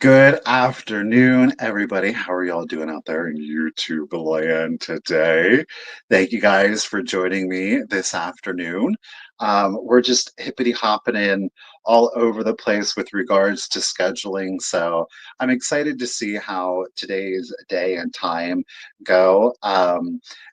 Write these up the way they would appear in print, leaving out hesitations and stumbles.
Good afternoon, everybody. How are y'all doing out there in YouTube land today? Thank you guys for joining me this afternoon. We're just hippity hopping in all over the place with regards to scheduling. So I'm excited to see how today's day and time go.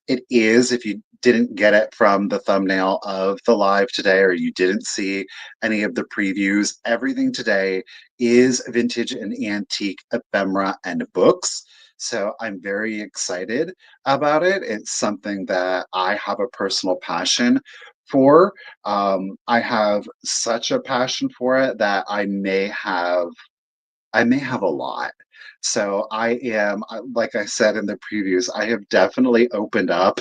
It is, if you didn't get it from the thumbnail of the live today, or you didn't see any of the previews, everything today is vintage and antique ephemera and books. So I'm very excited about it. It's something that I have a personal passion for. I have such a passion for it that I may have a lot. So like I said in the previews, I have definitely opened up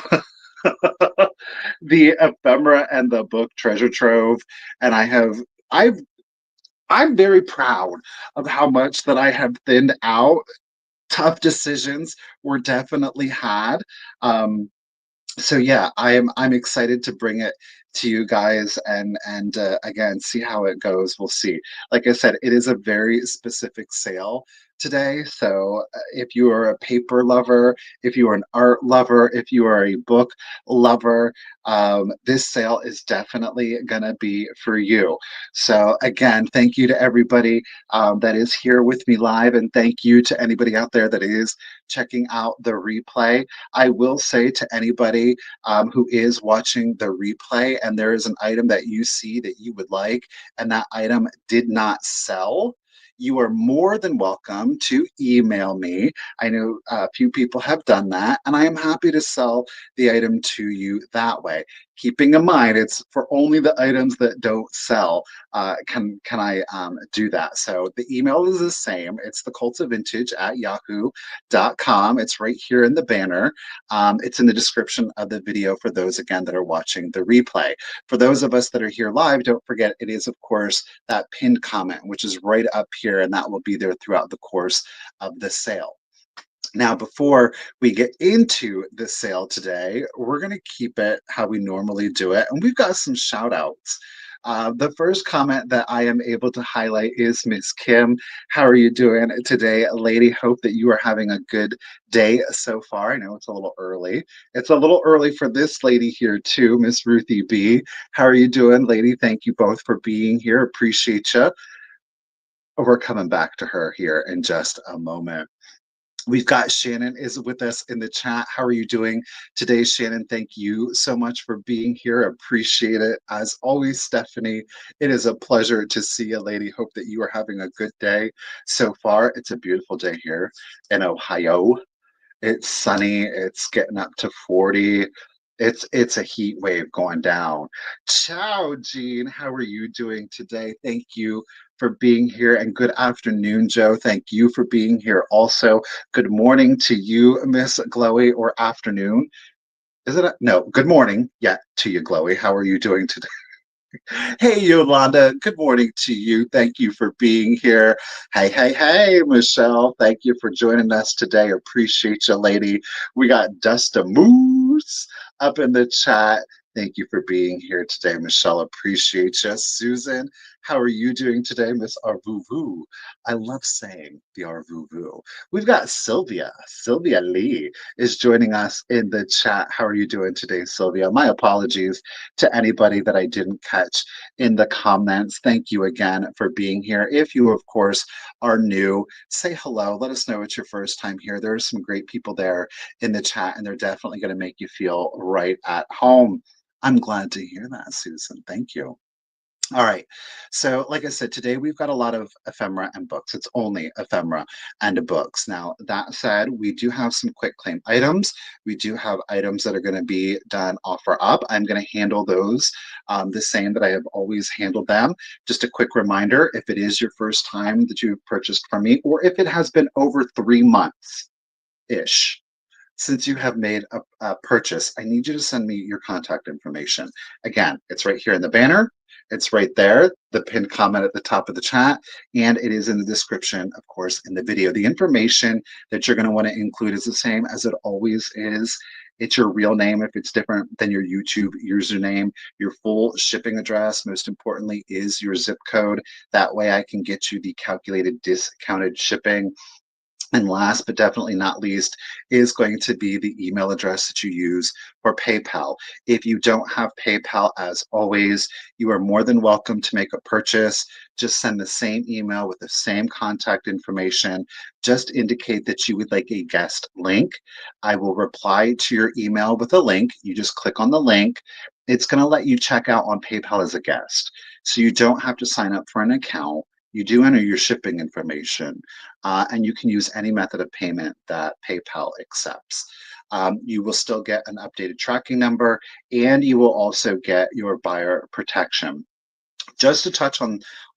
the ephemera and the book treasure trove, and I've I'm very proud of how much that I have thinned out. Tough decisions were definitely had. Um, so yeah, I'm excited to bring it to you guys and again see how it goes. We'll see. Like I said, it is a very specific sale today. So if you are a paper lover, if you are an art lover, if you are a book lover, this sale is definitely gonna be for you. So again, thank you to everybody that is here with me live, and thank you to anybody out there that is checking out the replay. I will say to anybody who is watching the replay and there is an item that you see that you would like and that item did not sell, you are more than welcome to email me. I know a few people have done that, and I am happy to sell the item to you that way. Keeping in mind, it's for only the items that don't sell. Can I do that? So the email is the same. It's thecultofvintage at yahoo.com. It's right here in the banner. It's in the description of the video for those, again, that are watching the replay. For those of us that are here live, don't forget it is, of course, that pinned comment, which is right up here, and that will be there throughout the course of the sale. Now, before we get into the sale today, we're going to keep it how we normally do it, and we've got some shout outs. The first comment that I am able to highlight is Miss Kim. How are you doing today, lady? Hope that you are having a good day so far. I know it's a little early. It's a little early for this lady here, too, Miss Ruthie B. How are you doing, lady? Thank you both for being here. Appreciate you. We're coming back to her here in just a moment. We've got Shannon is with us in the chat. How are you doing today, Shannon? Thank you so much for being here. Appreciate it. As always, Stephanie, it is a pleasure to see you, lady. Hope that you are having a good day so far. It's a beautiful day here in Ohio. It's sunny. It's getting up to 40. It's a heat wave going down. Ciao, Jean. How are you doing today? Thank you for being here, and good afternoon, Joe. Thank you for being here also. Good morning to you, Miss Glowy, or afternoon. Is it no, good morning. Yeah, to you, Glowy. How are you doing today? Hey, Yolanda. Good morning to you. Thank you for being here. Hey, hey, hey, Michelle. Thank you for joining us today. Appreciate you, lady. We got Dusta Moose up in the chat. Thank you for being here today, Michelle. Appreciate you. Susan, how are you doing today, Miss Arvuvu? I love saying the Arvuvu. We've got Sylvia. Sylvia Lee is joining us in the chat. How are you doing today, Sylvia? My apologies to anybody that I didn't catch in the comments. Thank you again for being here. If you, of course, are new, say hello. Let us know it's your first time here. There are some great people there in the chat, and they're definitely going to make you feel right at home. I'm glad to hear that, Susan. Thank you. All right. So, like I said, today we've got a lot of ephemera and books. It's only ephemera and books. Now, that said, we do have some quick claim items. We do have items that are going to be done offer up. I'm going to handle those the same that I have always handled them. Just a quick reminder, if it is your first time that you've purchased from me, or if it has been over 3 months-ish since you have made a purchase, I need you to send me your contact information. Again, it's right here in the banner. It's right there, the pinned comment at the top of the chat, and it is in the description, of course, in the video. The information that you're going to want to include is the same as it always is It's your real name if it's different than your YouTube username. Your full shipping address, most importantly, is your zip code. That way I can get you the calculated discounted shipping. And last but definitely not least is going to be the email address that you use for PayPal. If you don't have PayPal, as always, you are more than welcome to make a purchase. Just send the same email with the same contact information. Just indicate that you would like a guest link. I will reply to your email with a link. You just click on the link. It's going to let you check out on PayPal as a guest. So you don't have to sign up for an account. You do enter your shipping information, and you can use any method of payment that PayPal accepts. You will still get an updated tracking number, and you will also get your buyer protection. Just to touch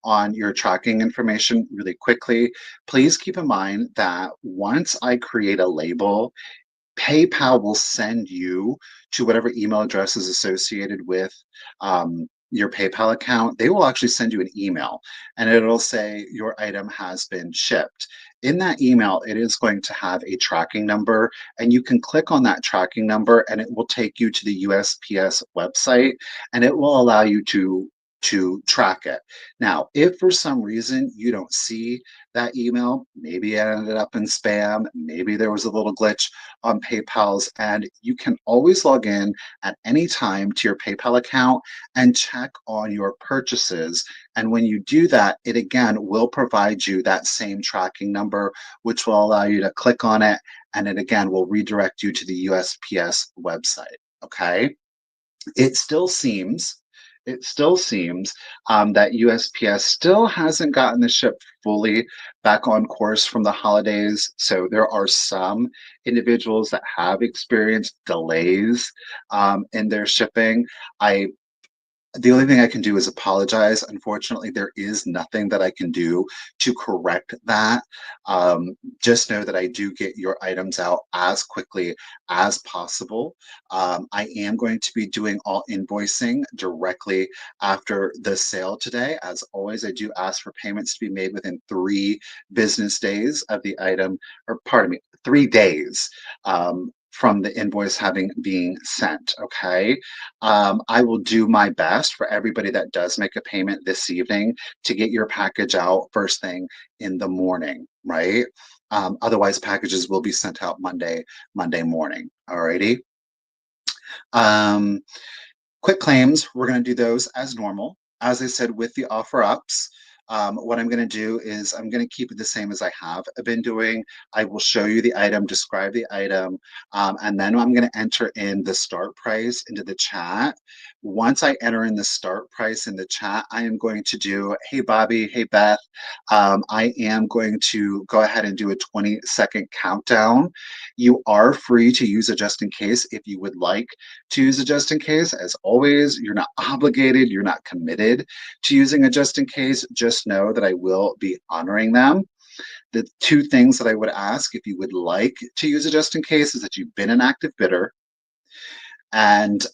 on your tracking information really quickly, please keep in mind that once I create a label, PayPal will send you to whatever email address is associated with your PayPal account. They will actually send you an email and it'll say your item has been shipped. In that email, it is going to have a tracking number, and you can click on that tracking number and it will take you to the USPS website and it will allow you to track it. Now, if for some reason you don't see that email, maybe it ended up in spam, maybe there was a little glitch on PayPal's end, you can always log in at any time to your PayPal account and check on your purchases. And when you do that, it again will provide you that same tracking number, which will allow you to click on it. And it again will redirect you to the USPS website. Okay. It still seems that USPS still hasn't gotten the ship fully back on course from the holidays. So there are some individuals that have experienced delays in their shipping. The only thing I can do is apologize. Unfortunately, there is nothing that I can do to correct that. Just know that I do get your items out as quickly as possible. I am going to be doing all invoicing directly after the sale today. As always, I do ask for payments to be made within 3 business days of the item, or pardon me, 3 days. From the invoice having being sent. Okay. I will do my best for everybody that does make a payment this evening to get your package out first thing in the morning, right? Otherwise, packages will be sent out Monday morning. Alrighty. Um, Quick claims, we're going to do those as normal. As I said, with the offer ups, what I'm going to do is I'm going to keep it the same as I have been doing. I will show you the item, describe the item, and then I'm going to enter in the start price into the chat. Once I enter in the start price in the chat, I am going to do, hey, Bobby, hey, Beth, I am going to go ahead and do a 20-second countdown. You are free to use a just in case if you would like to use a just in case. As always, you're not obligated, you're not committed to using a just in case. Just know that I will be honoring them. The two things that I would ask if you would like to use a just in case is that you've been an active bidder, and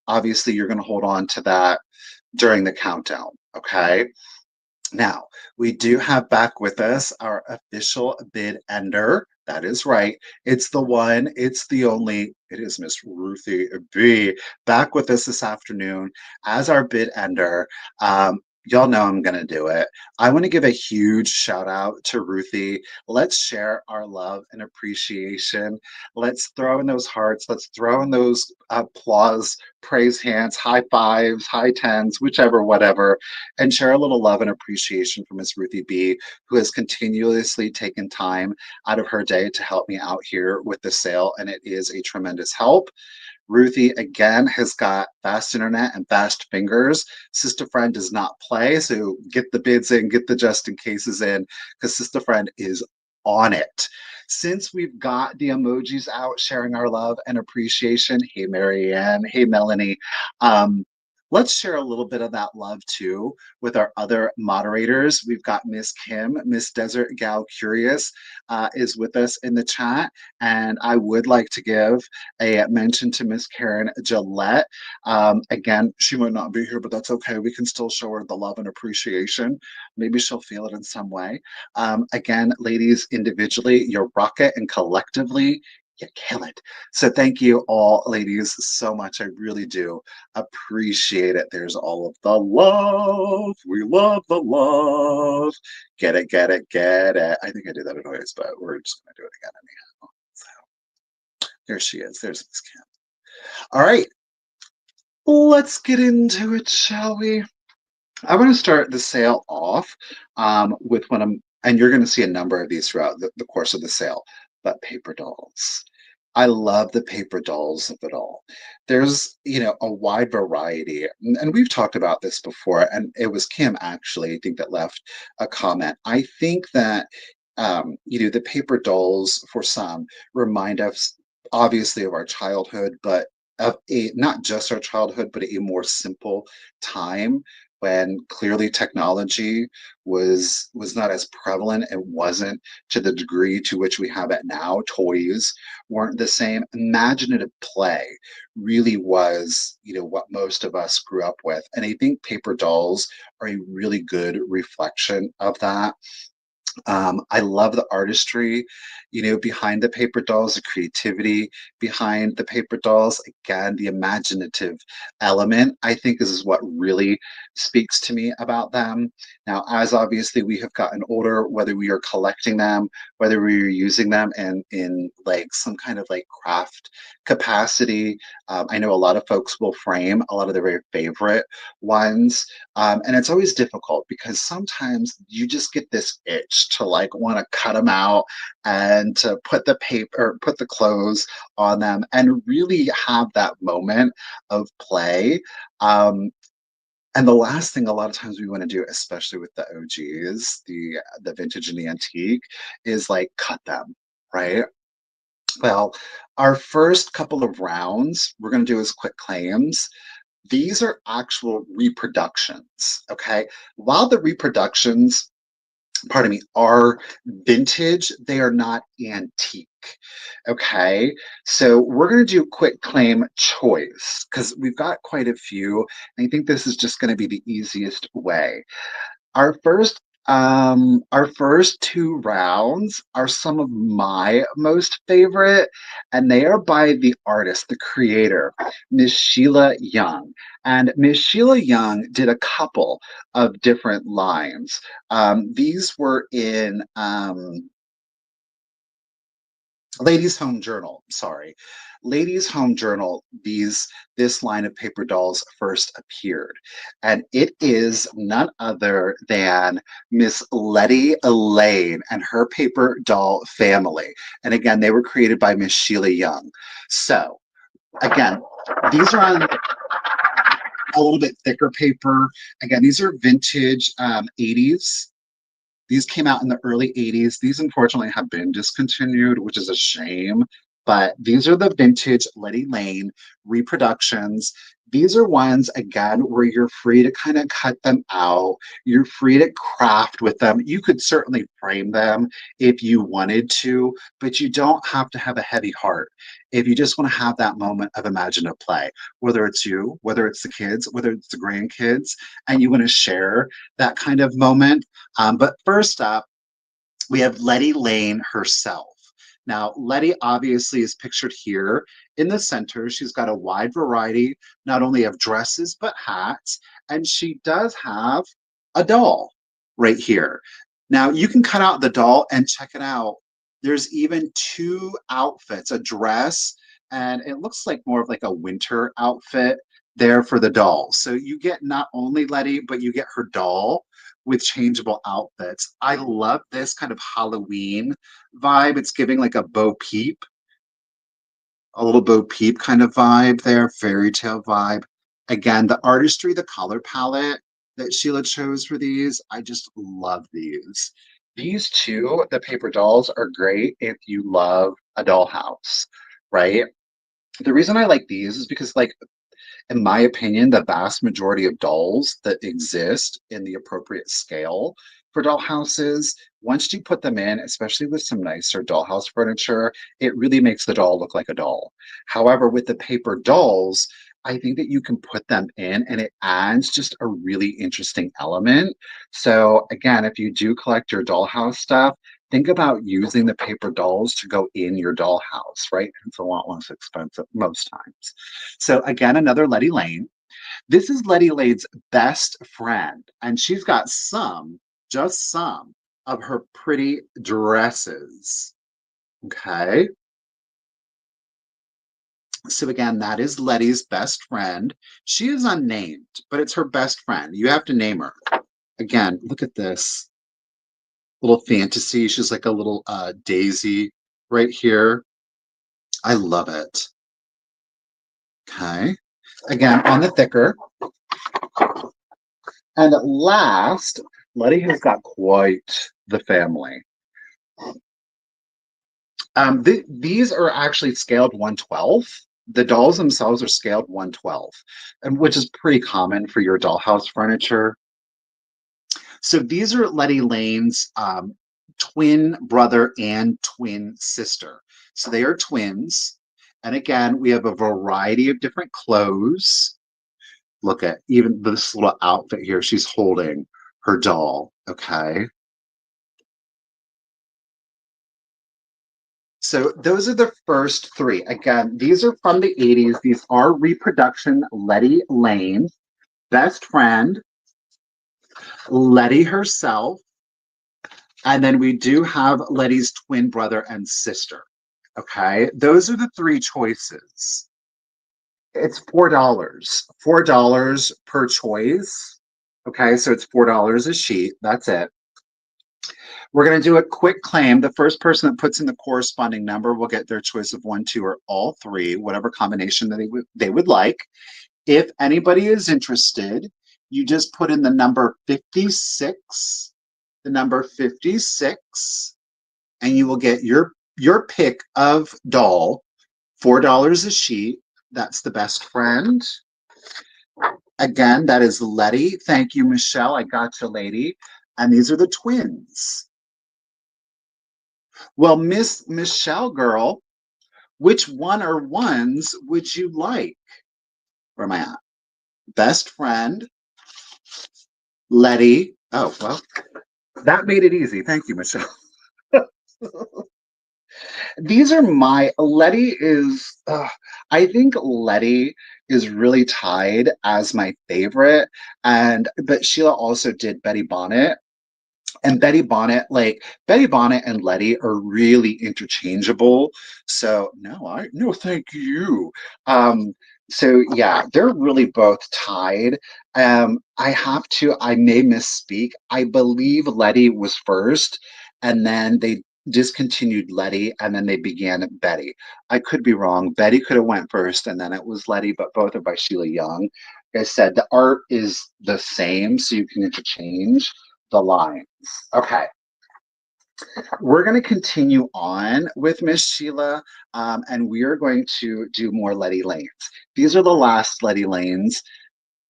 obviously you're going to hold on to that during the countdown. Okay. Now, we do have back with us our official bid ender. That is right. It's the one, it's the only, it is Miss Ruthie B back with us this afternoon as our bid ender. Y'all know I'm going to do it. I want to give a huge shout out to Ruthie. Let's share our love and appreciation. Let's throw in those hearts. Let's throw in those applause, praise hands, high fives, high tens, whichever, whatever, and share a little love and appreciation for Miss Ruthie B, who has continuously taken time out of her day to help me out here with the sale, and it is a tremendous help. Ruthie, again, has got fast internet and fast fingers. Sister Friend does not play, so get the bids in, get the just in cases in, because Sister Friend is on it. Since we've got the emojis out sharing our love and appreciation, hey, Marianne, hey, Melanie, let's share a little bit of that love too with our other moderators. We've got Miss Kim, Miss Desert Gal Curious is with us in the chat. And I would like to give a mention to Miss Karen Gillette. Again, she might not be here, but that's okay. We can still show her the love and appreciation. Maybe she'll feel it in some way. Again, ladies, individually, you're rocket, and collectively, You kill it. So thank you all, ladies, so much. I really do appreciate it. There's all of the love. We love the love. Get it, get it, get it. I think I did that anyways, but we're just gonna do it again anyhow. So there she is. There's Miss Kim. All right, let's get into it, shall we? I want to start the sale off with one of, and you're going to see a number of these throughout the course of the sale, but paper dolls. I love the paper dolls of it all. There's, a wide variety, and we've talked about this before, and it was Kim actually, I think, that left a comment. I think that, the paper dolls for some remind us obviously of our childhood, but of a not just our childhood, but a more simple time when clearly technology was not as prevalent. It wasn't to the degree to which we have it now. Toys weren't the same. Imaginative play really was, what most of us grew up with. And I think paper dolls are a really good reflection of that. I love the artistry, behind the paper dolls, the creativity behind the paper dolls. Again, the imaginative element, I think, is what really speaks to me about them. Now, as obviously we have gotten older, whether we are collecting them, whether we are using them in like some kind of like craft capacity, I know a lot of folks will frame a lot of their very favorite ones. And it's always difficult because sometimes you just get this itch to like want to cut them out and to put the paper or put the clothes on them and really have that moment of play. Um, and the last thing a lot of times we want to do, especially with the OGs, the vintage and the antique, is like cut them, right? Well, our first couple of rounds, we're going to do as quick claims. These are actual reproductions, okay? While the reproductions, pardon me, are vintage, they are not antique, okay? So we're going to do quick claim choice because we've got quite a few. And I think this is just going to be the easiest way. Our first two rounds are some of my most favorite, and they are by the artist, the creator, Miss Sheila Young. And Miss Sheila Young did a couple of different lines. These were in Ladies Home Journal, sorry. Ladies Home Journal, this line of paper dolls first appeared. And it is none other than Miss Letty Lane and her paper doll family. And again, they were created by Miss Sheila Young. So again, these are on a little bit thicker paper. Again, these are vintage 80s. These came out in the early 80s. These unfortunately have been discontinued, which is a shame. But these are the vintage Letty Lane reproductions. These are ones, again, where you're free to kind of cut them out. You're free to craft with them. You could certainly frame them if you wanted to, but you don't have to have a heavy heart. If you just want to have that moment of imaginative play, whether it's you, whether it's the kids, whether it's the grandkids, and you want to share that kind of moment. But first up, we have Letty Lane herself. Now, Letty obviously is pictured here in the center. She's got a wide variety, not only of dresses, but hats. And she does have a doll right here. Now, you can cut out the doll and check it out. There's even two outfits, a dress, and it looks like more of like a winter outfit there for the doll. So you get not only Letty, but you get her doll with changeable outfits. I love this kind of Halloween vibe. It's giving like a little Bo Peep kind of vibe there, fairy tale vibe. Again, the artistry, the color palette that Sheila chose for these, I just love these. These two, the paper dolls, are great if you love a dollhouse, right? The reason I like these is because, like, in my opinion, the vast majority of dolls that exist in the appropriate scale for doll houses, once you put them in, especially with some nicer dollhouse furniture, it really makes the doll look like a doll. However, with the paper dolls, I think that you can put them in and it adds just a really interesting element. So again, if you do collect your dollhouse stuff, think about using the paper dolls to go in your dollhouse, right? It's a lot less expensive most times. So again, another Letty Lane. This is Letty Lane's best friend, and she's got some, just some, of her pretty dresses. Okay. So again, that is Letty's best friend. She is unnamed, but it's her best friend. You have to name her. Again, look at this little fantasy. She's like a little daisy right here. I love it. Okay. Again, on the thicker. And at last, Letty has got quite the family. These are actually scaled 1/12. The dolls themselves are scaled 1/12, and which is pretty common for your dollhouse furniture. So these are Letty Lane's twin brother and twin sister. So they are twins. And again, we have a variety of different clothes. Look at even this little outfit here. She's holding her doll. Okay. So those are the first three. Again, these are from the 80s. These are reproduction Letty Lane, best friend, Letty herself, and then we do have Letty's twin brother and sister. Okay, those are the three choices. It's $4 per choice. Okay, so it's $4 a sheet. That's it. We're going to do a quick claim. The first person that puts in the corresponding number will get their choice of one, two, or all three, whatever combination that they would like. If anybody is interested, you just put in the number 56, and you will get your pick of doll, $4 a sheet. That's the best friend. Again, that is Letty. Thank you, Michelle. I got you, lady. And these are the twins. Well, Miss Michelle, girl, which one or ones would you like? Where am I at? Best friend, Letty. Oh, well, that made it easy. Thank you, Michelle. These are my Letty is I think Letty is really tied as my favorite, and but Sheila also did Betty Bonnet, and Betty Bonnet and Letty are really interchangeable. So no thank you. So yeah, they're really both tied. I may misspeak. I believe Letty was first, and then they discontinued Letty, and then they began Betty. I could be wrong. Betty could have went first, and then it was Letty, but both are by Sheila Young. Like I said, the art is the same, so you can interchange the lines. Okay, we're going to continue on with Miss Sheila, and we are going to do more Letty Lanes. These are the last Letty Lanes,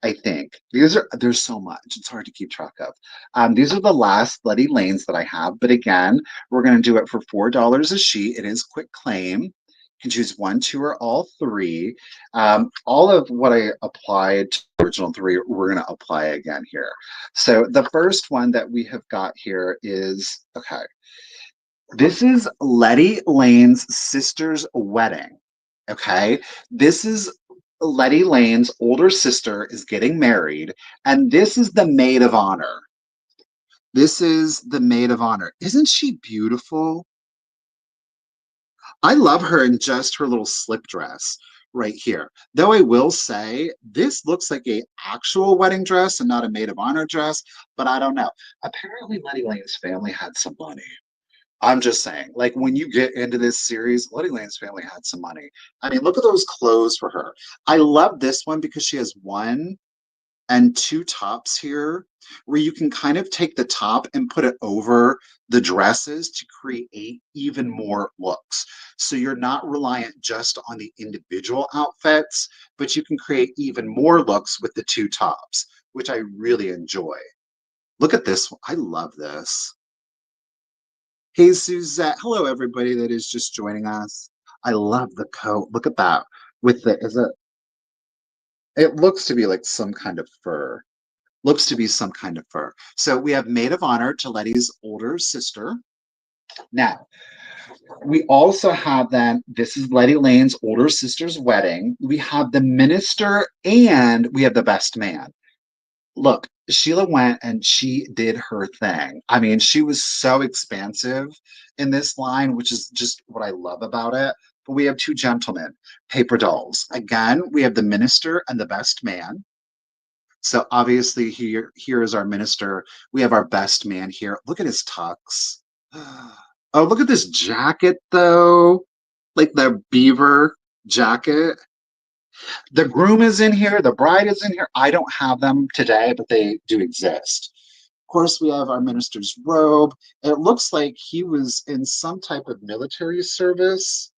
I think. There's so much, it's hard to keep track of. These are the last Letty Lanes that I have, but again, we're going to do it for $4 a sheet. It is quick claim. You can choose one, two, or all three. All of what I applied to the original three, we're going to apply again here. So the first one that we have got here is, okay, this is Letty Lane's sister's wedding. Okay, this is Letty Lane's older sister is getting married, and this is the maid of honor. This is the maid of honor. Isn't she beautiful? I love her in just her little slip dress right here. Though I will say this looks like a actual wedding dress and not a maid of honor dress, but I don't know. Apparently Letty Lane's family had some money. I'm just saying, like when you get into this series, Letty Lane's family had some money. I mean, look at those clothes for her. I love this one because she has one and two tops here where you can kind of take the top and put it over the dresses to create even more looks. So you're not reliant just on the individual outfits, but you can create even more looks with the two tops, which I really enjoy. Look at this one. I love this. Hey, Suzette. Hello, everybody that is just joining us. I love the coat. Look at that. With the, is it? It looks to be like some kind of fur. Looks to be some kind of fur. So we have maid of honor to Letty's older sister. Now, we also have then, this is Letty Lane's older sister's wedding. We have the minister and we have the best man. Look, Sheila went and she did her thing. I mean, she was so expansive in this line, which is just what I love about it. But we have two gentlemen, paper dolls. Again, we have the minister and the best man. So obviously here is our minister. We have our best man here. Look at his tux. Oh, look at this jacket though. Like the beaver jacket. The groom is in here, the bride is in here. I don't have them today, but they do exist. Of course, we have our minister's robe. It looks like he was in some type of military service.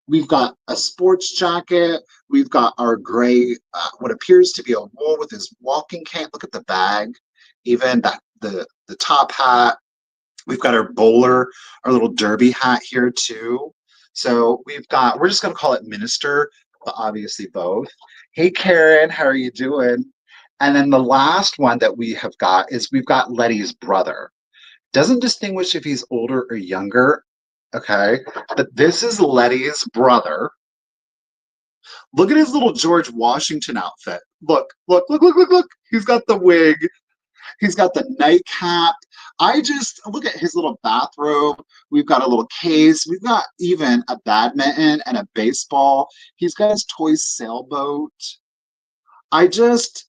We've got a sports jacket. We've got our gray, what appears to be a wool with his walking cane. Look at the bag, even that the top hat. We've got our bowler, our little derby hat here too. So we're just going to call it minister, but obviously both. Hey, Karen, how are you doing? And then the last one that we have got is we've got Letty's brother. Doesn't distinguish if he's older or younger. Okay. But this is Letty's brother. Look at his little George Washington outfit. Look, look, look, look, look, look. He's got the wig. He's got the nightcap. I just look at his little bathrobe. We've got a little case. We've got even a badminton and a baseball. He's got his toy sailboat. I just,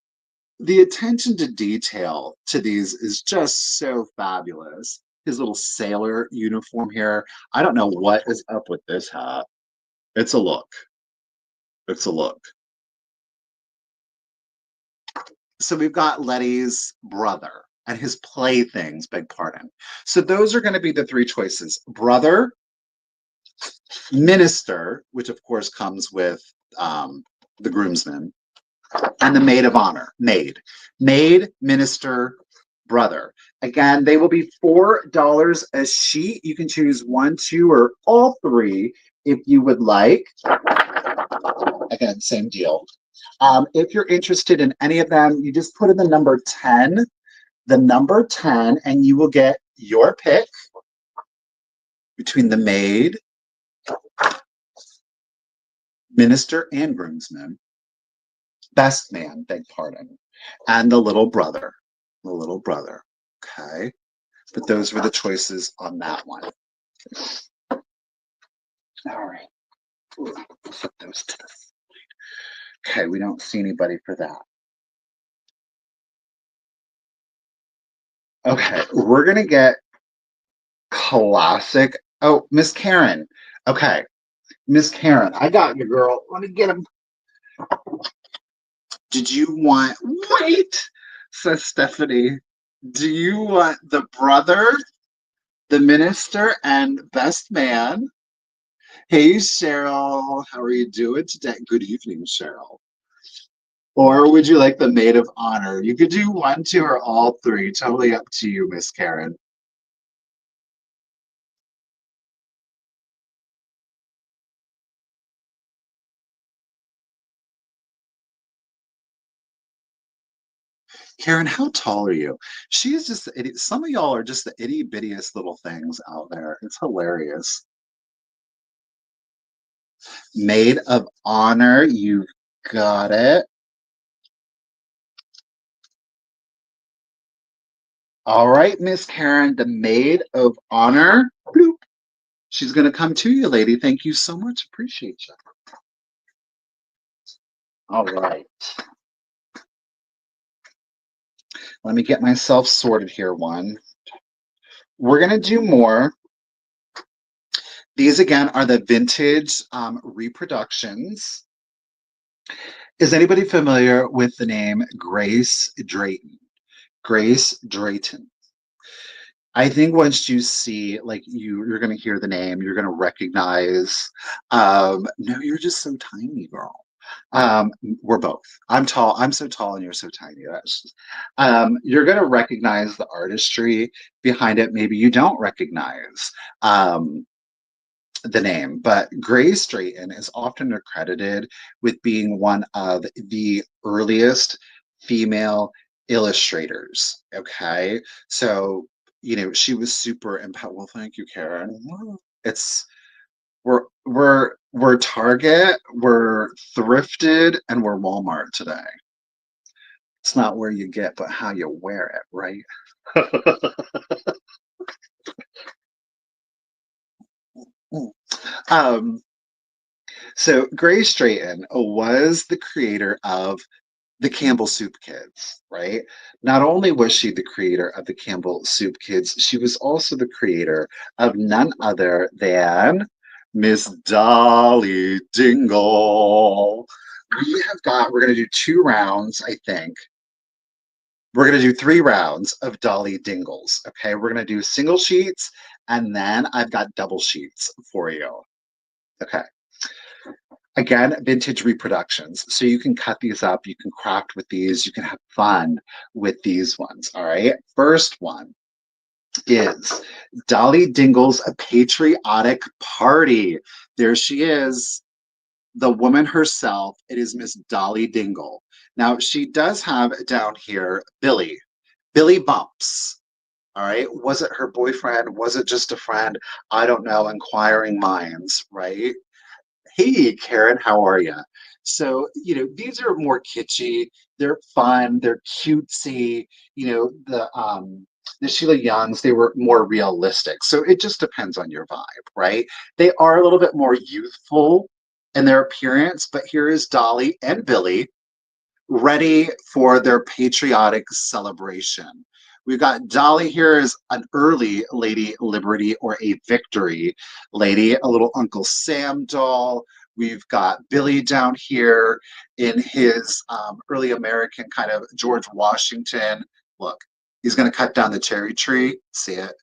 the attention to detail to these is just so fabulous. His little sailor uniform here. I don't know what is up with this hat. It's a look. It's a look. So we've got Letty's brother and his playthings, beg pardon. So those are going to be the three choices. Brother, minister, which of course comes with the groomsman, and the maid of honor. Maid, minister, brother. Again, they will be $4 a sheet. You can choose one, two, or all three if you would like. Again, same deal. If you're interested in any of them, you just put in the number 10, and you will get your pick between the maid, minister, and groomsman, best man, beg pardon, and the little brother. The little brother. Okay. But those were the choices on that one. All right. Ooh, put those to the side. Okay, we don't see anybody for that. Okay, we're gonna get classic. Oh, Miss Karen. Okay, Miss Karen, I got you, girl. Let me get him. Did you want? Wait, says Stephanie. Do you want the brother, the minister, and best man? Hey, Cheryl, how are you doing today? Good evening, Cheryl. Or would you like the maid of honor? You could do one, two, or all three. Totally up to you, Miss Karen. Karen, how tall are you? She's just the idiot. Some of y'all are just the itty bittiest little things out there. It's hilarious. Maid of honor, you've got it. All right, Miss Karen, the maid of honor. Bloop. She's going to come to you, lady. Thank you so much. Appreciate you. All right. Let me get myself sorted here. One. We're going to do more. These, again, are the vintage reproductions. Is anybody familiar with the name Grace Drayton? Grace Drayton. I think once you see, like, you're going to hear the name, you're going to recognize. No, you're just so tiny, girl. We're both. I'm tall. I'm so tall, and you're so tiny. You're going to recognize the artistry behind it. Maybe you don't recognize. the name, but Grace Drayton is often accredited with being one of the earliest female illustrators. Okay, so she was super impactful. Well, thank you, Karen. It's we're Target, we're thrifted, and we're Walmart today. It's not where you get, but how you wear it, right? um, so Grace Drayton was the creator of the Campbell Soup Kids, right? Not only was she the creator of the Campbell Soup Kids, she was also the creator of none other than Miss Dolly Dingle. We're going to do 2 rounds, I think. We're going to do 3 rounds of Dolly Dingles. Okay. We're going to do single sheets and then I've got double sheets for you. Okay. Again, vintage reproductions. So you can cut these up, you can craft with these, you can have fun with these ones. All right. First one is Dolly Dingle's A Patriotic Party. There she is, the woman herself. It is Miss Dolly Dingle. Now, she does have down here Billy Bumps. All right. Was it her boyfriend? Was it just a friend? I don't know. Inquiring minds, right? Hey, Karen, how are you? So, these are more kitschy. They're fun. They're cutesy. The Sheila Youngs, they were more realistic. So it just depends on your vibe, right? They are a little bit more youthful in their appearance, but here is Dolly and Billy ready for their patriotic celebration. We've got Dolly here as an early Lady Liberty or a Victory lady, a little Uncle Sam doll. We've got Billy down here in his early American kind of George Washington. Look, he's going to cut down the cherry tree. See it?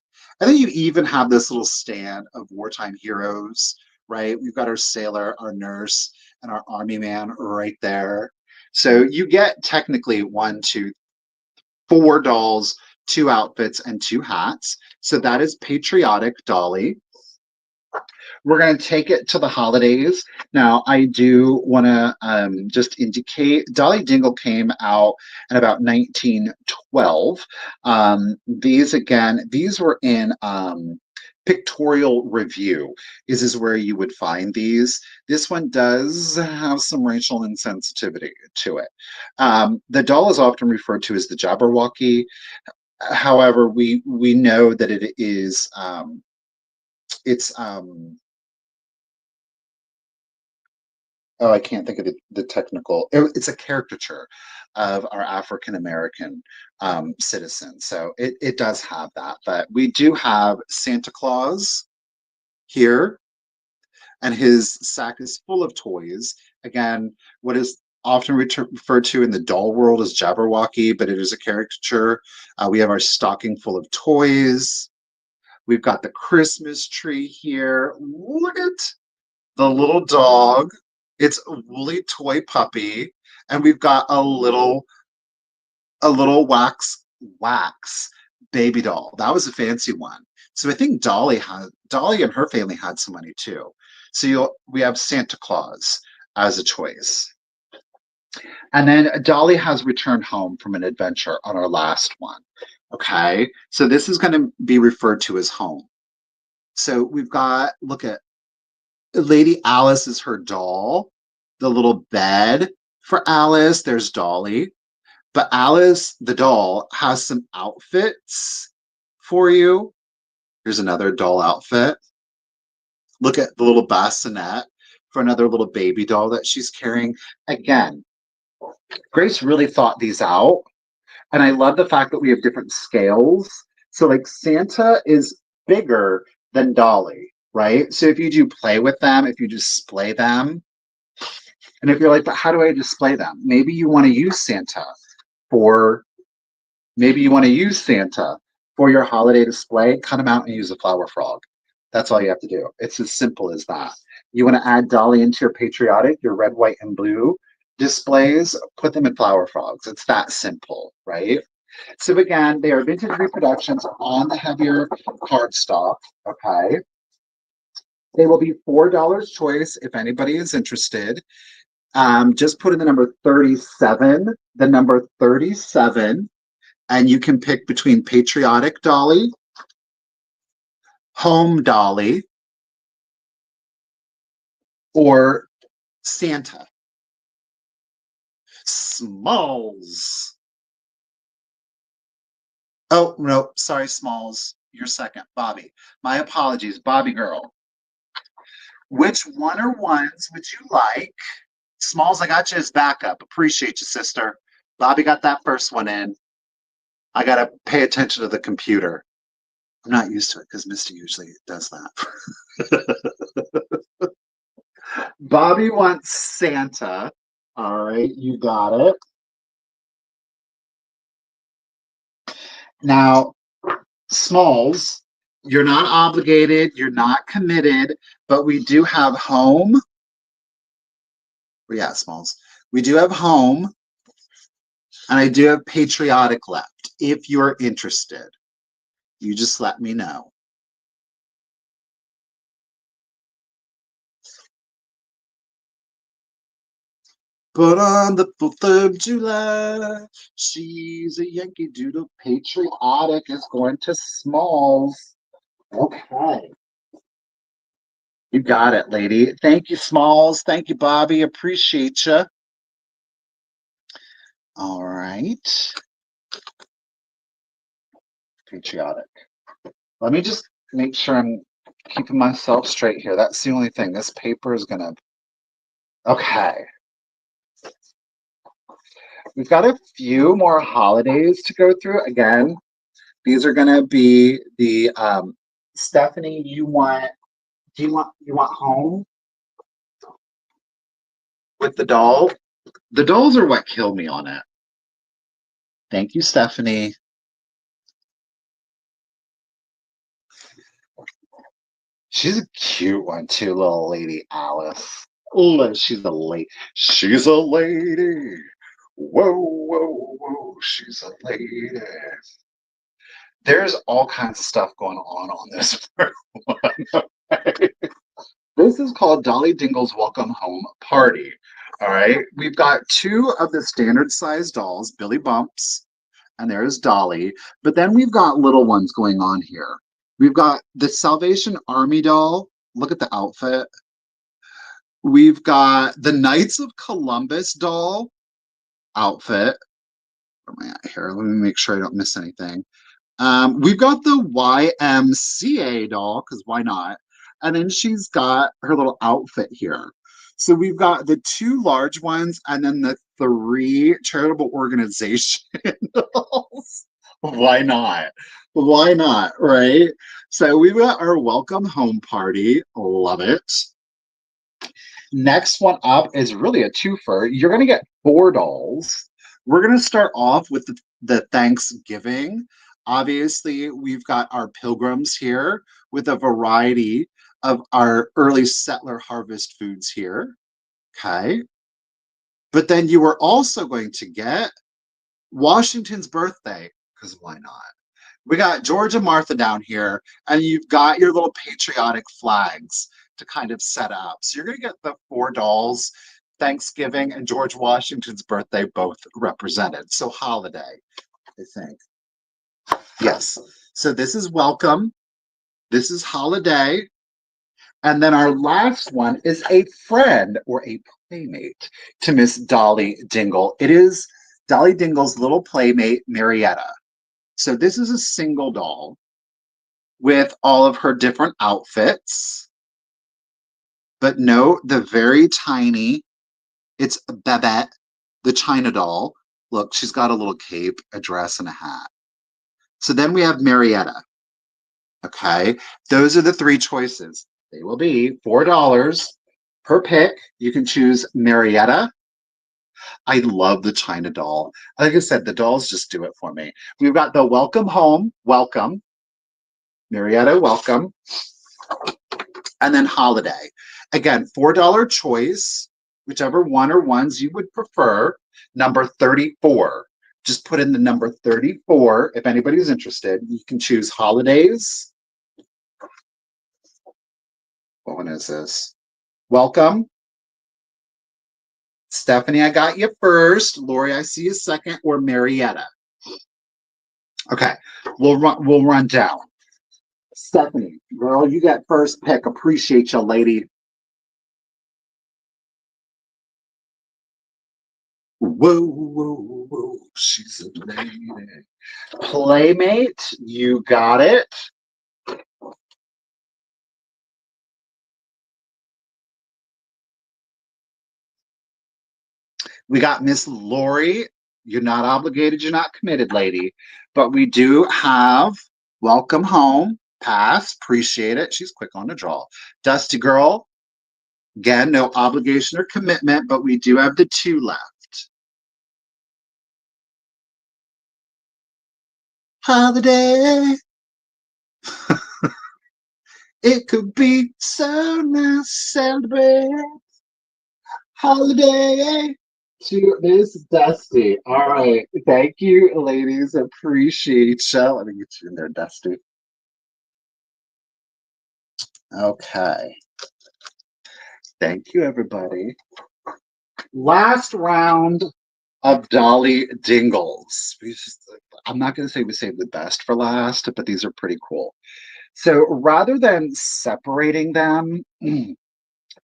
And then you even have this little stand of wartime heroes, right? We've got our sailor, our nurse, and our army man right there. So you get technically 1, 2, 4 dolls, 2 outfits, and 2 hats. So that is patriotic Dolly. We're going to take it to the holidays. Now, I do want to just indicate Dolly Dingle came out in about 1912. These were in Pictorial Review is where you would find these. This one does have some racial insensitivity to it. The doll is often referred to as the Jabberwocky. However, we know that it is it's oh, I can't think of the technical. It's a caricature of our African American citizens. So it does have that. But we do have Santa Claus here, and his sack is full of toys. Again, what is often referred to in the doll world as Jabberwocky, but it is a caricature. We have our stocking full of toys. We've got the Christmas tree here. Look at the little dog. It's a woolly toy puppy, and we've got a little wax baby doll. That was a fancy one. So I think Dolly and her family had some money too. So we have Santa Claus as a choice. And then Dolly has returned home from an adventure on our last one. Okay. So this is going to be referred to as home. So we've got, look at Lady Alice is her doll, the little bed for Alice. There's Dolly. But Alice, the doll, has some outfits for you. Here's another doll outfit. Look at the little bassinet for another little baby doll that she's carrying. Again, Grace really thought these out. And I love the fact that we have different scales. So, like, Santa is bigger than Dolly, right? So if you do play with them, if you display them, and if you're like, but how do I display them? Maybe you want to use Santa for your holiday display. Cut them out and use a flower frog. That's all you have to do. It's as simple as that. You want to add Dolly into your patriotic, your red, white, and blue displays, put them in flower frogs. It's that simple, right? So again, they are vintage reproductions on the heavier cardstock, okay? They will be $4 choice if anybody is interested. Just put in the number 37, the number 37, and you can pick between Patriotic Dolly, Home Dolly, or Santa. Smalls. Oh, no, sorry, Smalls. You're second. Bobby. My apologies, Bobby girl. Which one or ones would you like? Smalls, I got you as backup. Appreciate you, sister. Bobby got that first one in. I got to pay attention to the computer. I'm not used to it because Misty usually does that. Bobby wants Santa. All right, you got it. Now, Smalls, you're not obligated, you're not committed, but we do have home. Yeah, Smalls. We do have home, and I do have patriotic left. If you're interested, you just let me know. But on the 4th of July, she's a Yankee Doodle. Patriotic is going to Smalls. Okay. You got it, lady. Thank you, Smalls. Thank you, Bobby. Appreciate you. All right. Patriotic. Let me just make sure I'm keeping myself straight here. That's the only thing. This paper is going to. Okay. We've got a few more holidays to go through. Again, these are going to be the Stephanie, you want home with the doll? The dolls are what killed me on it. Thank you, Stephanie. She's a cute one too, little lady Alice. Oh, she's a lady. She's a lady. Whoa, whoa, whoa. She's a lady. There's all kinds of stuff going on this one. This is called Dolly Dingle's Welcome Home Party. All right. We've got two of the standard size dolls, Billy Bumps, and there's Dolly. But then we've got little ones going on here. We've got the Salvation Army doll. Look at the outfit. We've got the Knights of Columbus doll outfit. Where am I at here? Let me make sure I don't miss anything. We've got the YMCA doll, because why not? And then she's got her little outfit here. So we've got the two large ones and then the three charitable organization dolls. Why not? Why not? Right? So we've got our welcome home party. Love it. Next one up is really a twofer. You're going to get four dolls. We're going to start off with the Thanksgiving. Obviously, we've got our pilgrims here with a variety of our early settler harvest foods here. Okay. But then you are also going to get Washington's birthday, because why not? We got George and Martha down here, and you've got your little patriotic flags to kind of set up. So you're going to get the four dolls, Thanksgiving and George Washington's birthday both represented. So holiday, I think. Yes. So this is welcome. This is holiday. And then our last one is a friend or a playmate to Miss Dolly Dingle. It is Dolly Dingle's little playmate, Marietta. So this is a single doll with all of her different outfits. But note the very tiny, it's Babette, the China doll. Look, she's got a little cape, a dress, and a hat. So then we have Marietta. Okay, those are the three choices. They will be $4 per pick. You can choose Marietta. I love the China doll. Like I said, the dolls just do it for me. We've got the welcome home, welcome. Marietta, welcome. And then holiday. Again, $4 choice, whichever one or ones you would prefer. Number 34. Just put in the number 34 if anybody's interested. You can choose holidays What one is this? Welcome. Stephanie, I got you first. Lori, I see you second, or Marietta. Okay, we'll run down. Stephanie, girl, you got first pick. Appreciate you, lady. Whoa, whoa, whoa, she's a lady. Playmate, you got it. We got Miss Lori. You're not obligated, you're not committed, lady. But we do have welcome home. Pass. Appreciate it. She's quick on the draw. Dusty girl. Again, no obligation or commitment, but we do have the two left. Holiday. It could be so nice, celebrate. Holiday. To Miss Dusty. All right. Thank you, ladies. Appreciate you. Let me get you in there, Dusty. Okay. Thank you, everybody. Last round of Dolly Dingles. I'm not going to say we saved the best for last, but these are pretty cool. So rather than separating them,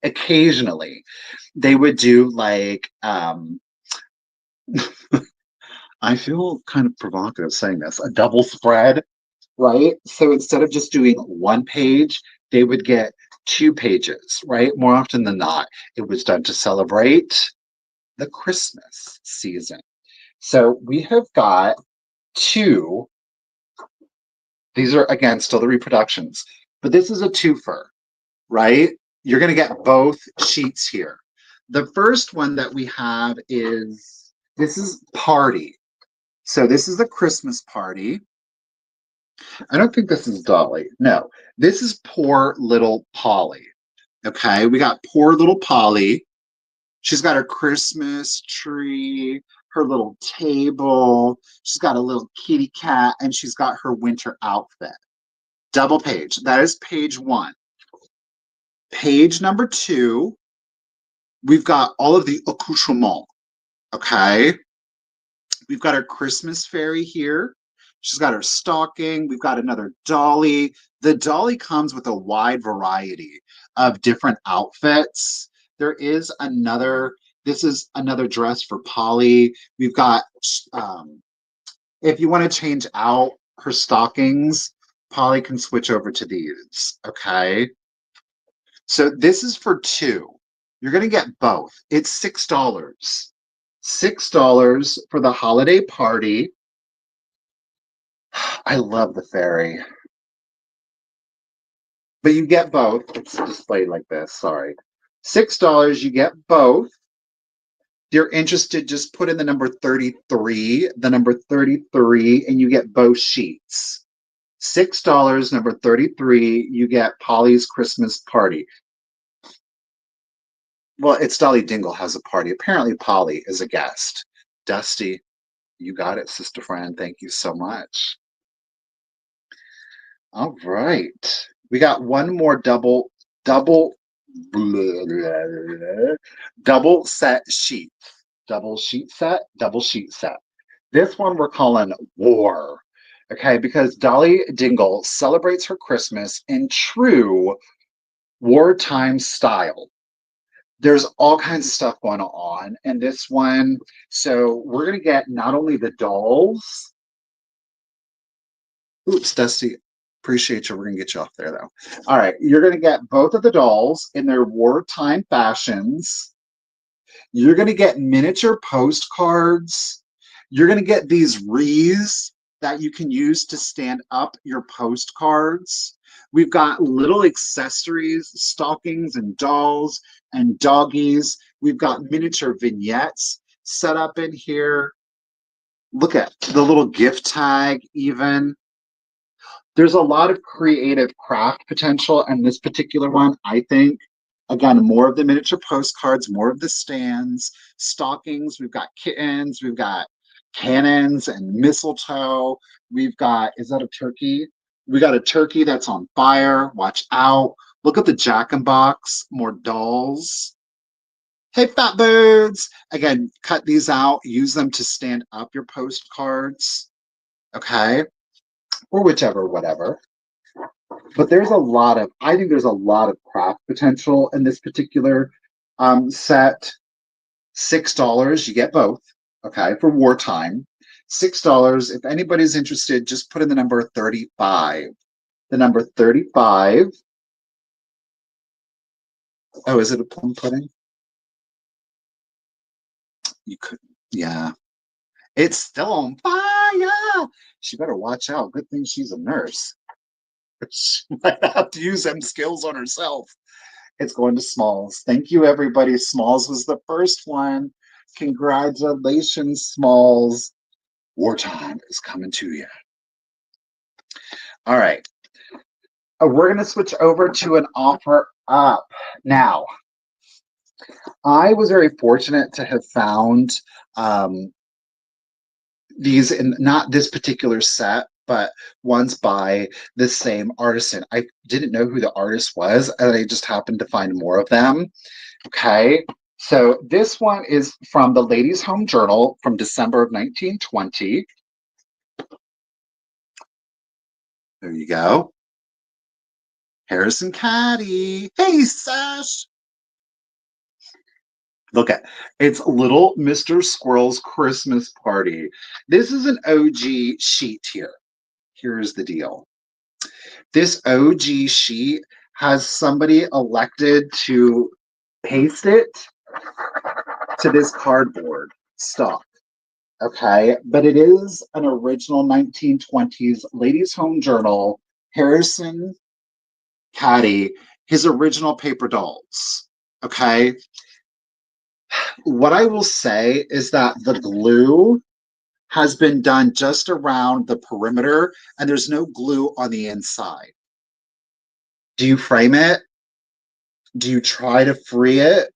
occasionally they would do like, I feel kind of provocative saying this, a double spread, right? So instead of just doing one page, they would get two pages, right? More often than not, it was done to celebrate the Christmas season. So we have got two. These are, again, still the reproductions, but this is a twofer, right? You're going to get both sheets here. The first one that we have is, this is Party. So this is the Christmas Party. I don't think this is Dolly. No, this is Poor Little Polly. Okay, we got Poor Little Polly. She's got her Christmas tree, her little table. She's got a little kitty cat, and she's got her winter outfit. Double page. That is page one. Page number two, we've got all of the accoutrements. Okay. We've got our Christmas fairy here. She's got her stocking. We've got another dolly. The dolly comes with a wide variety of different outfits. There is another, this is another dress for Polly. We've got, if you want to change out her stockings, Polly can switch over to these, okay? So this is for two. You're going to get both. It's $6. $6 for the holiday party. I love the fairy. But you get both. It's displayed like this, sorry. $6, you get both. If you're interested, just put in the number 33, and you get both sheets. $6, number 33, you get Polly's Christmas Party. Well, it's Dolly Dingle has a party. Apparently, Polly is a guest. Dusty, you got it, sister friend. Thank you so much. All right. We got one more double set sheet. Double sheet set. This one we're calling War. Okay, because Dolly Dingle celebrates her Christmas in true wartime style. There's all kinds of stuff going on in this one. So we're going to get not only the dolls. Oops, Dusty. Appreciate you. We're going to get you off there, though. All right. You're going to get both of the dolls in their wartime fashions. You're going to get miniature postcards. You're going to get these wreaths that you can use to stand up your postcards. We've got little accessories, stockings and dolls and doggies. We've got miniature vignettes set up in here. Look at the little gift tag even. There's a lot of creative craft potential in this particular one, I think. Again, more of the miniature postcards, more of the stands, stockings. We've got kittens. We've got cannons and mistletoe. We've got, is that a turkey? We got a turkey that's on fire. Watch out. Look at the Jack in Box, more dolls. Hey, fat birds! Again, cut these out, use them to stand up your postcards, okay? Or whichever, whatever. But there's a lot of, I think there's a lot of craft potential in this particular set. $6, you get both, okay, for wartime. $6. If anybody's interested, just put in the number 35. The number 35. Oh, is it a plum pudding? You could, yeah. It's still on fire. She better watch out. Good thing she's a nurse. She might have to use them skills on herself. It's going to Smalls. Thank you, everybody. Smalls was the first one. Congratulations, Smalls. Wartime is coming to you. All right. We're going to switch over to an offer up. Now, I was very fortunate to have found these in not this particular set, but ones by the same artisan. I didn't know who the artist was, and I just happened to find more of them. Okay. So this one is from the Ladies' Home Journal from December of 1920. There you go. Harrison Caddy. Hey, Sash. Look at it's Little Mr. Squirrel's Christmas Party. This is an OG sheet here. Here's the deal. This OG sheet has somebody elected to paste it to this cardboard stock. Okay, but it is an original 1920s Ladies' Home Journal, Harrison Caddy, his original paper dolls. Okay, what I will say is that the glue has been done just around the perimeter and there's no glue on the inside. Do you frame it? Do you try to free it?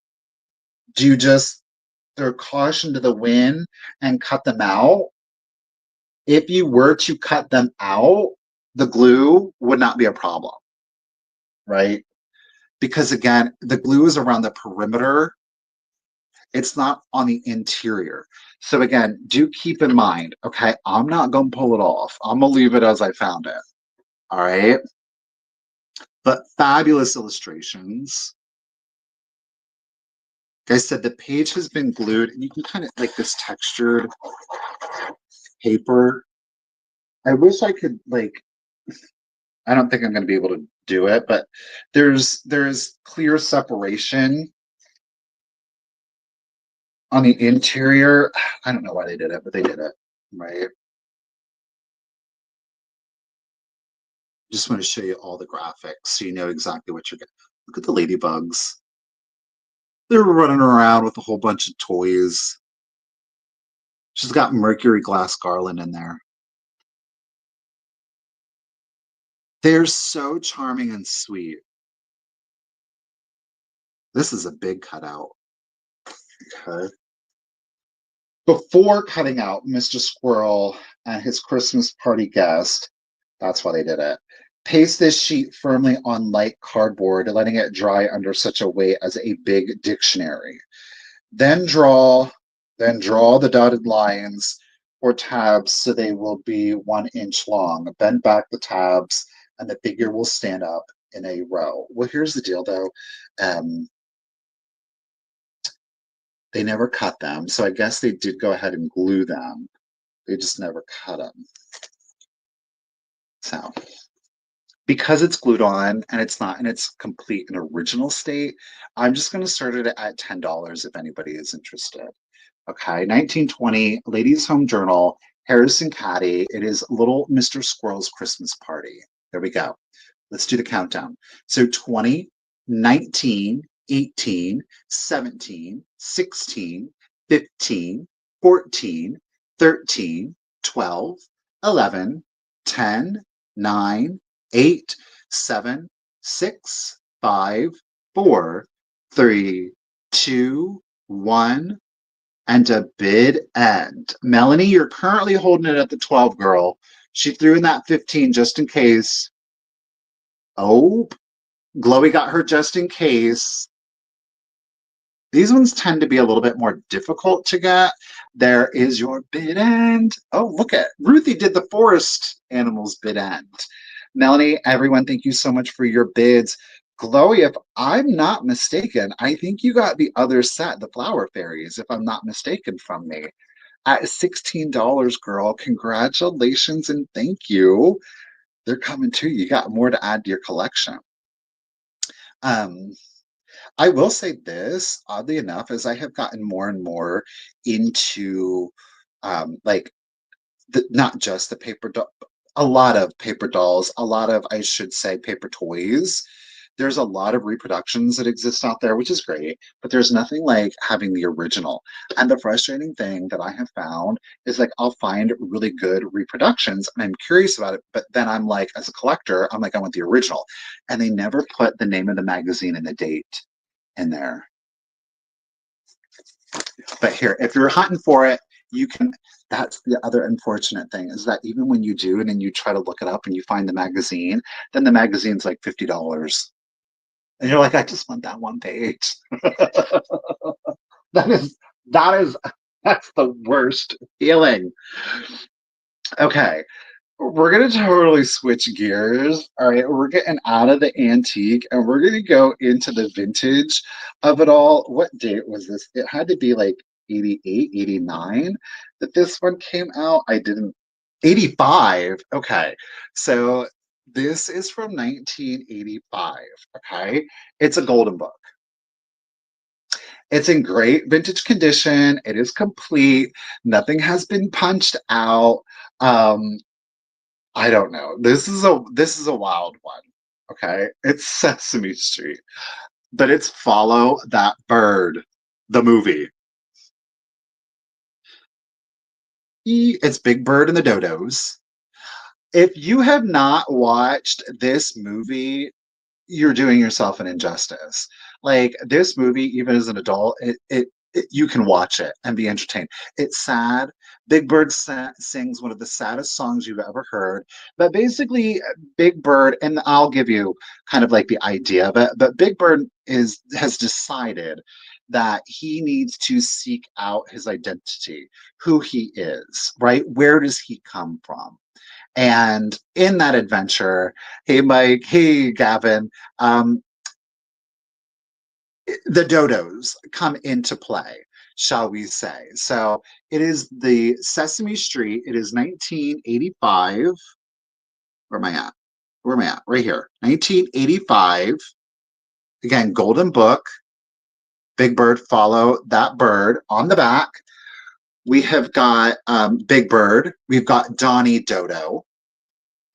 Do you just throw caution to the wind and cut them out? If you were to cut them out, the glue would not be a problem, right? Because again, the glue is around the perimeter. It's not on the interior. So again, do keep in mind, okay, I'm not going to pull it off. I'm going to leave it as I found it. All right. But fabulous illustrations. Like I said, the page has been glued and you can kind of like this textured paper. I wish I could like, I don't think I'm going to be able to do it, but there's clear separation on the interior. I don't know why they did it, but they did it, right? Just want to show you all the graphics so you know exactly what you're getting. Look at the ladybugs. They're running around with a whole bunch of toys. She's got mercury glass garland in there. They're so charming and sweet. This is a big cutout. Okay. Before cutting out Mr. Squirrel and his Christmas party guest, that's why they did it. Paste this sheet firmly on light cardboard, letting it dry under such a weight as a big dictionary. Then draw the dotted lines or tabs so they will be 1 inch long. Bend back the tabs and the figure will stand up in a row. Well, here's the deal though. They never cut them, so I guess they did go ahead and glue them. They just never cut them. So, because it's glued on and it's not in its complete and original state, I'm just going to start it at $10 if anybody is interested. Okay, 1920, Ladies' Home Journal, Harrison Caddy. It is Little Mr. Squirrel's Christmas Party. There we go. Let's do the countdown. So 20, 19, 18, 17, 16, 15, 14, 13, 12, 11, 10, 9, 8, 7, 6, 5, 4, 3, 2, 1, and a bid end. Melanie, you're currently holding it at the 12, girl. She threw in that 15 just in case. Oh, Glowy got her just in case. These ones tend to be a little bit more difficult to get. There is your bid end. Oh, look at Ruthie did the forest animals bid end. Melanie, everyone, thank you so much for your bids. Glowy, if I'm not mistaken, I think you got the other set, the flower fairies, if I'm not mistaken from me. At $16, girl. Congratulations and thank you. They're coming to you. You got more to add to your collection. Um, I will say this, oddly enough, as I have gotten more and more into like not just the paper doll, a lot of paper dolls, a lot of, I should say, paper toys. There's a lot of reproductions that exist out there, which is great, but there's nothing like having the original. And the frustrating thing that I have found is like I'll find really good reproductions and I'm curious about it, but then I'm like, as a collector, I'm like, I want the original. And they never put the name of the magazine and the date in there. But here, if you're hunting for it, you can. That's the other unfortunate thing is that even when you do and then you try to look it up and you find the magazine, then the magazine's like $50. And you're like, I just want that one page. that is that is that's the worst feeling. Okay. We're gonna totally switch gears. All right, we're getting out of the antique and we're gonna go into the vintage of it all. What date was this? It had to be like 88, 89 that this one came out. I didn't 85. Okay. So this is from 1985. Okay. It's a golden book. It's in great vintage condition. It is complete. Nothing has been punched out. Um, I don't know. This is a wild one. Okay. It's Sesame Street, but it's Follow That Bird, the movie. It's Big Bird and the Dodos. If you have not watched this movie, you're doing yourself an injustice. Like this movie, even as an adult, you can watch it and be entertained. It's sad. Big Bird sings one of the saddest songs you've ever heard. But basically, Big Bird, and I'll give you kind of like the idea of it. But Big Bird has decided that he needs to seek out his identity, who he is, right? Where does he come from? And in that adventure, hey Mike, hey Gavin, um, the dodos come into play, shall we say. So it is the Sesame Street. It is 1985. Where am I at? Where am I at? Right here. 1985. Again, Golden Book. Big Bird, Follow That Bird. On the back, we have got Big Bird. We've got Donnie Dodo.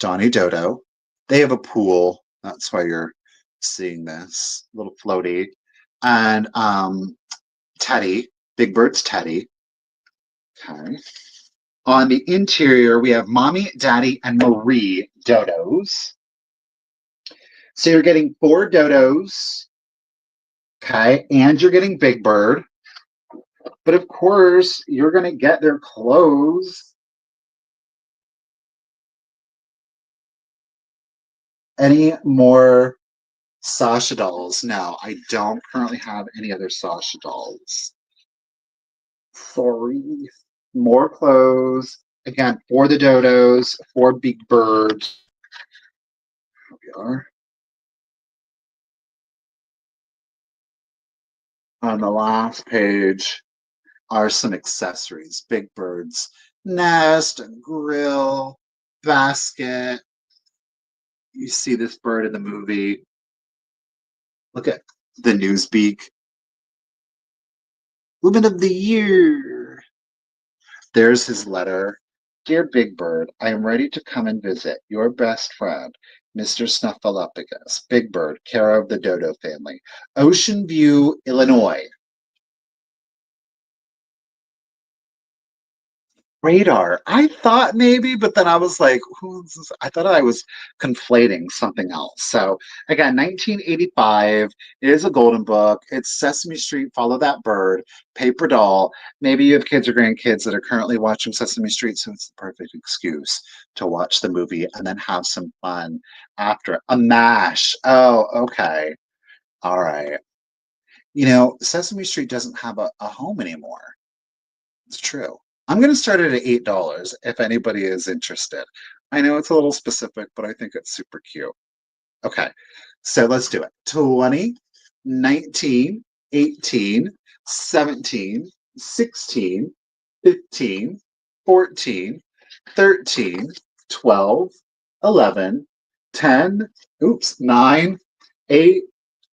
Donnie Dodo. They have a pool. That's why you're seeing this little floaty. And Teddy, Big Bird's Teddy. Okay. On the interior, we have Mommy, Daddy, and Marie dodos. So you're getting 4 dodos. Okay. And you're getting Big Bird. But of course, you're going to get their clothes. Any more Sasha dolls? No, I don't currently have any other Sasha dolls. Sorry. More clothes. Again, for the dodos, for Big Bird. Here we are. On the last page are some accessories. Big Bird's nest, a grill, basket. You see this bird in the movie. Look at the Newsbeak. Woman of the Year. There's his letter. Dear Big Bird, I am ready to come and visit your best friend, Mr. Snuffleupagus. Big Bird, care of the Dodo family. Ocean View, Illinois. Radar. I thought maybe, but then I was like, who's this? I thought I was conflating something else. So again, 1985 is a golden book. It's Sesame Street, Follow That Bird, Paper Doll. Maybe you have kids or grandkids that are currently watching Sesame Street, so it's the perfect excuse to watch the movie and then have some fun after. A MASH. Oh, okay. All right. Sesame Street doesn't have a home anymore. It's true. I'm going to start it at $8 if anybody is interested. I know it's a little specific, but I think it's super cute. Okay, so let's do it. 20, 19, 18, 17, 16, 15, 14, 13, 12, 11, 10, oops, 9, 8,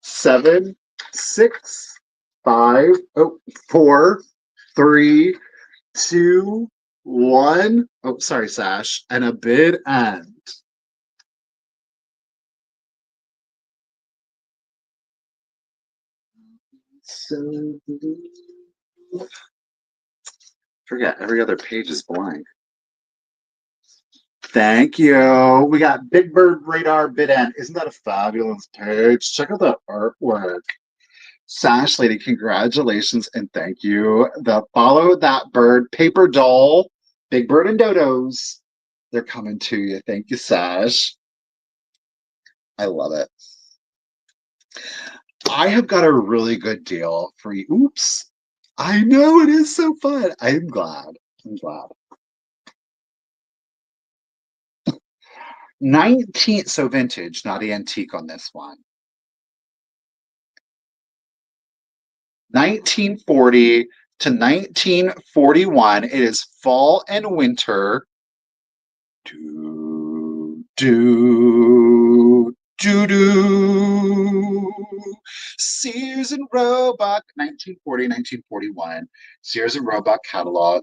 7, 6, 5, 4, 3, 2, 1. Oh, sorry, Sash. And a bid end. So forget every other page is blank. Thank you. We got Big Bird Radar bid end. Isn't that a fabulous page? Check out the artwork. Sash Lady, congratulations and thank you. The Follow That Bird paper doll, Big Bird and Dodos. They're coming to you. Thank you, Sash. I love it. I have got a really good deal for you. Oops. I know it is so fun. I'm glad. I'm glad. 19, so vintage, not antique on this one. 1940 to 1941. It is fall and winter. Do, do, do, do. Sears and Roebuck, 1940, 1941. Sears and Roebuck catalog.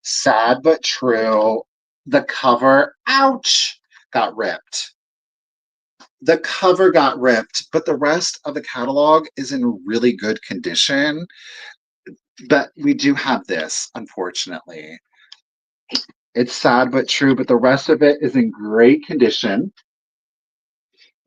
Sad but true. The cover, ouch, got ripped. The cover got ripped, but the rest of the catalog is in really good condition. But we do have this, unfortunately. It's sad but true, but the rest of it is in great condition.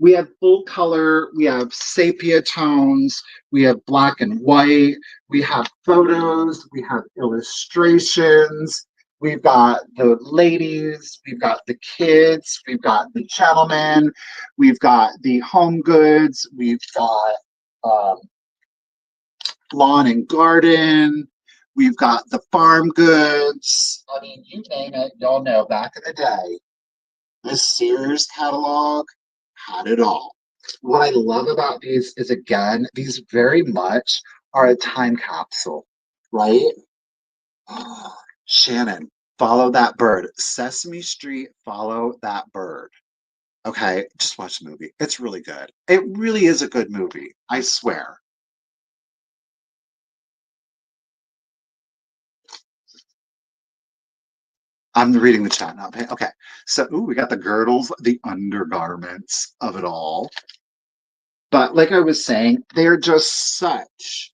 We have full color, we have sepia tones, we have black and white, we have photos, we have illustrations, we've got the ladies, we've got the kids, we've got the gentlemen, we've got the home goods, we've got lawn and garden, we've got the farm goods. I mean, you name it, y'all know back in the day, this Sears catalog had it all. What I love about these is, again, these very much are a time capsule, right? Shannon, follow that bird. Sesame Street, follow that bird. Okay, just watch the movie. It's really good. It really is a good movie. I swear. I'm reading the chat now. Okay, so we got the girdles, the undergarments of it all. But like I was saying, they're just such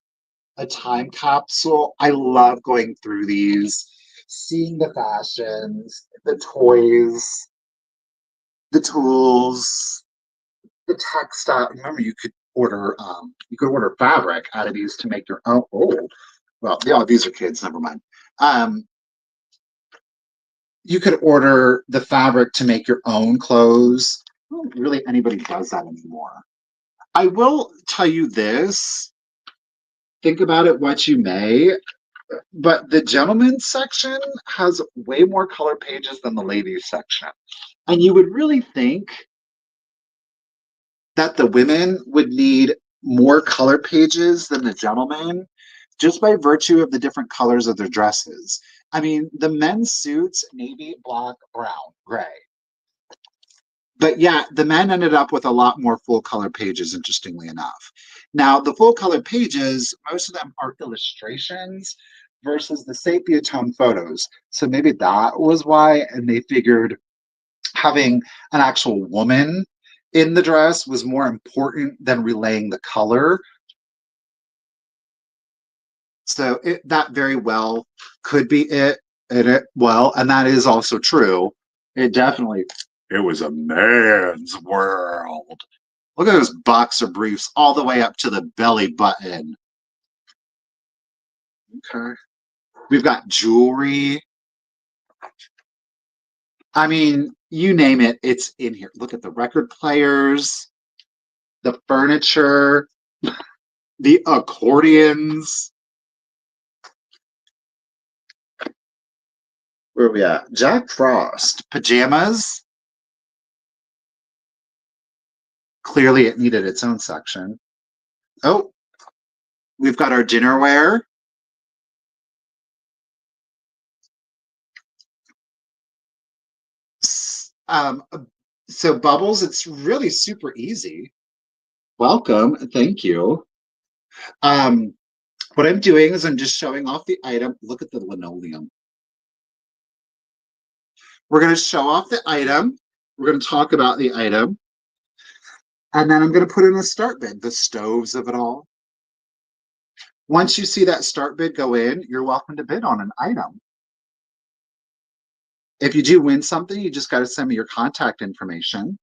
a time capsule. I love going through these, seeing the fashions, the toys, the tools, the textile. Remember, you could order fabric out of these to make your own. Oh, well, yeah, these are kids. Never mind. Um, you could order the fabric to make your own clothes. I don't really anybody does that anymore. I will tell you this. Think about it what you may, but the gentlemen's section has way more color pages than the ladies section. And you would really think that the women would need more color pages than the gentlemen just by virtue of the different colors of their dresses. I mean, the men's suits, navy, black, brown, gray. But yeah, the men ended up with a lot more full color pages, interestingly enough. Now, the full color pages, most of them are illustrations versus the sepia tone photos. So maybe that was why, and they figured having an actual woman in the dress was more important than relaying the color. So that very well could be it. And that is also true. It was a man's world. Look at those boxer briefs all the way up to the belly button. Okay. We've got jewelry. I mean, you name it, it's in here. Look at the record players, the furniture, the accordions. Where are we at? Jack Frost. Pajamas. Clearly, it needed its own section. Oh, we've got our dinnerware. Um, so, Bubbles, it's really super easy. Welcome. Thank you. Um, what I'm doing is I'm just showing off the item. Look at the linoleum. We're going to show off the item. We're going to talk about the item. And then I'm going to put in a start bid, the stoves of it all. Once you see that start bid go in, you're welcome to bid on an item. If you do win something, you just got to send me your contact information.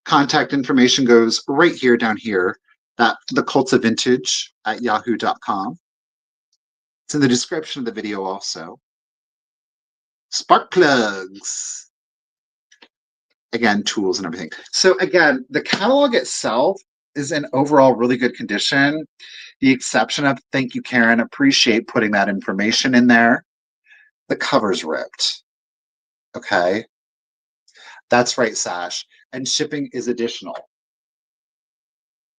Contact information goes right here, down here, that thecultofvintage at yahoo.com. It's in the description of the video also. Spark plugs. Again, tools and everything. So again, the catalog itself is in overall really good condition. The exception of, thank you, Karen, appreciate putting that information in there. The cover's ripped. Okay. That's right, Sash. And shipping is additional.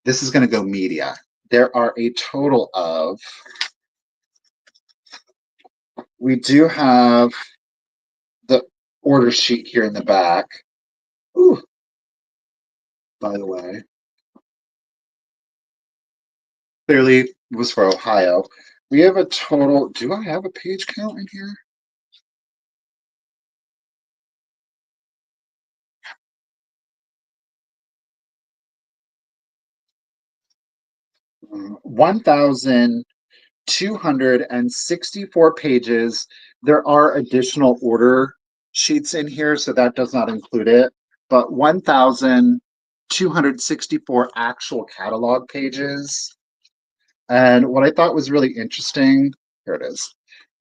This is going to go media. There are a total of, we do have the order sheet here in the back. Ooh, by the way. Clearly was for Ohio. We have a total, do I have a page count in here? Mm, 1,264 pages. There are additional order sheets in here, so that does not include it. But 1,264 actual catalog pages. And what I thought was really interesting, here it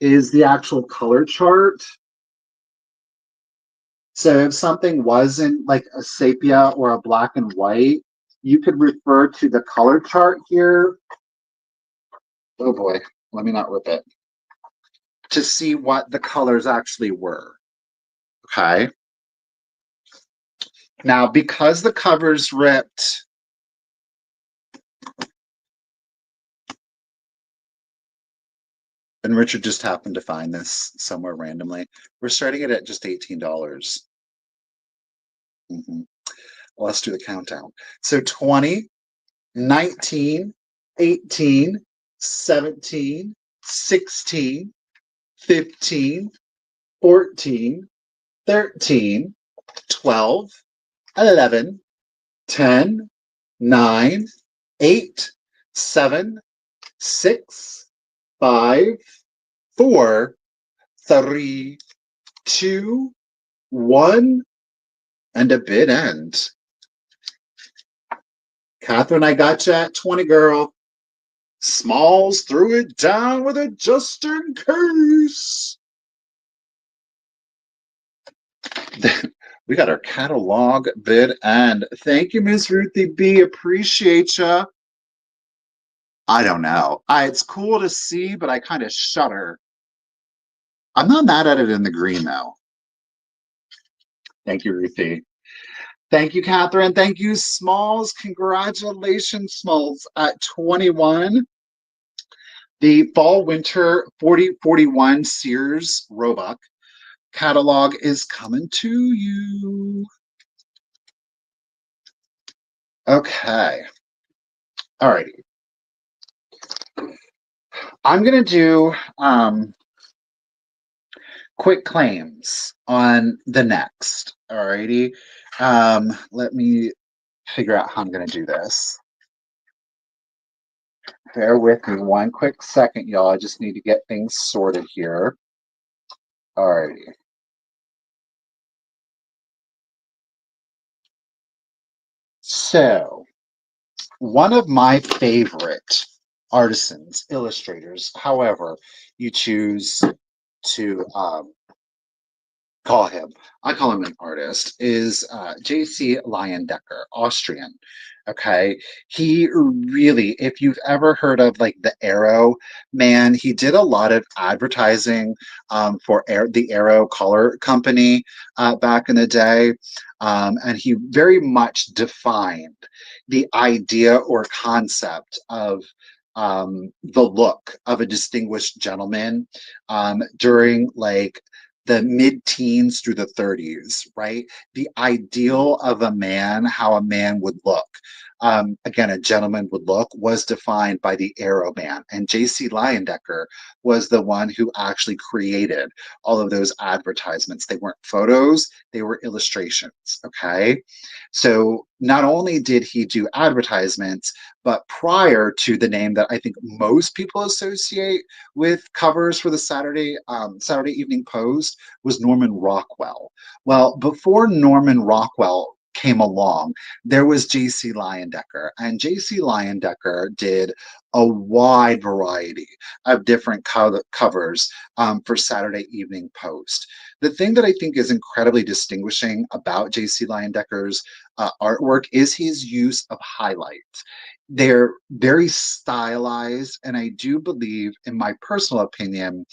is the actual color chart. So if something wasn't like a sepia or a black and white, you could refer to the color chart here. Oh boy, let me not rip it. To see what the colors actually were. Okay. Now, because the cover's ripped, and Richard just happened to find this somewhere randomly, we're starting it at just $18. Let's do the countdown. So 20, 19, 18, 17, 16, 15, 14, 13, 12, 11, 10, 9, 8, 7, 6, 5, 4, 3, 2, 1, and a bid end. Catherine, I got you at 20, girl. Smalls threw it down with a just in case. We got our catalog bid end. Thank you, Miss Ruthie B. Appreciate ya. I don't know. It's cool to see, but I kind of shudder. I'm not mad at it in the green, though. Thank you, Ruthie. Thank you, Catherine. Thank you, Smalls. Congratulations, Smalls, at 21. The Fall Winter 4041 Sears Roebuck catalog is coming to you. Okay. All righty. I'm going to do quick claims on the next. All righty. Let me figure out how I'm going to do this. Bear with me one quick second, y'all. I just need to get things sorted here. Alrighty. So, one of my favorite artisans, illustrators, however you choose to call him, I call him an artist, is JC Leyendecker, Austrian. Okay. He really, if you've ever heard of like the Arrow man, he did a lot of advertising for the Arrow color company back in the day. And he very much defined the idea or concept of the look of a distinguished gentleman during like the mid-teens through the 30s, right? The ideal of a man, how a man would look. Again, a gentleman would look was defined by the Arrow Man. And JC Leyendecker was the one who actually created all of those advertisements. They weren't photos, they were illustrations. Okay. So not only did he do advertisements, but prior to the name that I think most people associate with covers for the Saturday Evening Post was Norman Rockwell. Well, before Norman Rockwell came along, there was JC Leyendecker, and JC Leyendecker did a wide variety of different covers for Saturday Evening Post. The thing that I think is incredibly distinguishing about JC Leyendecker's artwork is his use of highlights. They're very stylized, and I do believe, in my personal opinion,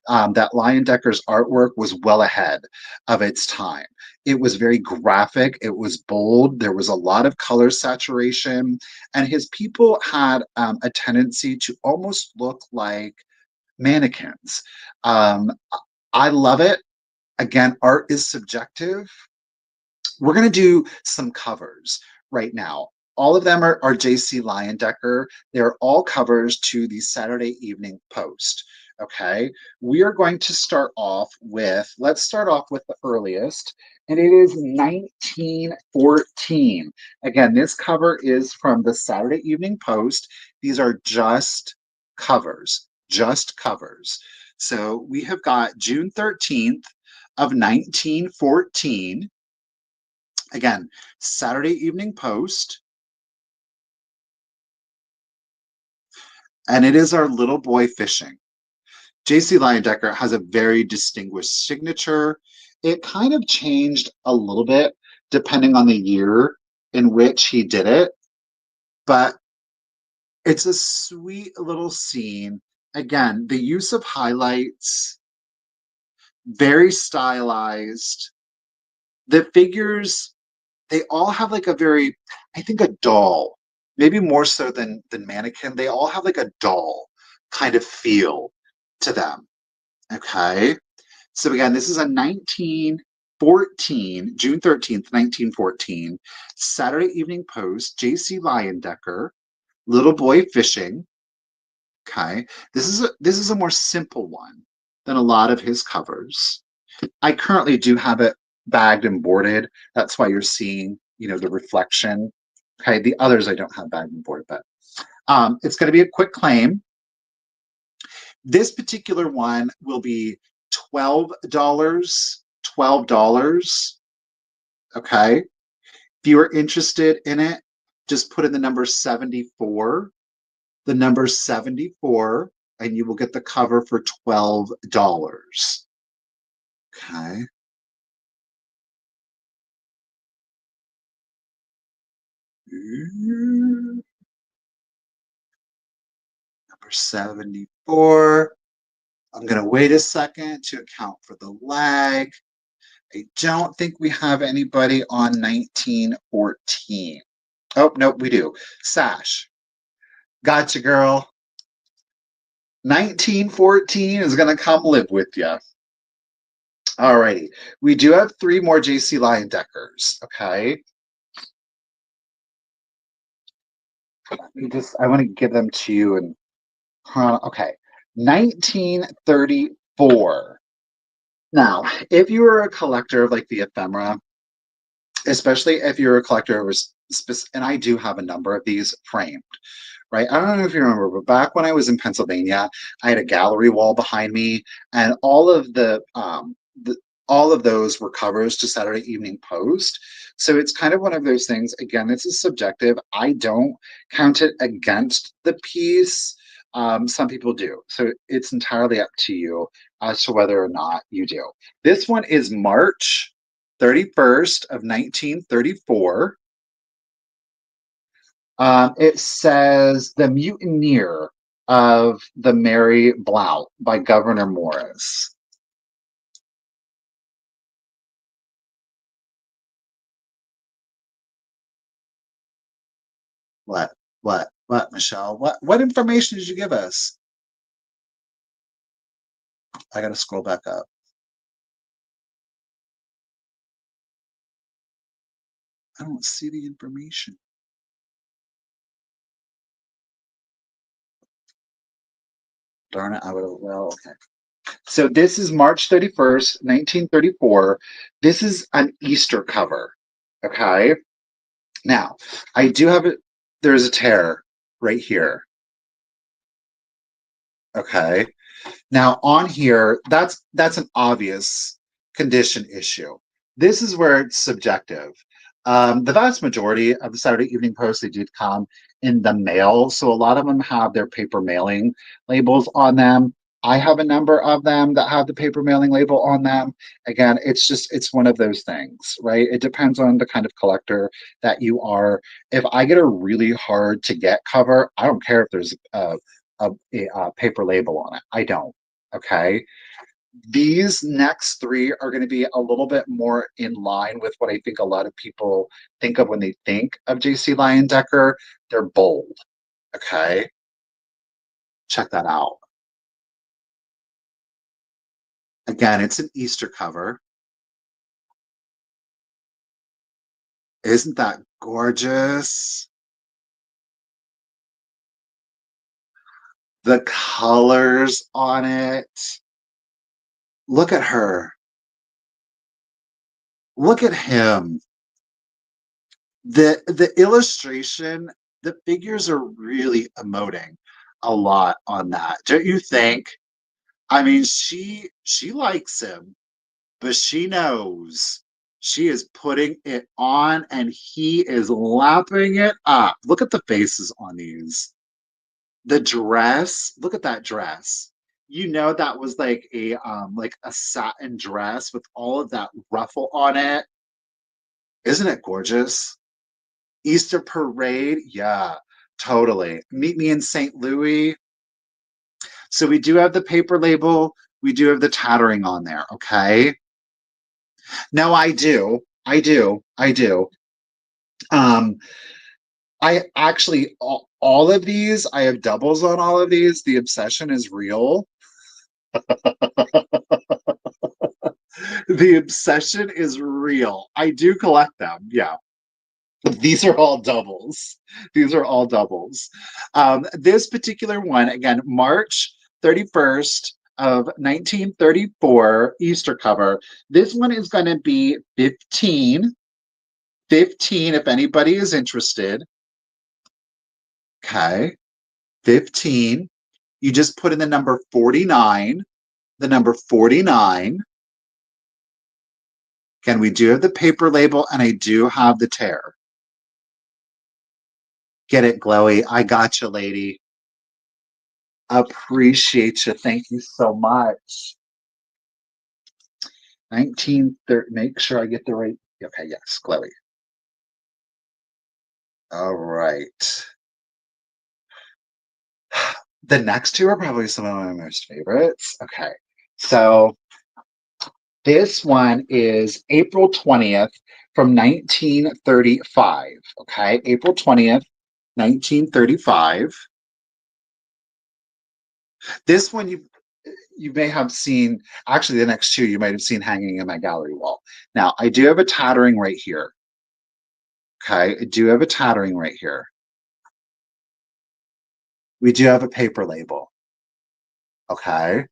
that Leyendecker's artwork was well ahead of its time. It was very graphic, it was bold, there was a lot of color saturation, and his people had a tendency to almost look like mannequins. Um, I love it. Again, art is subjective. We're going to do some covers right now. All of them are JC Leyendecker. They're all covers to the Saturday Evening Post. Okay, we are going to start off with, let's start off with the earliest, and it is 1914. Again, this cover is from the Saturday Evening Post. These are just covers, just covers. So we have got June 13th of 1914. Again, Saturday Evening Post. And it is our little boy fishing. JC Leyendecker has a very distinguished signature. It kind of changed a little bit depending on the year in which he did it, but it's a sweet little scene. Again, the use of highlights, very stylized. The figures, they all have like a very, I think, a doll, maybe more so than mannequin. They all have like a doll kind of feel to them. Okay. So again, this is a 1914, June 13th, 1914, Saturday Evening Post, JC Leyendecker, Little Boy Fishing. Okay. This is a more simple one than a lot of his covers. I currently do have it bagged and boarded. That's why you're seeing, the reflection. Okay, the others I don't have bagged and boarded, but it's going to be a quick claim. This particular one will be $12. $12. Okay. If you are interested in it, just put in the number 74. The number 74, and you will get the cover for $12. Okay. Number 74. I'm going to wait a second to account for the lag. I don't think we have anybody on 1914. Oh, nope, we do. Sash. Gotcha, girl. 1914 is going to come live with you. Alrighty. We do have 3 more JC Leyendeckers. Okay. I want to give them to you and okay. 1934. Now, if you were a collector of like the ephemera, especially if you're a collector and I do have a number of these framed, right? I don't know if you remember, but back when I was in Pennsylvania, I had a gallery wall behind me, and all of those were covers to Saturday Evening Post. So it's kind of one of those things. Again, this is subjective. I don't count it against the piece. Some people do. So it's entirely up to you as to whether or not you do. This one is March 31st of 1934. It says The Mutineer of the Mary Blount by Governor Morris. What? What, Michelle? What information did you give us? I gotta scroll back up. I don't see the information. Darn it, I would have, well, okay. So this is March 31st, 1934. This is an Easter cover. Okay. Now, I do have it. There's a tear right here. Okay. Now on here, that's an obvious condition issue. This is where it's subjective. The vast majority of the Saturday Evening Post, they did come in the mail, so a lot of them have their paper mailing labels on them. I have a number of them that have the paper mailing label on them. Again, it's one of those things, right? It depends on the kind of collector that you are. If I get a really hard to get cover, I don't care if there's a paper label on it. I don't. Okay. These next three are going to be a little bit more in line with what I think a lot of people think of when they think of JC Leyendecker. They're bold. Okay. Check that out. Again, it's an Easter cover. Isn't that gorgeous? The colors on it. Look at her. Look at him. The illustration, the figures are really emoting a lot on that, don't you think? I mean, she likes him, but she knows she is putting it on and he is lapping it up. Look at the faces on these. The dress, look at that dress. You know that was like a satin dress with all of that ruffle on it. Isn't it gorgeous? Easter parade, yeah, totally. Meet me in St. Louis. So we do have the paper label. We do have the tattering on there. Okay. No, I do. I do. I do. Um, I actually all of these, I have doubles on all of these. The obsession is real. The obsession is real. I do collect them. Yeah. These are all doubles. These are all doubles. This particular one, again, March 31st of 1934 Easter cover. This one is going to be 15. 15 if anybody is interested. Okay. 15. You just put in the number 49. The number 49. Again, we do have the paper label and I do have the tear. Get it, Glowy. I got you, lady. Appreciate you. Thank you so much. 1930. Make sure I get the right. Okay, yes, Glowy. All right. The next two are probably some of my most favorites. Okay. So this one is April 20th from 1935. Okay. April 20th, 1935. This one you may have seen, actually the next two you might have seen hanging in my gallery wall. Now I do have a tattering right here. Okay, I do have a tattering right here. We do have a paper label. Okay.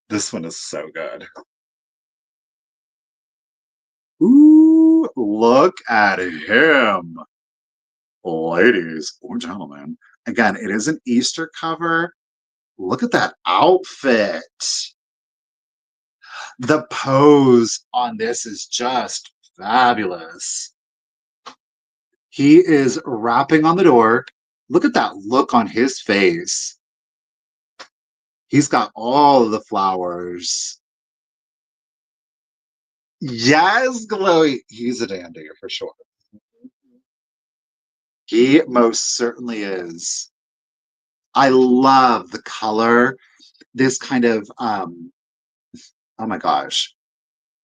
This one is so good. Ooh. Ooh, look at him, ladies or gentlemen. Again, it is an Easter cover. Look at that outfit. The pose on this is just fabulous. He is rapping on the door. Look at that look on his face. He's got all of the flowers. Yes, Chloe. He's a dandy for sure. He most certainly is. I love the color. This kind of oh my gosh,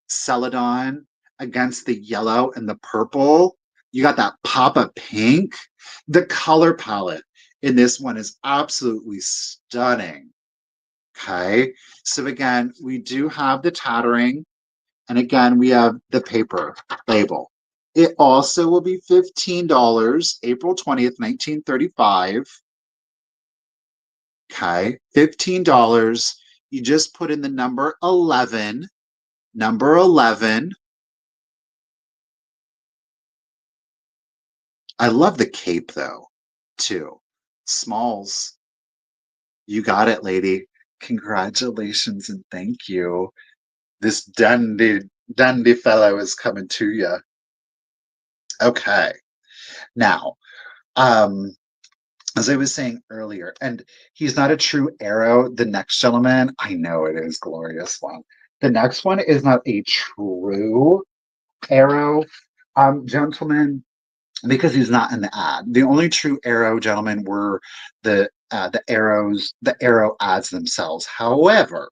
celadon against the yellow and the purple. You got that pop of pink. The color palette in this one is absolutely stunning. Okay, so again, we do have the tattering, and again, we have the paper label. It also will be $15, April 20th, 1935. Okay, $15. You just put in the number 11. Number 11. I love the cape though, too. Smalls. You got it, lady. Congratulations and thank you. This dandy fellow is coming to you. Okay. Now, as I was saying earlier, and he's not a true arrow. The next gentleman, I know it is glorious one. The next one is not a true arrow gentleman because he's not in the ad. The only true arrow gentlemen were the arrows, the arrow ads themselves. However,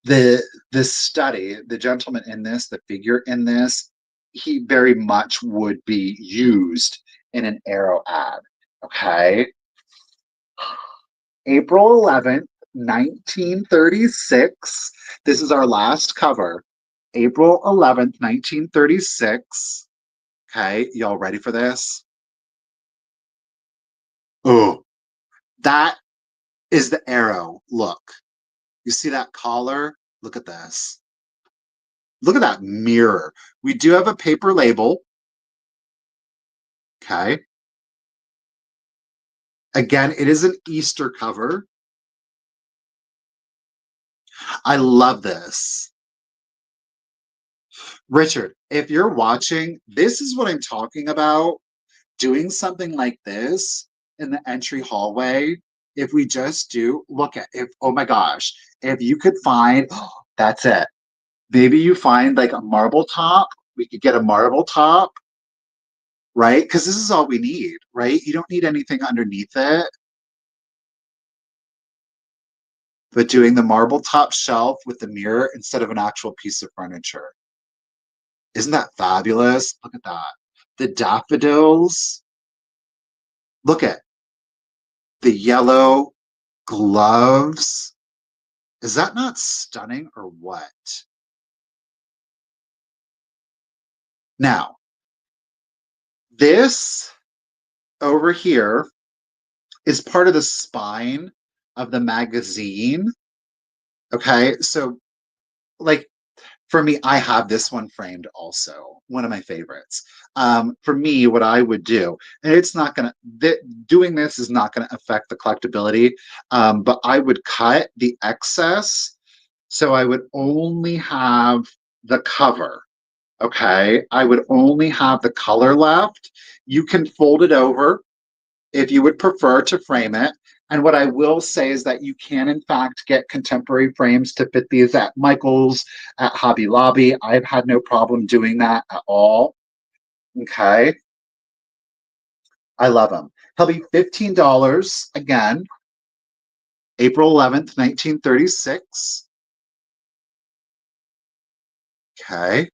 the study, the gentleman in this, the figure in this, he very much would be used in an arrow ad. Okay. April 11th, 1936. This is our last cover. April 11th, 1936. Okay, y'all ready for this? Oh, that is the arrow. Look. You see that collar? Look at this. Look at that mirror. We do have a paper label. Okay. Again, it is an Easter cover. I love this. Richard, if you're watching, this is what I'm talking about. Doing something like this in the entry hallway. If we just do, look at if, oh my gosh, if you could find, oh, that's it. Maybe you find like a marble top. We could get a marble top, right? Because this is all we need, right? You don't need anything underneath it. But doing the marble top shelf with the mirror instead of an actual piece of furniture. Isn't that fabulous? Look at that. The daffodils. Look at the yellow gloves. Is that not stunning or what? Now, this over here is part of the spine of the magazine. Okay, so like for me, I have this one framed also, one of my favorites. For me, what I would do, and it's not going to, doing this is not going to affect the collectability, but I would cut the excess. So I would only have the cover. Okay, I would only have the color left. You can fold it over if you would prefer to frame it. And what I will say is that you can, in fact, get contemporary frames to fit these at Michael's, at Hobby Lobby. I've had no problem doing that at all. Okay. I love them. He'll be $15 again, April 11th, 1936. Okay.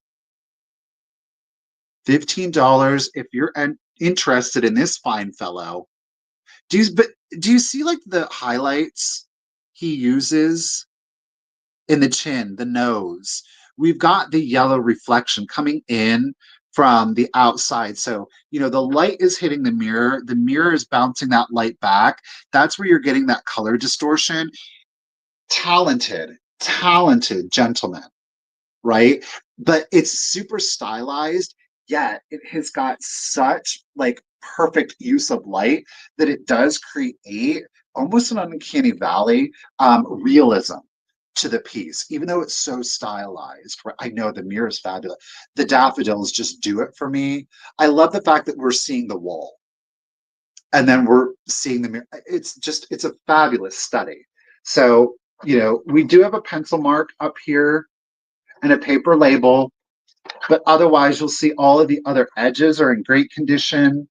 $15 if you're interested in this fine fellow. But do you see like the highlights he uses in the chin, the nose? We've got the yellow reflection coming in from the outside. So, the light is hitting the mirror. The mirror is bouncing that light back. That's where you're getting that color distortion. Talented, talented gentleman, right? but it's super stylized, yet it has got such like perfect use of light that it does create almost an uncanny valley realism to the piece, even though it's so stylized. Right? I know the mirror is fabulous. The daffodils just do it for me. I love the fact that we're seeing the wall and then we're seeing the mirror. It's a fabulous study. So, we do have a pencil mark up here and a paper label, but otherwise you'll see all of the other edges are in great condition.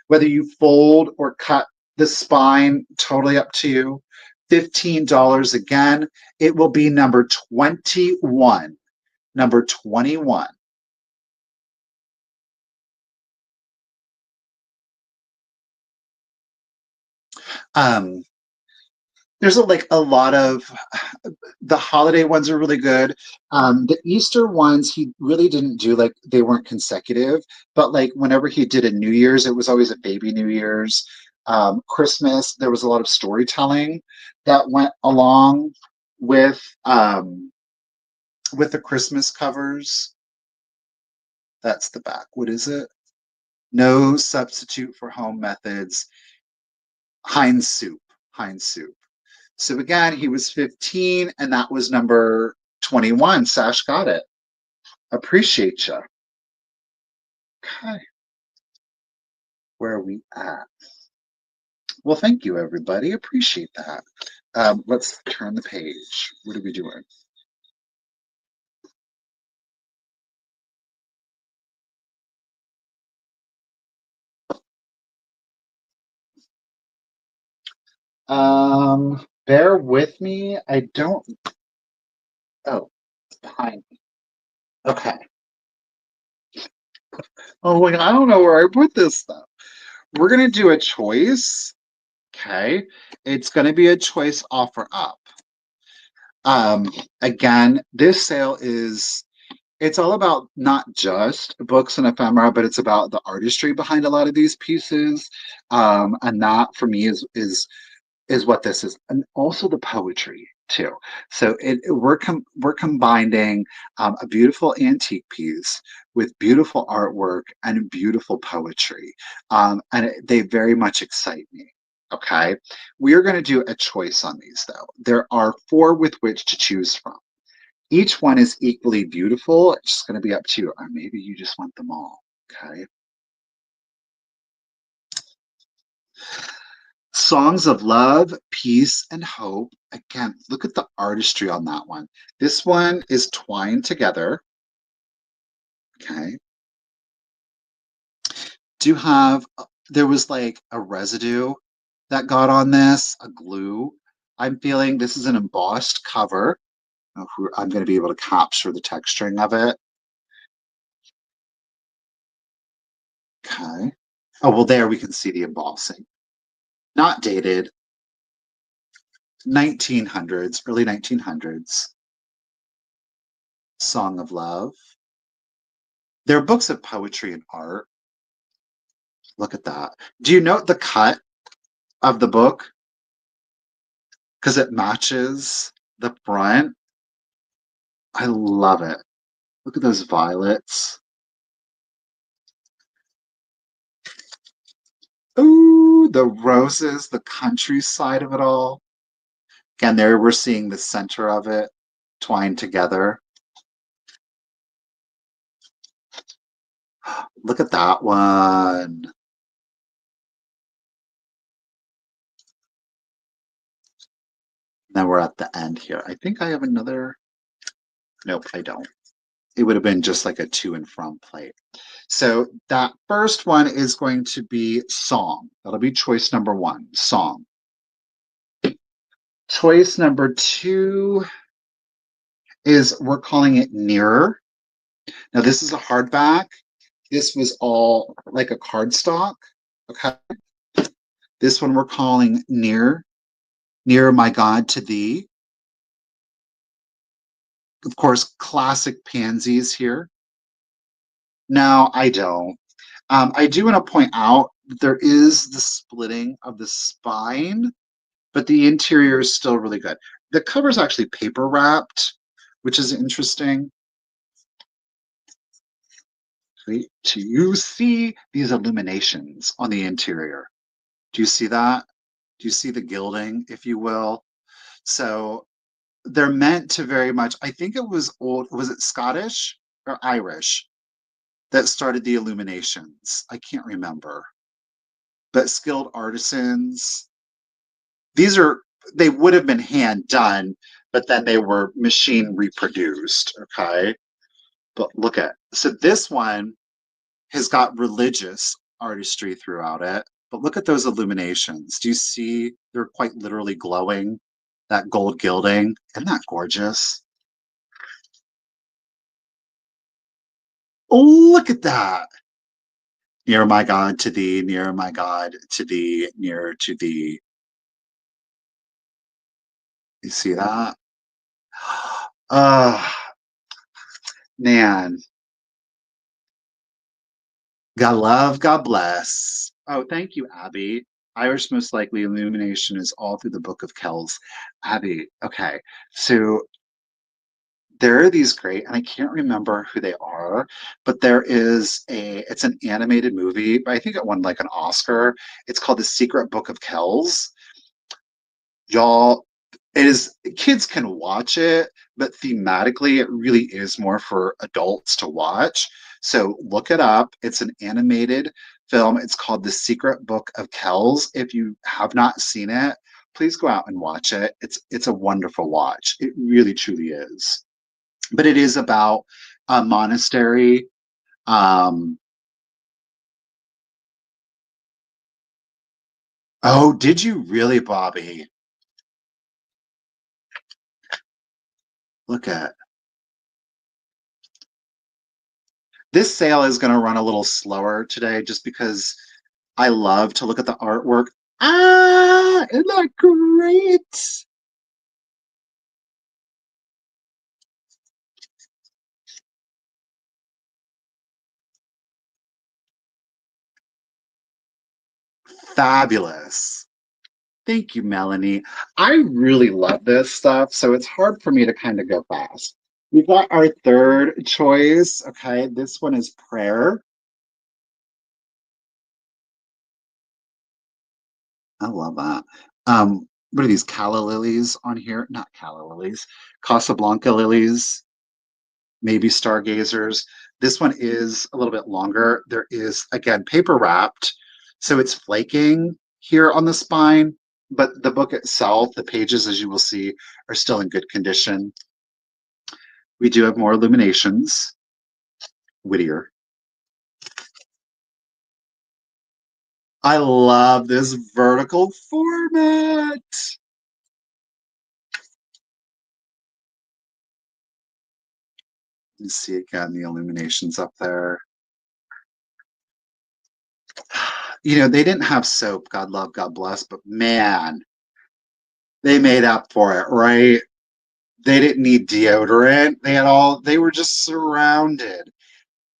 Whether you fold or cut the spine, totally up to you. $15 again. It will be number 21. Number 21. Um, there's a lot of the holiday ones are really good. The Easter ones he really didn't do, like they weren't consecutive, but like whenever he did a New Year's, it was always a baby New Year's. Christmas, there was a lot of storytelling that went along with the Christmas covers. That's the back. What is it? No substitute for home methods. Heinz soup. Heinz soup. So again, he was 15, and that was number 21. Sash got it. Appreciate you. Okay. Where are we at? Well, thank you, everybody. Appreciate that. Let's turn the page. What are we doing? Bear with me. I don't. Oh, it's behind me. Okay. Oh, like I don't know where I put this stuff. We're gonna do a choice. Okay. It's gonna be a choice offer up. Again, this sale it's all about not just books and ephemera, but it's about the artistry behind a lot of these pieces. And that for me is what this is, and also the poetry too. So we're combining a beautiful antique piece with beautiful artwork and beautiful poetry, and they very much excite me. Okay, we are going to do a choice on these though. There are four with which to choose from. Each one is equally beautiful. It's just going to be up to you, or maybe you just want them all. Okay. Songs of love, peace, and hope. Again, look at the artistry on that one. This one is twined together. Okay. Do you have, there was like a residue that got on this, a glue. I'm feeling this is an embossed cover. I'm going to be able to capture the texturing of it. Okay. Oh, well, there we can see the embossing. Not dated, 1900s, early 1900s. Song of Love. They're books of poetry and art. Look at that. Do you note the cut of the book? Because it matches the front. I love it. Look at those violets. Ooh, the roses, the countryside of it all. Again, there we're seeing the center of it twined together. Look at that one. Then we're at the end here. I think I have another. Nope, I don't. It would have been just like a to and from plate. So that first one is going to be song. That'll be choice number one, song. Choice number two is we're calling it nearer. Now this is a hardback. This was all like a cardstock. Okay. This one we're calling near, near my God to thee. Of course, classic pansies here. No, I don't. I do want to point out that there is the splitting of the spine, but the interior is still really good. The cover is actually paper wrapped, which is interesting. Wait, do you see these illuminations on the interior? Do you see that? Do you see the gilding, if you will? So they're meant to very much, I think it was old, was it Scottish or Irish that started the illuminations? I can't remember. But skilled artisans, these are, they would have been hand done, but then they were machine reproduced. Okay. But look at, so this one has got religious artistry throughout it. But look at those illuminations. Do you see they're quite literally glowing? That gold gilding. Isn't that gorgeous? Oh, look at that. Near my God to thee, near my God to thee, near to thee. You see that? Oh, man. God love, God bless. Oh, thank you, Abby. Irish most likely illumination is all through the Book of Kells. Abby, okay. So there are these great, and I can't remember who they are, but there is it's an animated movie, but I think it won like an Oscar. It's called The Secret Book of Kells. Y'all, it is, kids can watch it, but thematically it really is more for adults to watch. So look it up. It's an animated film. It's called The Secret Book of Kells. If you have not seen it, please go out and watch it. It's a wonderful watch. It really truly is. But it is about a monastery. Um, oh, did you really, Bobby? Look at this sale is going to run a little slower today just because I love to look at the artwork. Ah, isn't that great? Fabulous. Thank you, Melanie. I really love this stuff, so it's hard for me to kind of go fast. We've got our third choice. Okay, this one is prayer. I love that. What are these calla lilies on here? Not calla lilies, Casablanca lilies, maybe stargazers. This one is a little bit longer. There is, again, paper wrapped, so it's flaking here on the spine, but the book itself, the pages, as you will see, are still in good condition. We do have more illuminations. Whittier. I love this vertical format. You see again the illuminations up there. They didn't have soap, God love, God bless, but man, they made up for it, right? They didn't need deodorant. They were just surrounded.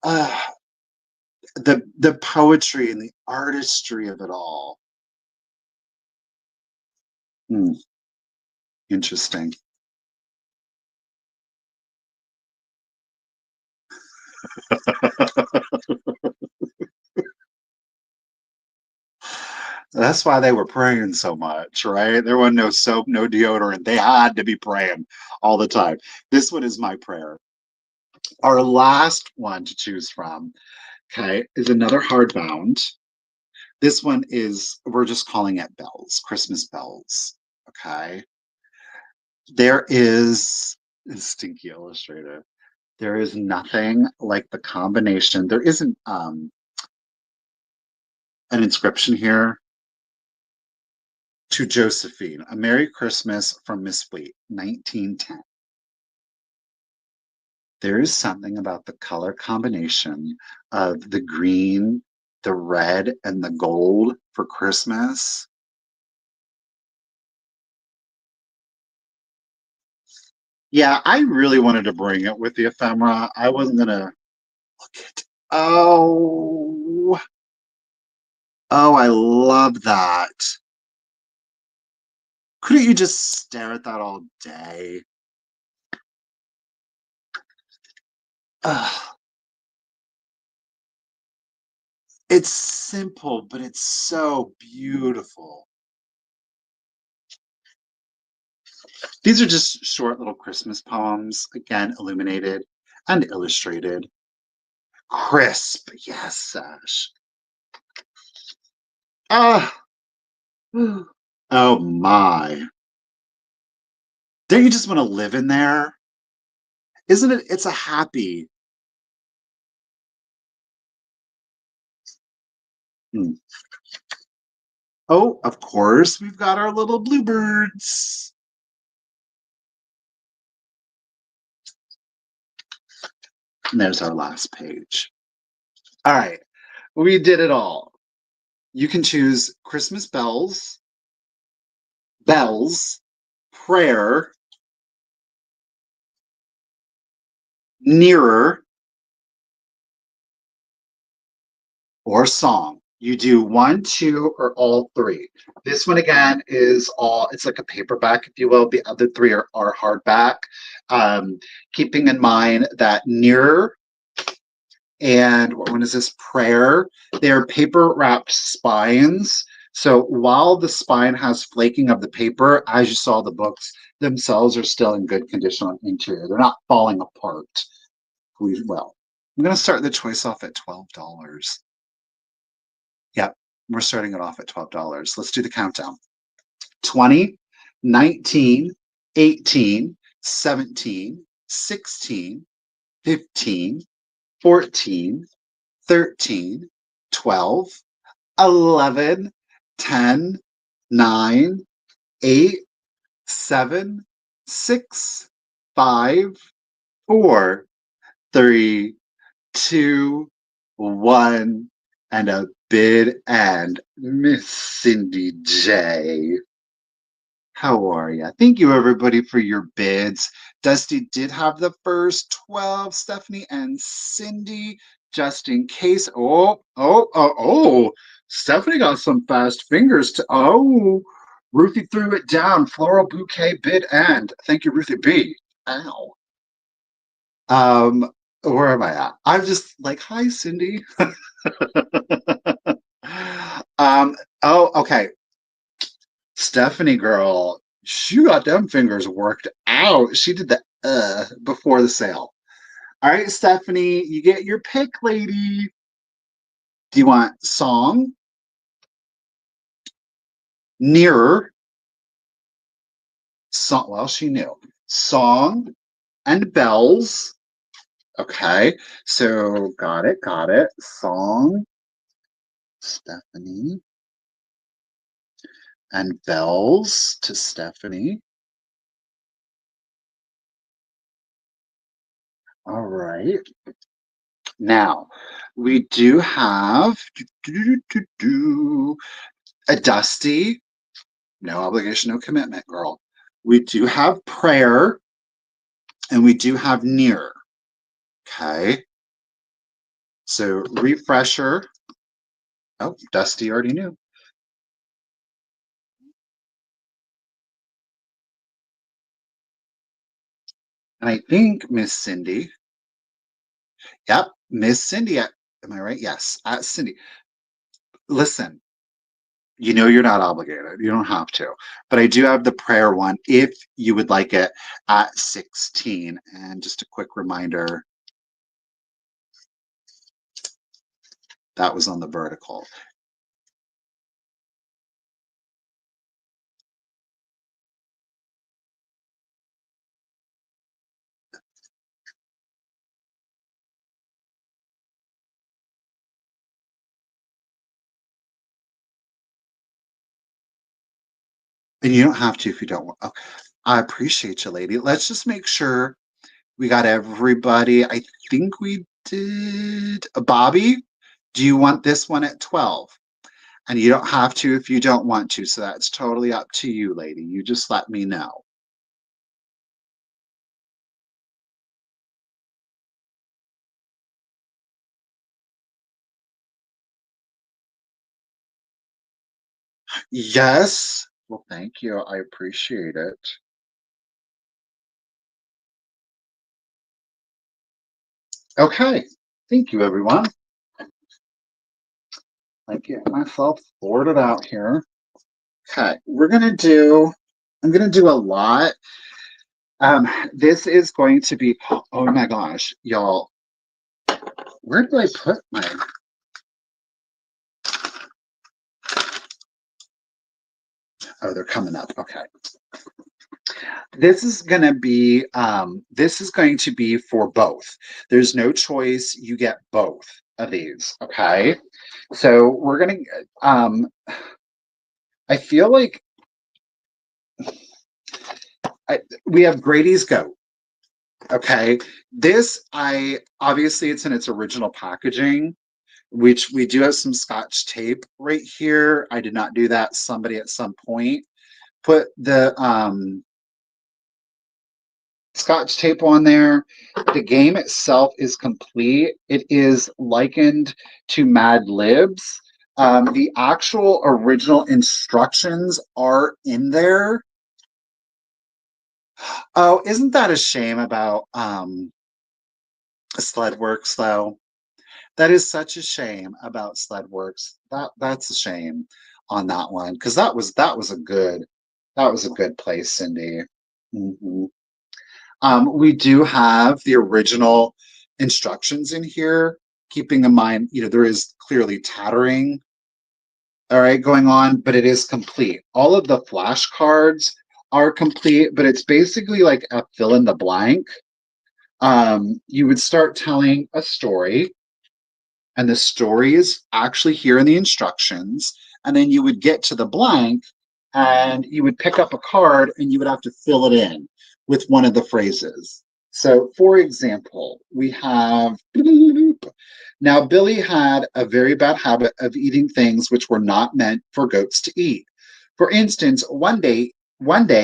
Uh, the poetry and the artistry of it all. Hmm, interesting. That's why they were praying so much, right? There was no soap, no deodorant. They had to be praying all the time. This one is my prayer. Our last one to choose from, okay, is another hardbound. This one is, we're just calling it bells, Christmas bells. Okay. There is, Stinky Illustrator. There is nothing like the combination. There isn't an inscription here to Josephine, A Merry Christmas from Miss Fleet, 1910. There is something about the color combination of the green, the red, and the gold for Christmas. Yeah, I really wanted to bring it with the ephemera. I wasn't gonna look at. Oh, oh, I love that. Couldn't you just stare at that all day? Ugh. It's simple, but it's so beautiful. These are just short little Christmas poems, again, illuminated and illustrated. Crisp, yes, Sash. Ah, oh my. Don't you just want to live in there? Isn't it? It's a happy. Hmm. Oh, of course, we've got our little bluebirds. And there's our last page. All right, we did it all. You can choose Christmas bells, bells, prayer, nearer, or song. You do one, two, or all three. This one again is all, it's like a paperback, if you will. The other three are hardback. Um, Keeping in mind that nearer and what one is this, prayer, they're paper wrapped spines. So while the spine has flaking of the paper, as you saw, the books themselves are still in good condition on interior. They're not falling apart. Well, I'm going to start the choice off at $12. Yep, we're starting it off at $12. Let's do the countdown. 20, 19, 18, 17, 16, 15, 14, 13, 12, 11, 10, 9, 8, 7, 6, 5, 4, 3, 2, 1, and a bid and Miss Cindy J. How are you? Thank you, everybody, for your bids. Dusty did have the first 12, Stephanie and Cindy, just in case. Oh. Stephanie got some fast fingers to. Oh, Ruthie threw it down. Floral bouquet bid and. Thank you, Ruthie B. Ow. Um, where am I at? I'm just like, hi, Cindy. Oh, okay. Stephanie girl, she got them fingers worked out. She did the before the sale. All right, Stephanie, you get your pick, lady. Do you want song, nearer, song? Well, she knew song and bells. Okay, so got it. Song, Stephanie, and bells to Stephanie. All right. Now, we do have a Dusty, no obligation, no commitment, girl. We do have prayer and we do have near. Okay. So refresher. Oh, Dusty already knew. And I think Miss Cindy. Yep, Miss Cindy. Am I right? Yes, at Cindy. Listen, you know you're not obligated. You don't have to. But I do have the prayer one if you would like it at 16. And just a quick reminder, that was on the vertical. And you don't have to if you don't want. Okay. I appreciate you, lady. Let's just make sure we got everybody. I think we did. Bobby, do you want this one at 12? And you don't have to if you don't want to. So that's totally up to you, lady. You just let me know. Yes. Well, thank you. I appreciate it. Okay. Thank you, everyone. I get myself sorted out here. Okay, I'm gonna do a lot. This is going to be, oh my gosh, y'all, where did I put my, oh, they're coming up. Okay. This is going to be for both. There's no choice. You get both of these. Okay. So we're gonna I feel like we have Grady's Goat. Okay. This I obviously it's in its original packaging, which we do have some scotch tape right here. I did not do that. Somebody at some point put the scotch tape on there. The game itself is complete. It is likened to Mad Libs. The actual original instructions are in there. Oh, isn't that a shame about Sledworks though? That is such a shame about Sledworks. That's a shame on that one because that was a good place, Cindy. Mhm. We do have the original instructions in here, keeping in mind, there is clearly tattering, all right, going on, but it is complete. All of the flashcards are complete, but it's basically like a fill in the blank. You would start telling a story, and the story is actually here in the instructions, and then you would get to the blank and you would pick up a card and you would have to fill it in with one of the phrases. So for example, we have, now Billy had a very bad habit of eating things which were not meant for goats to eat. For instance, one day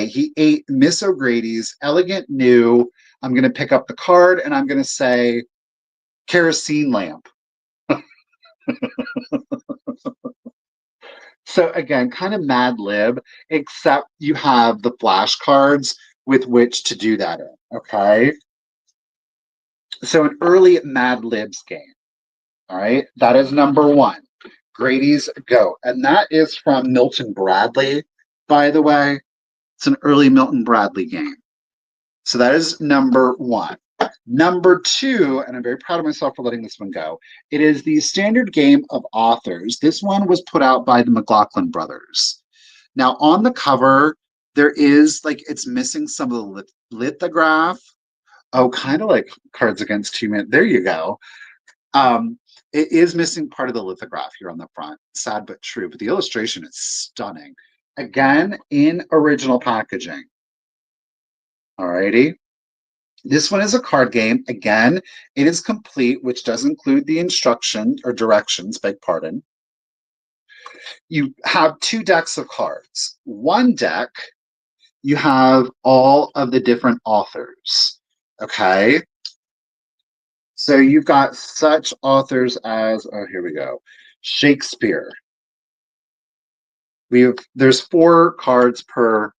he ate Miss O'Grady's elegant new, I'm going to pick up the card and I'm going to say kerosene lamp. So again, kind of Mad Lib, except you have the flashcards with which to do that in. Okay. So an early Mad Libs game. All right. That is number one. Grady's Go. And that is from Milton Bradley, by the way. It's an early Milton Bradley game. So that is number one. Number two, and I'm very proud of myself for letting this one go, it is the Standard Game of Authors. This one was put out by the McLaughlin brothers. Now, on the cover, there is it's missing some of the lithograph. Oh, kind of like Cards Against Humanity. There you go. It is missing part of the lithograph here on the front. Sad but true, but the illustration is stunning. Again, in original packaging. Alrighty. This one is a card game. Again, it is complete, which does include the instruction or directions, beg pardon. You have two decks of cards. One deck, you have all of the different authors. Okay. So you've got such authors as, oh, here we go. Shakespeare. There's 4 cards per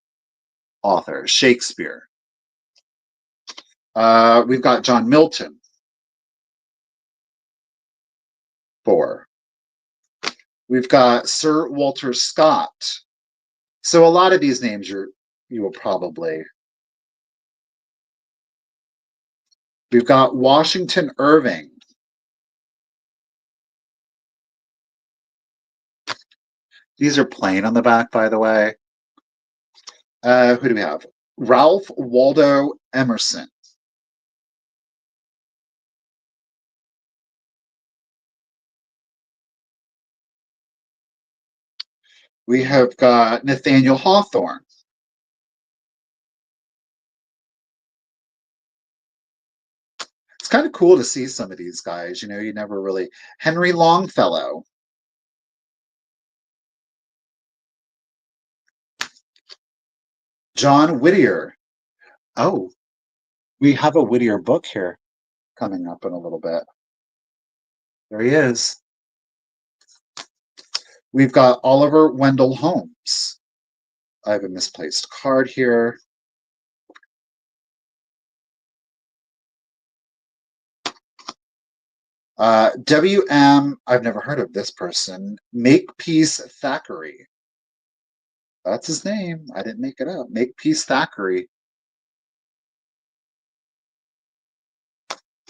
author. Shakespeare. We've got John Milton. 4. We've got Sir Walter Scott. So a lot of these names you will probably. We've got Washington Irving. These are plain on the back, by the way. Who do we have? Ralph Waldo Emerson. We have got Nathaniel Hawthorne. It's kind of cool to see some of these guys. You never really. Henry Longfellow. John Whittier. Oh, we have a Whittier book here coming up in a little bit. There he is. We've got Oliver Wendell Holmes. I have a misplaced card here. WM, I've never heard of this person. Makepeace Thackeray. That's his name. I didn't make it up. Makepeace Thackeray.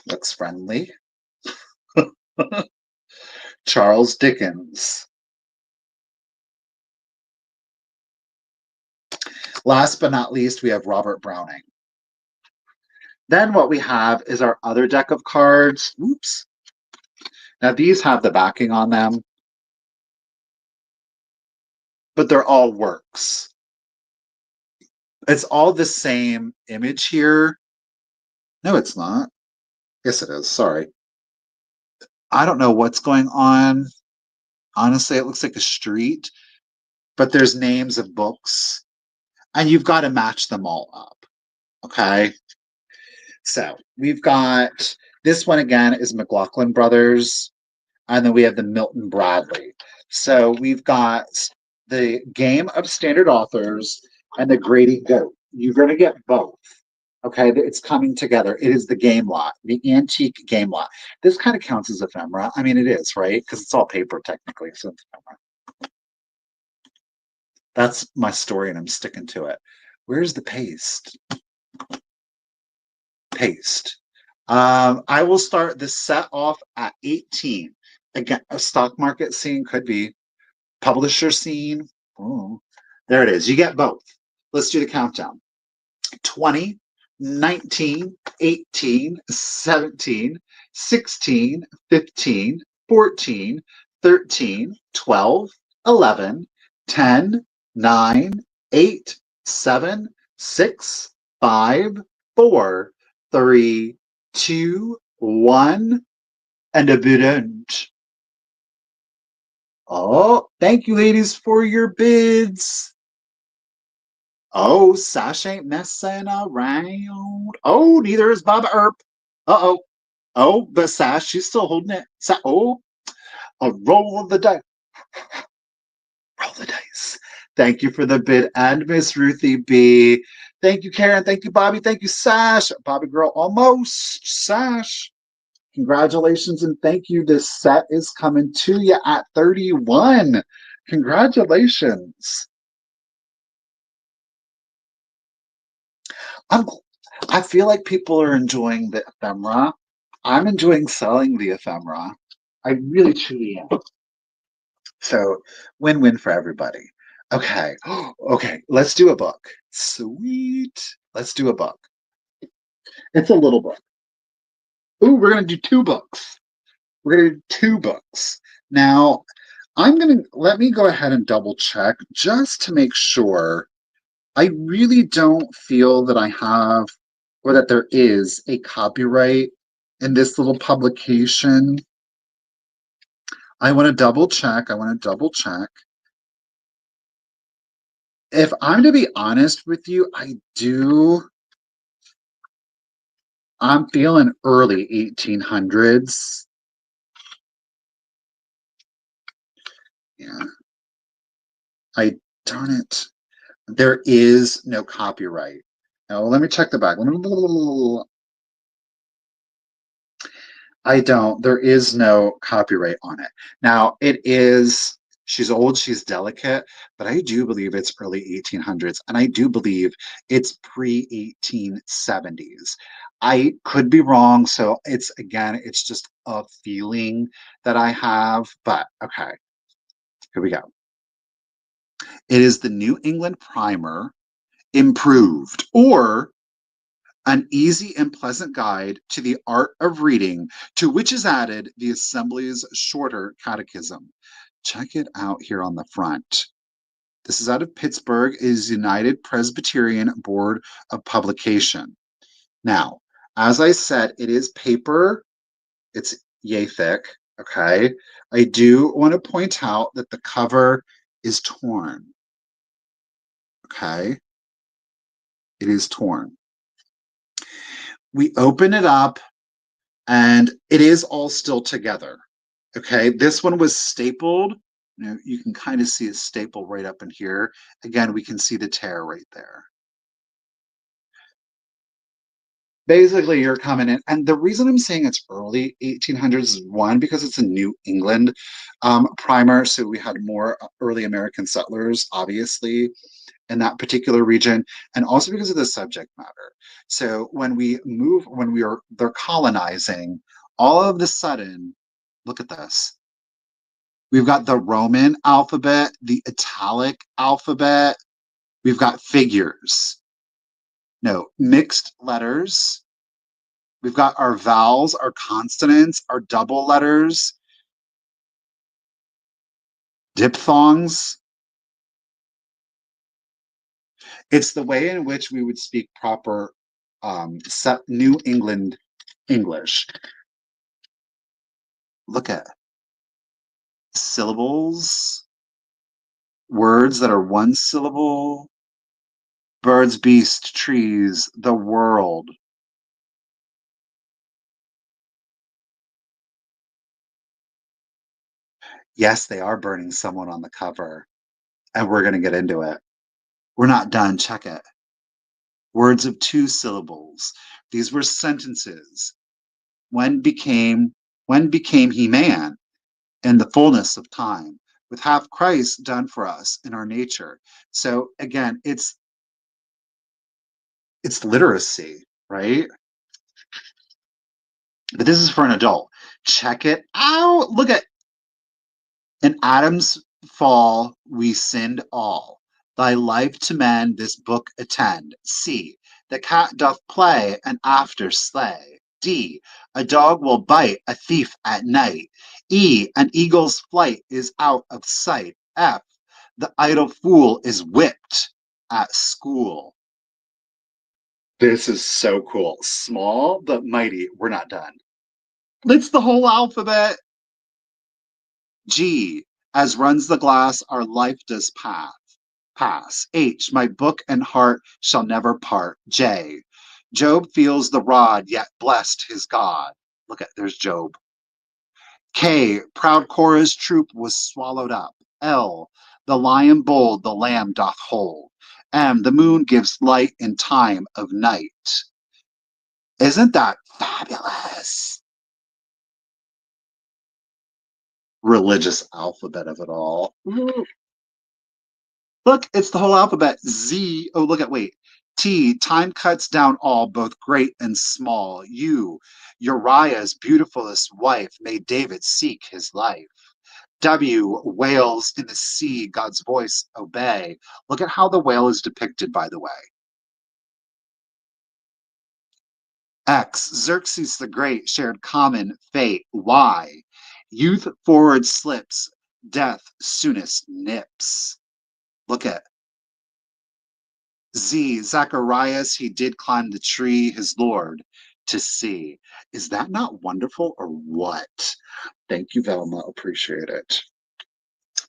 Looks friendly. Charles Dickens. Last but not least, we have Robert Browning. Then what we have is our other deck of cards. Oops. Now these have the backing on them, but they're all works. It's all the same image here. No, it's not. Yes, it is. Sorry. I don't know what's going on. Honestly, it looks like a street, but there's names of books, and you've got to match them all up. Okay. So we've got this one again is McLaughlin Brothers, and then we have the Milton Bradley. So we've got the Game of Standard Authors and the Grady Goat. You're going to get both. Okay, it's coming together. It is the game lot, the antique game lot. This kind of counts as ephemera. I mean, it is, right? Because it's all paper technically. So it's ephemera. That's my story, and I'm sticking to it. Where's the paste? Paste. I will start this set off at 18. Again, a stock market scene could be publisher scene. Oh, there it is. You get both. Let's do the countdown. 20, 19, 18, 17, 16, 15, 14, 13, 12, 11, 10, 9, 8, 7, 6, 5, 4, 3, 2, 1, and a bidunch. Oh, thank you, ladies, for your bids. Oh, Sash ain't messing around. Oh, neither is Baba Earp. Uh-oh. Oh, but Sash, she's still holding it. Oh, a roll of the dice. Roll the dice. Thank you for the bid, and Miss Ruthie B. Thank you, Karen. Thank you, Bobby. Thank you, Sash. Bobby girl, almost. Sash. Congratulations and thank you. This set is coming to you at 31. Congratulations. I'm, I feel like people are enjoying the ephemera. I'm enjoying selling the ephemera. I really truly am. So win-win for everybody. Okay. Okay. Let's do a book. Sweet. Let's do a book. It's a little book. Ooh, we're gonna do two books. We're gonna do two books. Now, let me go ahead and double check just to make sure. I really don't feel that I have or that there is a copyright in this little publication. I want to double check. If I'm to be honest with you, I'm feeling early 1800s. Yeah. Darn it. There is no copyright. Now, let me check the back. I don't. There is no copyright on it. Now, she's old, she's delicate, but I do believe it's early 1800s, and I do believe it's pre-1870s. I could be wrong, so it's just a feeling that I have, but okay, here we go. It is the New England Primer improved, or an easy and pleasant guide to the art of reading, to which is added the Assembly's shorter catechism. Check it out here on the front. This is out of Pittsburgh, is United Presbyterian Board of Publication. Now, as I said, it is paper. It's yay thick, okay? I do want to point out that the cover is torn, okay? It is torn. We open it up, and it is all still together. Okay, this one was stapled. You can kind of see a staple right up in here. Again, we can see the tear right there. Basically you're coming in, and the reason I'm saying it's early 1800s is one, because it's a New England primer, so we had more early American settlers obviously in that particular region, and also because of the subject matter. So when we are they're colonizing, all of the sudden, look at this, we've got the Roman alphabet, the Italic alphabet, we've got figures, no, mixed letters. We've got our vowels, our consonants, our double letters, diphthongs. It's the way in which we would speak proper New England English. Look at syllables, words that are one syllable, birds, beasts, trees, the world. Yes, they are burning someone on the cover, and we're going to get into it. We're not done. Check it. Words of two syllables. These were sentences. When became he man in the fullness of time, with half Christ done for us in our nature. So again, it's literacy, right? But this is for an adult. Check it out. Look at, in Adam's fall we sinned all. Thy life to mend this book attend. C. The cat doth play and after slay. D. A dog will bite a thief at night. E. An eagle's flight is out of sight. F. The idle fool is whipped at school. This is so cool. Small but mighty. We're not done. It's the whole alphabet. G. As runs the glass, our life does pass. H. My book and heart shall never part. J. Job feels the rod, yet blessed his God. Look at, there's Job. K. Proud Korah's troop was swallowed up. L. The lion bold the lamb doth hold. M. The moon gives light in time of night. Isn't that fabulous? Religious alphabet of it all. Look, it's the whole alphabet. Z, oh, look at, wait. T, time cuts down all, both great and small. U, Uriah's beautifulest wife made David seek his life. W, whales in the sea, God's voice obey. Look at how the whale is depicted, by the way. X, Xerxes the Great shared common fate. Y, youth forward slips, death soonest nips. Look at Z. Zacharias, he did climb the tree, his Lord to see. Is that not wonderful or what? Thank you, Velma. Appreciate it.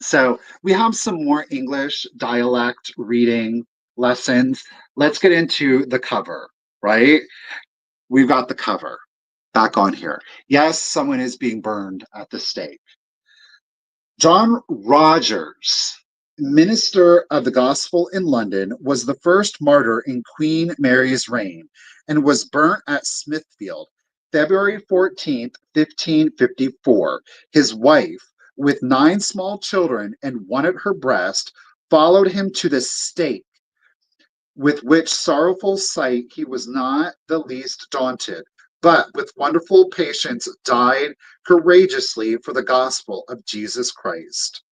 So we have some more English dialect reading lessons. Let's get into the cover, right? We've got the cover back on here. Yes, someone is being burned at the stake. John Rogers, minister of the gospel in London, was the first martyr in Queen Mary's reign and was burnt at Smithfield, February 14th, 1554. His wife, with 9 small children and one at her breast, followed him to the stake, with which sorrowful sight he was not the least daunted, but with wonderful patience died courageously for the gospel of Jesus Christ.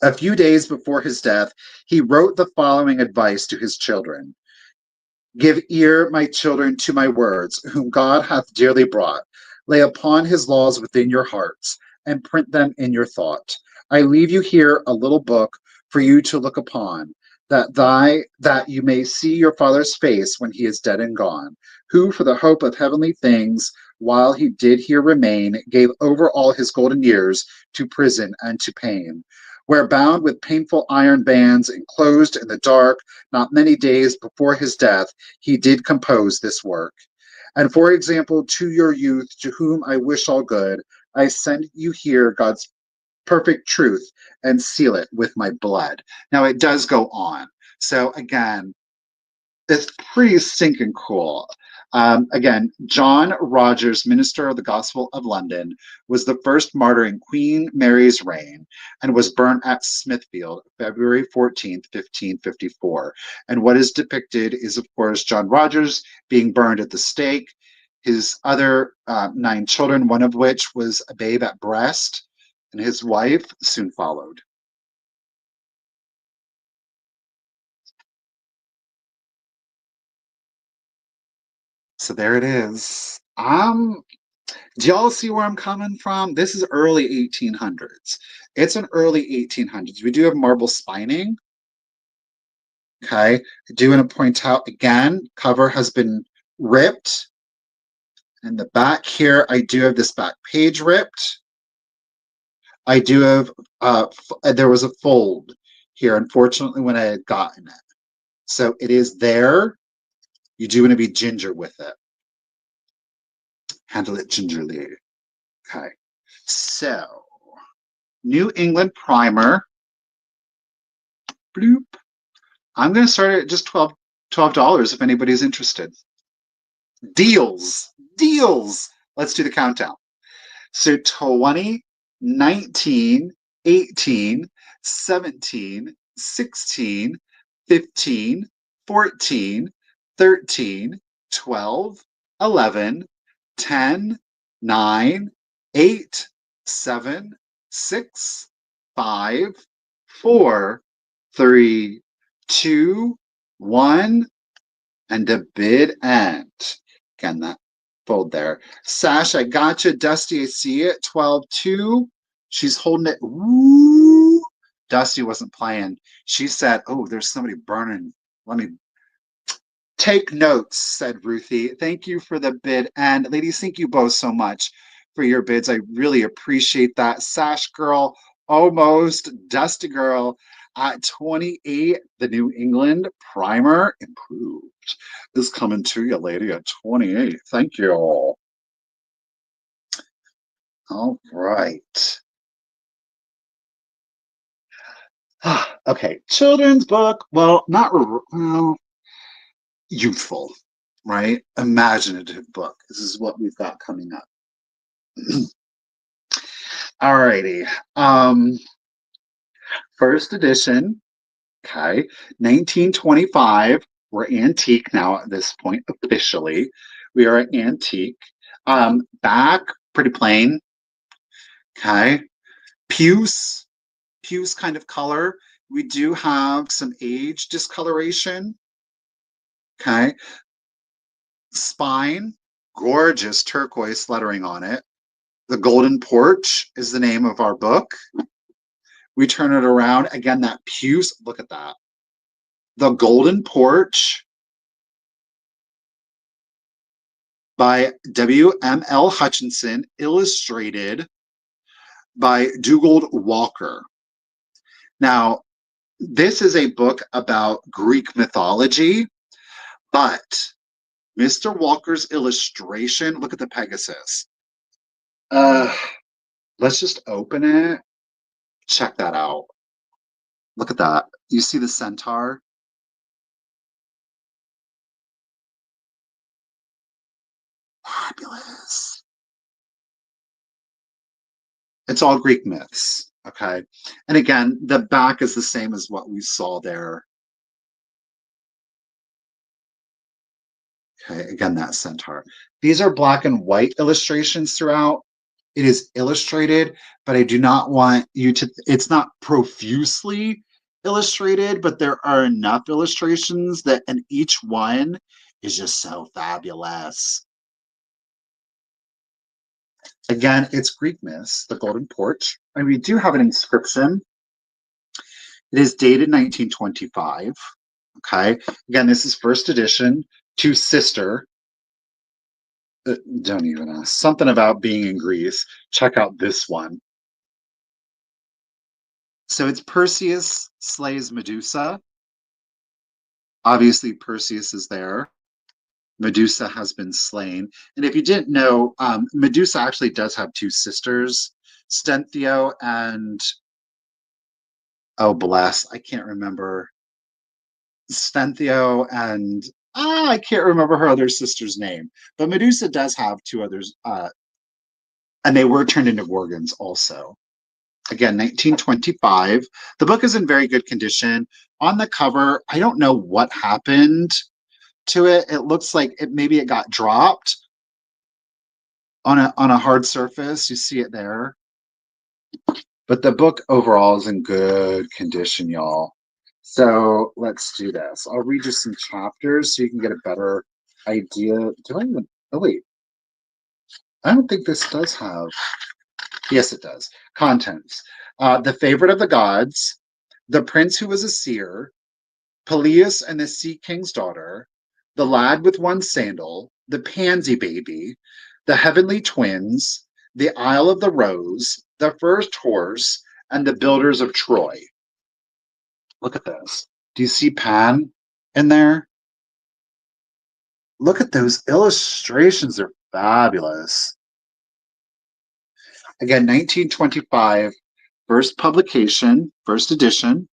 A few days before his death, he wrote the following advice to his children. Give ear, my children, to my words, whom God hath dearly brought. Lay upon his laws within your hearts, and print them in your thought. I leave you here a little book for you to look upon, that you may see your Father's face when he is dead and gone, who for the hope of heavenly things, while he did here remain, gave over all his golden years to prison and to pain, where bound with painful iron bands, enclosed in the dark, not many days before his death, he did compose this work. And for example, to your youth, to whom I wish all good, I send you here God's perfect truth and seal it with my blood. Now it does go on. So again, It's pretty stinking cool. Again, John Rogers, minister of the Gospel of London, was the first martyr in Queen Mary's reign and was burnt at Smithfield, February 14th, 1554. And what is depicted is, of course, John Rogers being burned at the stake, his other 9 children, one of which was a babe at breast, and his wife soon followed. So there it is. Do y'all see where I'm coming from? This is early 1800s. It's an early 1800s. We do have marble spining. Okay. I do want to point out again, cover has been ripped. And the back here, I do have this back page ripped. I do have, there was a fold here, unfortunately, when I had gotten it. So it is there. You do want to be ginger with it. Handle it gingerly. Okay. So, New England primer. Bloop. I'm going to start at just $12 if anybody's interested. Deals. Deals. Let's do the countdown. So 20, 19, 18, 17, 16, 15, 14, 13, 12, 11, 10, 9, 8, 7, 6, 5, 4, 3, 2, 1, and a bid end. Again, that fold there. Sash, I got you. Dusty, I see it. 12-2. She's holding it. Woo! Dusty wasn't playing. She said, oh, there's somebody burning. Let me take notes, said Ruthie. Thank you for the bid. And ladies, thank you both so much for your bids. I really appreciate that. Sash girl, almost. Dusty girl at 28. The New England primer improved is coming to you, lady, at 28. Thank you all. All right. Okay, children's book. Well, not well, youthful, right? Imaginative book. This is what we've got coming up. All righty. First edition. Okay, 1925. We're antique now at this point officially. We are antique. Back pretty plain. Okay, puce kind of color. We do have some age discoloration. Okay. Spine, gorgeous turquoise lettering on it. The Golden Porch is the name of our book. We turn it around. Again, that puce, look at that. The Golden Porch by W.M.L. Hutchinson, illustrated by Dugald Walker. Now, this is a book about Greek mythology, but Mr. Walker's illustration, look at the Pegasus. Let's just open it. Check that out. Look at that. You see the centaur? Fabulous. It's all Greek myths. Okay. And again, the back is the same as what we saw there. Okay. Again, that centaur. These are black and white illustrations throughout. It is illustrated, but I do not want you to, it's not profusely illustrated, but there are enough illustrations that, and each one is just so fabulous. Again, it's Greek myths, the Golden Porch. And we do have an inscription. It is dated 1925. Okay. Again, this is first edition to sister. Don't even ask. Something about being in Greece. Check out this one. So it's Perseus slays Medusa. Obviously, Perseus is there. Medusa has been slain. And if you didn't know, Medusa actually does have 2 sisters, Stenthio and, oh, bless, I can't remember. Stenthio and I can't remember her other sister's name, but Medusa does have two others, and they were turned into Gorgons also. Again, 1925. The book is in very good condition. On the cover, I don't know what happened to it. It looks like maybe it got dropped on a hard surface. You see it there. But the book overall is in good condition, y'all. So let's do this. I'll read you some chapters so you can get a better idea. Do I even? Oh wait, I don't think this does have. Yes, it does. Contents: the favorite of the gods, the prince who was a seer, Peleus and the Sea King's daughter, the lad with one sandal, the pansy baby, the heavenly twins, the Isle of the Rose, the first horse, and the builders of Troy. Look at this. Do you see Pan in there? Look at those illustrations. They're fabulous. Again, 1925, first publication, first edition.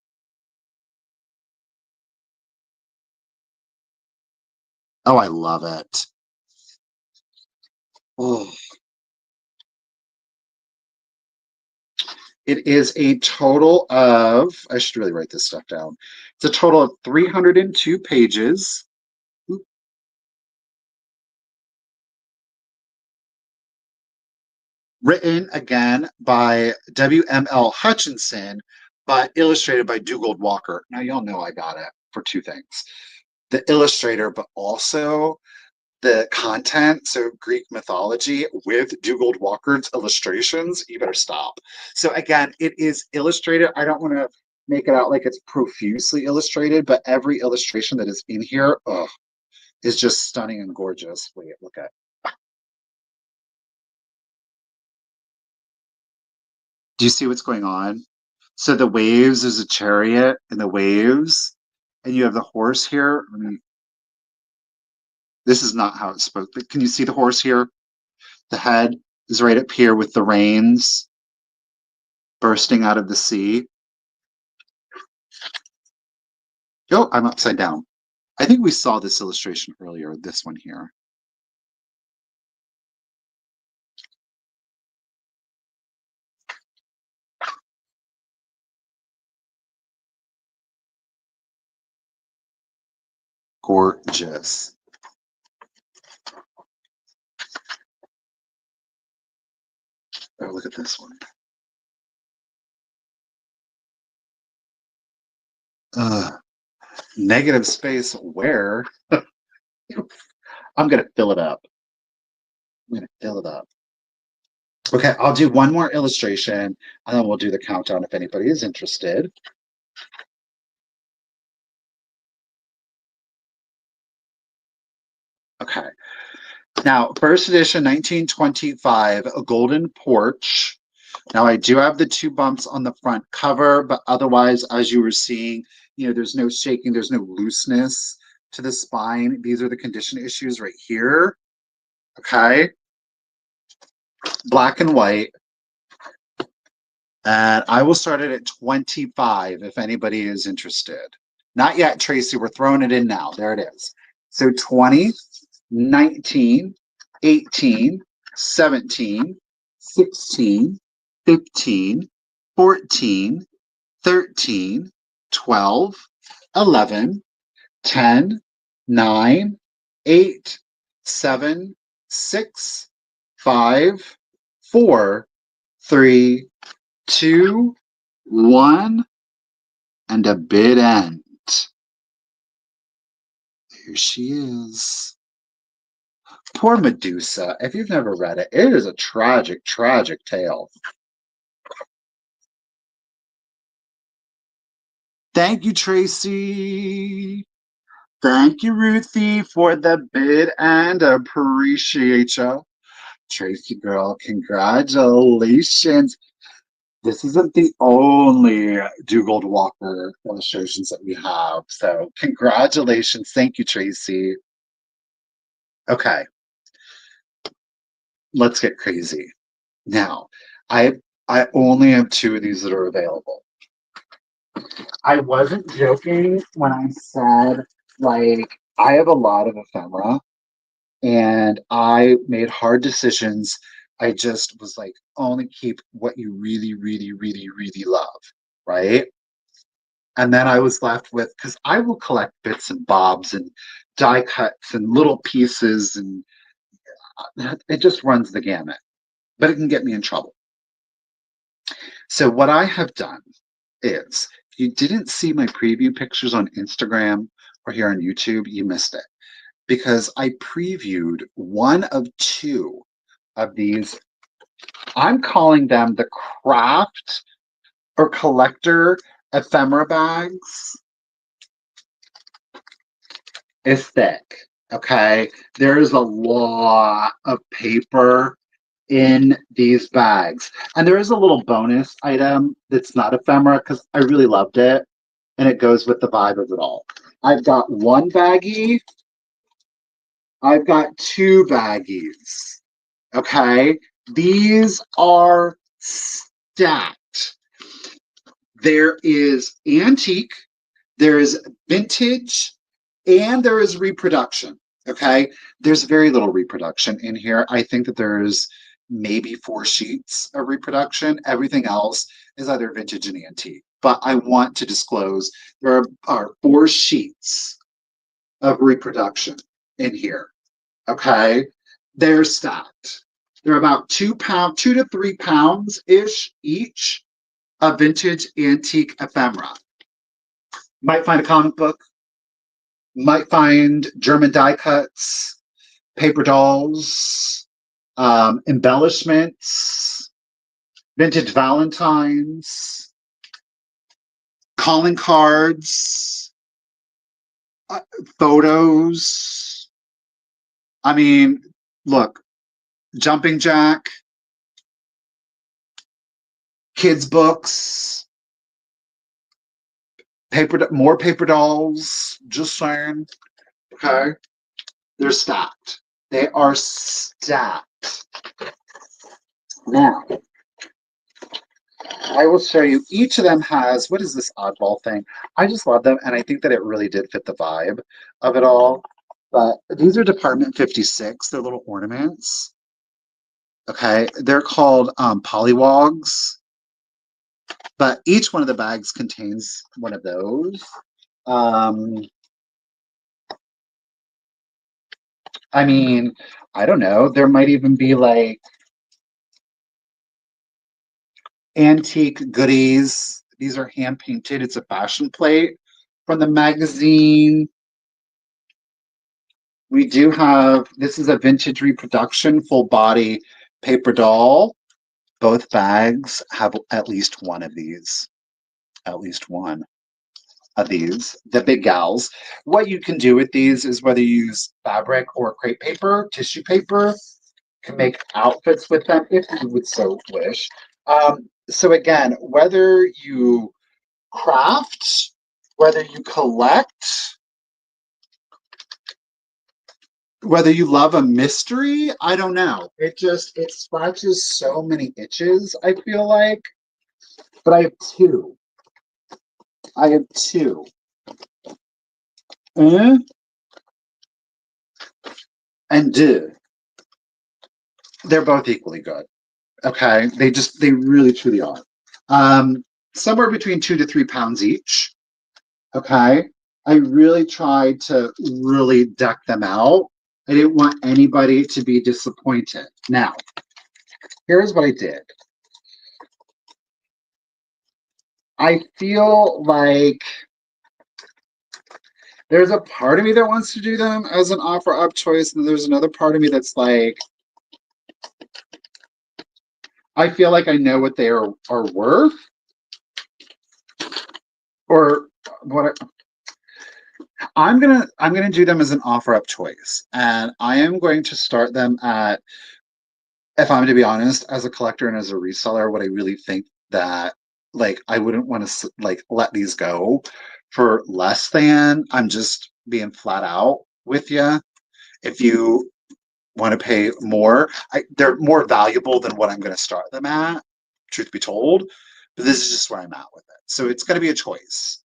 Oh, I love it. Oh. It is a total of, I should really write this stuff down. It's a total of 302 pages. Written again by W.M.L. Hutchinson, but illustrated by Dugald Walker. Now, y'all know I got it for two things: the illustrator, but also the content. So, Greek mythology with Dugald Walker's illustrations. You better stop. So, again, it is illustrated. I don't want to make it out like it's profusely illustrated, but every illustration that is in here is just stunning and gorgeous. Wait, look at. Do you see what's going on? So the waves is a chariot and the waves, and you have the horse here. This is not how it's supposed to. Can you see the horse here? The head is right up here with the reins bursting out of the sea. Oh, I'm upside down. I think we saw this illustration earlier, this one here. Gorgeous. Oh, look at this one. Negative space where? I'm going to fill it up. I'm going to fill it up. Okay, I'll do one more illustration and then we'll do the countdown if anybody is interested. Okay. Now, first edition, 1925, a golden porch. Now, I do have the two bumps on the front cover, but otherwise, as you were seeing, there's no shaking, there's no looseness to the spine. These are the condition issues right here. Okay. Black and white. And I will start it at 25 if anybody is interested. Not yet, Tracy. We're throwing it in now. There it is. So 20, 19, 18, 17, 16, 15, 14, 13, 12, 11, 10, 9, 8, 7, 6, 5, 4, 3, 2, 1, and a bid end. Here she is. Poor Medusa. If you've never read it, it is a tragic, tragic tale. Thank you, Tracy. Thank you, Ruthie, for the bid and appreciate you. Tracy girl, congratulations. This isn't the only Dugald Walker illustrations that we have. So congratulations. Thank you, Tracy. Okay. Let's get crazy. Now, I only have two of these that are available. I wasn't joking when I said, like, I have a lot of ephemera and I made hard decisions. I just was like, only keep what you really, really, really, really love, right? And then I was left with, because I will collect bits and bobs and die cuts and little pieces, and it just runs the gamut, but it can get me in trouble. So, what I have done is, if you didn't see my preview pictures on Instagram or here on YouTube, you missed it because I previewed one of two of these. I'm calling them the craft or collector ephemera bags. It's thick. Okay. There is a lot of paper in these bags. And there is a little bonus item that's not ephemera because I really loved it and it goes with the vibe of it all. I've got one baggie. I've got two baggies. Okay. These are stacked. There is antique, there is vintage, and there is reproduction. Okay. There's very little reproduction in here. I think that there's maybe 4 sheets of reproduction. Everything else is either vintage and antique. But I want to disclose there are 4 sheets of reproduction in here. Okay. They're stacked. They're about 2 pounds, 2 to 3 pounds ish each of vintage antique ephemera. Might find a comic book, might find German die cuts, paper dolls, embellishments, vintage Valentines, calling cards, photos. I mean, look, jumping jack, kids' books, more paper dolls. Just saying. Okay, they're stacked. They are stacked. Now, I will show you. Each of them has, what is this oddball thing? I just love them, and I think that it really did fit the vibe of it all. But these are Department 56. They're little ornaments. Okay, they're called polywogs. But each one of the bags contains one of those. I mean, I don't know. There might even be like antique goodies. These are hand painted. It's a fashion plate from the magazine. We do have, this is a vintage reproduction, full body paper doll. Both bags have at least one of these. At least one of these, the big gals. What you can do with these is whether you use fabric or crepe paper, tissue paper, can make outfits with them if you would so wish. So again, whether you craft, whether you collect, whether you love a mystery, I don't know. It scratches so many itches, I feel like. But I have two. I have two. And deux. They're both equally good. Okay. They really truly are. Somewhere between 2 to 3 pounds each. Okay. I really tried to really deck them out. I didn't want anybody to be disappointed. Now, here's what I did. I feel like there's a part of me that wants to do them as an offer up choice, and there's another part of me that's like, I feel like I know what they are worth, or what I'm gonna do them as an offer up choice, and I am going to start them at, if I'm to be honest, as a collector and as a reseller, what I really think that like I wouldn't want to like let these go for less than. I'm just being flat out with you. If you want to pay more, they're more valuable than what I'm going to start them at, truth be told. this is just where I'm at with it. So it's going to be a choice.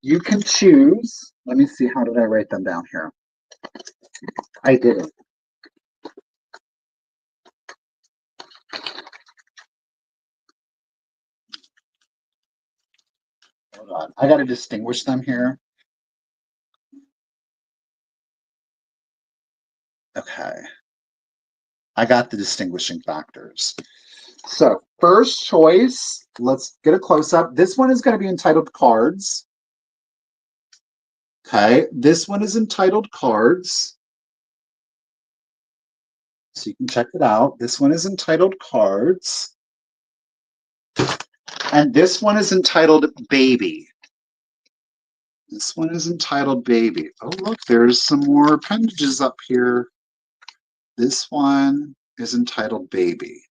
You can choose. Let me see. How did I write them down here? I didn't. Hold on. I got to distinguish them here. Okay. I got the distinguishing factors. So first choice, let's get a close-up. This one is going to be entitled Cards. Okay, this one is entitled Cards. So you can check it out. This one is entitled Cards. And this one is entitled Baby. This one is entitled Baby. Oh, look, there's some more appendages up here. This one is entitled Baby.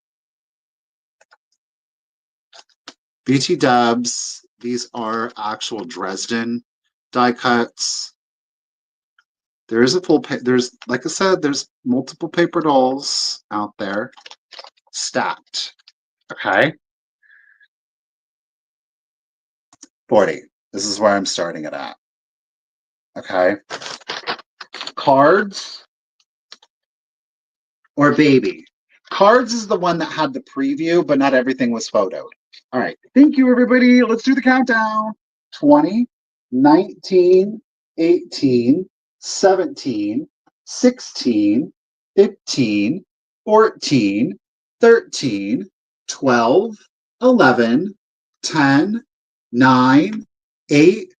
BT Dubs, these are actual Dresden die cuts. There is a full, there's, like I said, there's multiple paper dolls out there stacked. Okay. 40. This is where I'm starting it at. Okay. Cards or Baby? Cards is the one that had the preview, but not everything was photoed. All right. Thank you, everybody. Let's do the countdown. 20, 19, 18, 17, 16, 15, 14, 13, 12, 11, 10, 9, 8,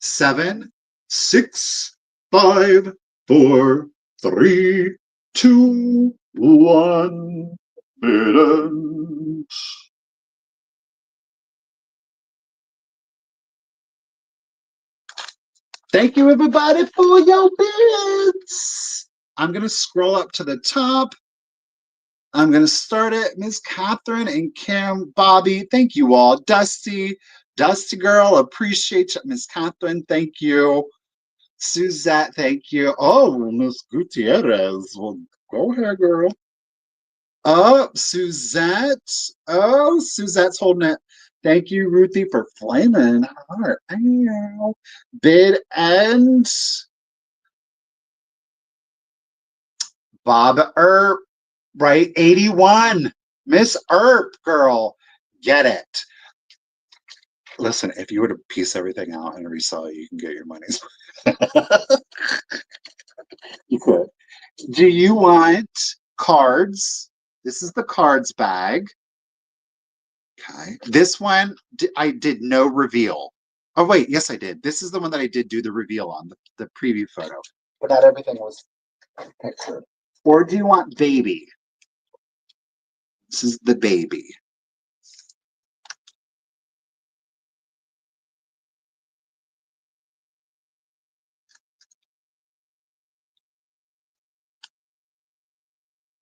7, 6, 5, 4, 3, 2, 1. Hidden. Thank you, everybody, for your bids. I'm going to scroll up to the top. I'm going to start it. Miss Catherine and Kim, Bobby, thank you all. Dusty girl, appreciate you. Miss Catherine, thank you. Suzette, thank you. Oh, Miss Gutierrez. Well, go ahead, girl. Oh, Suzette. Oh, Suzette's holding it. Thank you, Ruthie, for flaming heart. Ow. Bid and Bob Earp, right? 81. Miss Earp, girl. Get it. Listen, if you were to piece everything out and resell it, you can get your money's You could. Do you want cards? This is the cards bag. Okay. This one, I did no reveal. Oh, wait. Yes, I did. This is the one that I did do the reveal on, the preview photo. But not everything was pictured. Or do you want Baby? This is the Baby.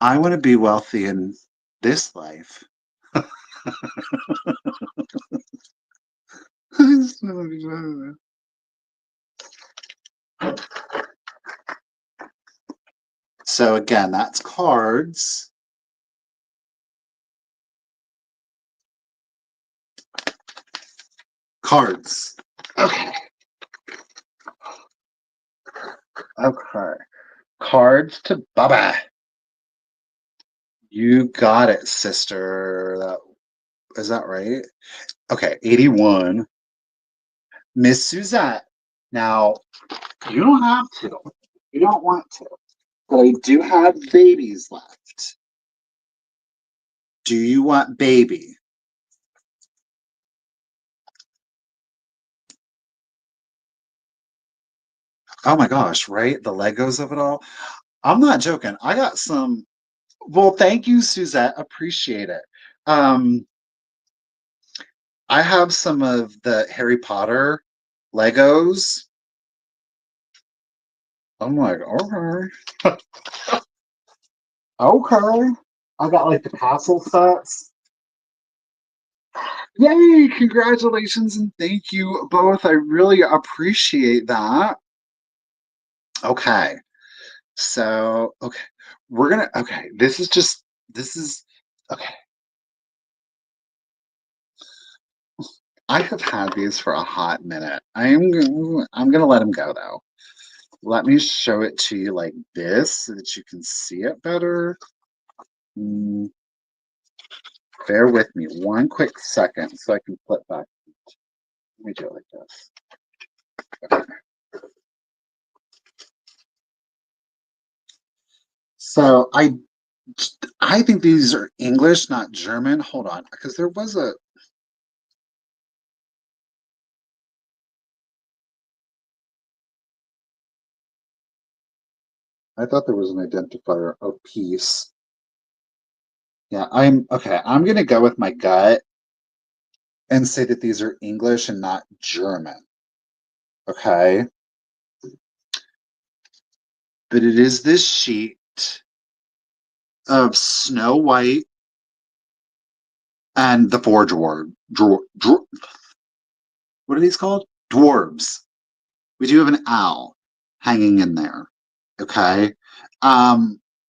I want to be wealthy in this life. So again, that's cards. Cards. Okay. Okay. Cards to Baba. You got it, sister. Is that right? Okay, 81. Miss Suzette. Now, you don't have to. You don't want to. But I do have babies left. Do you want Baby? Oh my gosh, right? The Legos of it all. I'm not joking. I got some. Well, thank you, Suzette. Appreciate it. I have some of the Harry Potter Legos. I'm like, okay. Okay. I got like the castle sets. Yay! Congratulations and thank you both. I really appreciate that. Okay. So, okay. Okay. This is, okay. I have had these for a hot minute. I'm gonna let them go though. Let me show it to you like this so that you can see it better. Mm, bear with me one quick second so I can flip back. Let me do it like this. Okay. So I think these are English, not German. Hold on, because there was a. I thought there was an identifier of peace. Yeah, I'm okay. I'm gonna go with my gut and say that these are English and not German. Okay, but it is this sheet of Snow White and the four what are these called? Dwarves. We do have an owl hanging in there. Okay.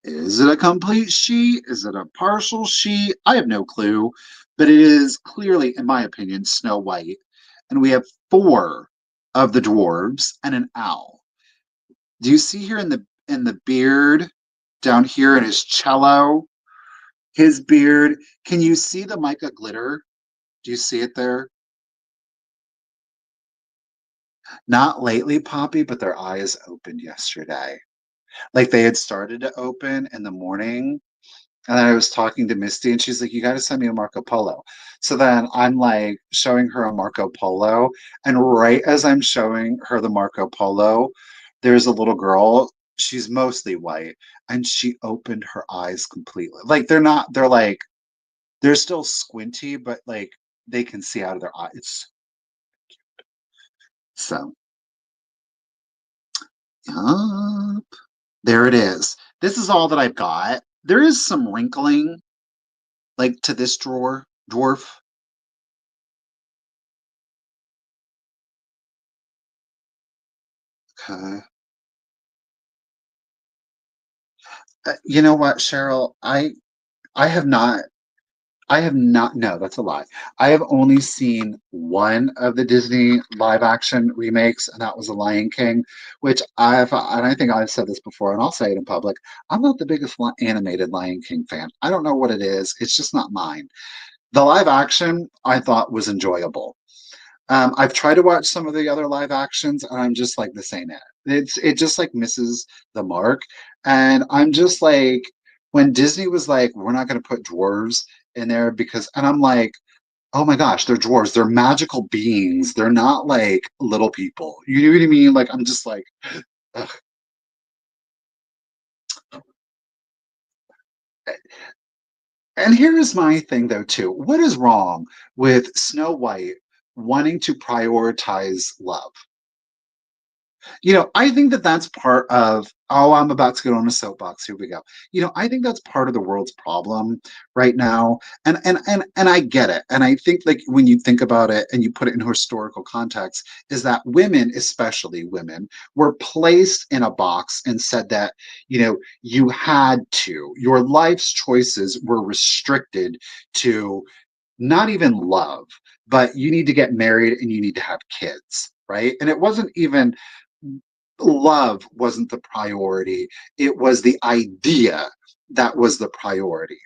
Is it a complete sheet? Is it a partial sheet? I have no clue, but it is clearly, in my opinion, Snow White. And we have four of the dwarves and an owl. Do you see here in the beard down here in his cello, his beard? Can you see the mica glitter? Do you see it there? Not lately, Poppy, but their eyes opened yesterday. Like they had started to open in the morning. And then I was talking to Misty, and she's like, "You got to send me a Marco Polo." So then I'm like showing her a Marco Polo. And right as I'm showing her the Marco Polo, there's a little girl. She's mostly white. And she opened her eyes completely. Like they're like, they're still squinty, but like they can see out of their eyes. So, yeah. There it is. This is all that I've got. There is some wrinkling, like to this dwarf. Okay. You know what, Cheryl? I have not. I have not. No, that's a lie. I have only seen one of the Disney live action remakes, and that was The Lion King, which and I think I've said this before, and I'll say it in public. I'm not the biggest animated Lion King fan. I don't know what it is. It's just not mine. The live action I thought was enjoyable. I've tried to watch some of the other live actions, and I'm just like, this ain't it. It just like misses the mark, and I'm just like, when Disney was like, we're not going to put dwarves in there because, and I'm like, oh my gosh, they're dwarves. They're magical beings. They're not like little people. You know what I mean? Like I'm just like, ugh. And here's my thing though too. What is wrong with Snow White wanting to prioritize love? I think that that's part of, oh, I'm about to get on a soapbox. Here we go. I think that's part of the world's problem right now. And I get it. And I think like when you think about it and you put it in historical context, is that women, especially women, were placed in a box and said that, you had to, your life's choices were restricted to not even love, but you need to get married and you need to have kids, right? And it wasn't even love wasn't the priority. It was the idea that was the priority.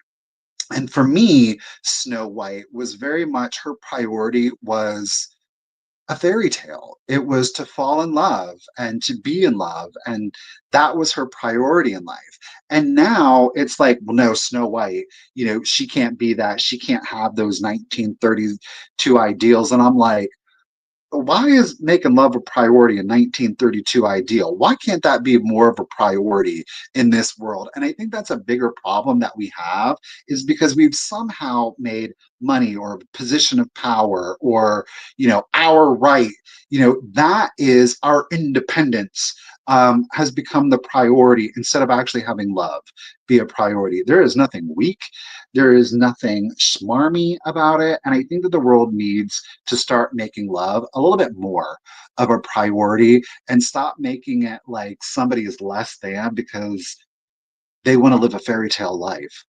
And for me, Snow White was very much her priority was a fairy tale. It was to fall in love and to be in love. And that was her priority in life. And now it's like, well, no, Snow White, she can't be that. She can't have those 1932 ideals. And I'm like, why is making love a priority in 1932 ideal? Why can't that be more of a priority in this world? And I think that's a bigger problem that we have is because we've somehow made money or position of power or, our right, that is our independence. Has become the priority instead of actually having love be a priority. There is nothing weak. There is nothing smarmy about it. And I think that the world needs to start making love a little bit more of a priority and stop making it like somebody is less than because they want to live a fairy tale life.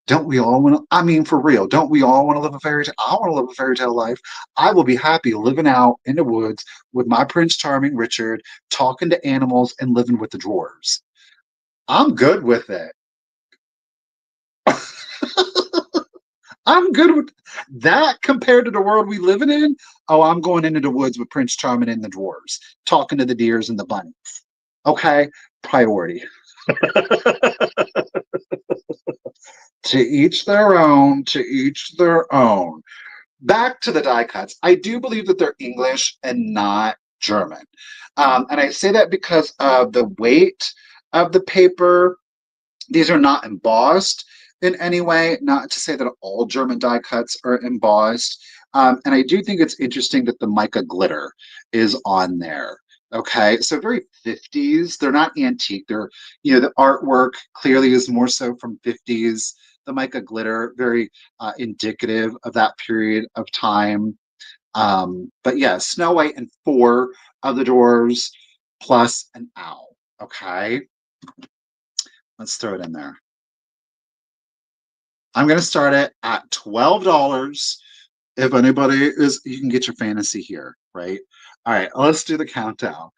Don't we all want to? I mean, for real, don't we all want to live a fairy tale? I want to live a fairy tale life. I will be happy living out in the woods with my Prince Charming Richard, talking to animals and living with the dwarves. I'm good with it. I'm good with that compared to the world we living in. Oh, I'm going into the woods with Prince Charming and the dwarves, talking to the deers and the bunnies. Okay, priority. To each their own, to each their own. Back to the die cuts. I do believe that they're English and not German. And I say that because of the weight of the paper. These are not embossed in any way, not to say that all German die cuts are embossed. And I do think it's interesting that the mica glitter is on there. Okay, so very 50s. They're not antique. They're, the artwork clearly is more so from 50s. The mica glitter, very indicative of that period of time. But yeah, Snow White and four of the dwarves plus an owl. Okay, let's throw it in there. I'm going to start it at $12. If anybody is, you can get your fantasy here, right? All right, let's do the countdown.